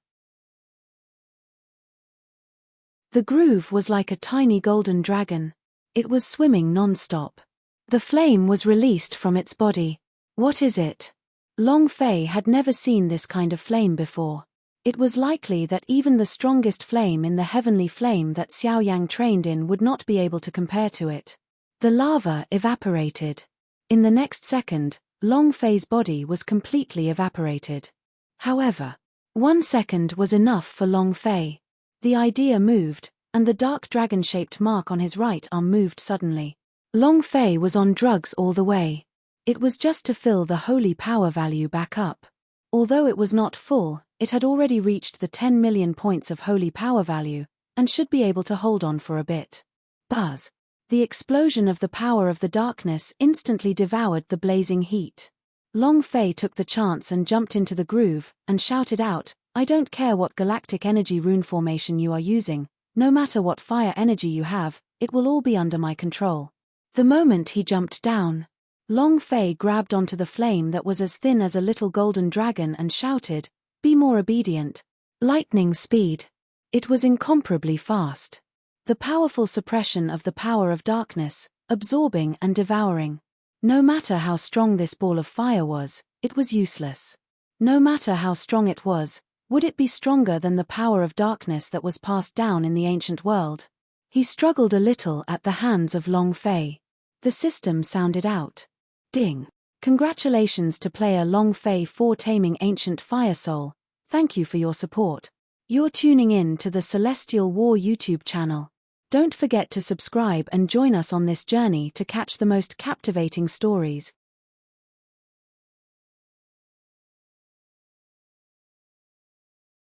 The groove was like a tiny golden dragon. It was swimming non-stop. The flame was released from its body. What is it? Long Fei had never seen this kind of flame before. It was likely that even the strongest flame in the heavenly flame that Xiao Yang trained in would not be able to compare to it. The lava evaporated. In the next second, Long Fei's body was completely evaporated. However, 1 second was enough for Long Fei. The idea moved, and the dark dragon-shaped mark on his right arm moved suddenly. Long Fei was on drugs all the way. It was just to fill the holy power value back up. Although it was not full, it had already reached the 10 million points of holy power value, and should be able to hold on for a bit. Buzz. The explosion of the power of the darkness instantly devoured the blazing heat. Long Fei took the chance and jumped into the groove, and shouted out, "I don't care what galactic energy rune formation you are using, no matter what fire energy you have, it will all be under my control." The moment he jumped down, Long Fei grabbed onto the flame that was as thin as a little golden dragon and shouted, "Be more obedient." Lightning speed. It was incomparably fast. The powerful suppression of the power of darkness, absorbing and devouring. No matter how strong this ball of fire was, it was useless. No matter how strong it was, would it be stronger than the power of darkness that was passed down in the ancient world? He struggled a little at the hands of Long Fei. The system sounded out. Ding. Congratulations to player Long Fei for taming Ancient Fire Soul. Thank you for your support. You're tuning in to the Celestial War YouTube channel. Don't forget to subscribe and join us on this journey to catch the most captivating stories.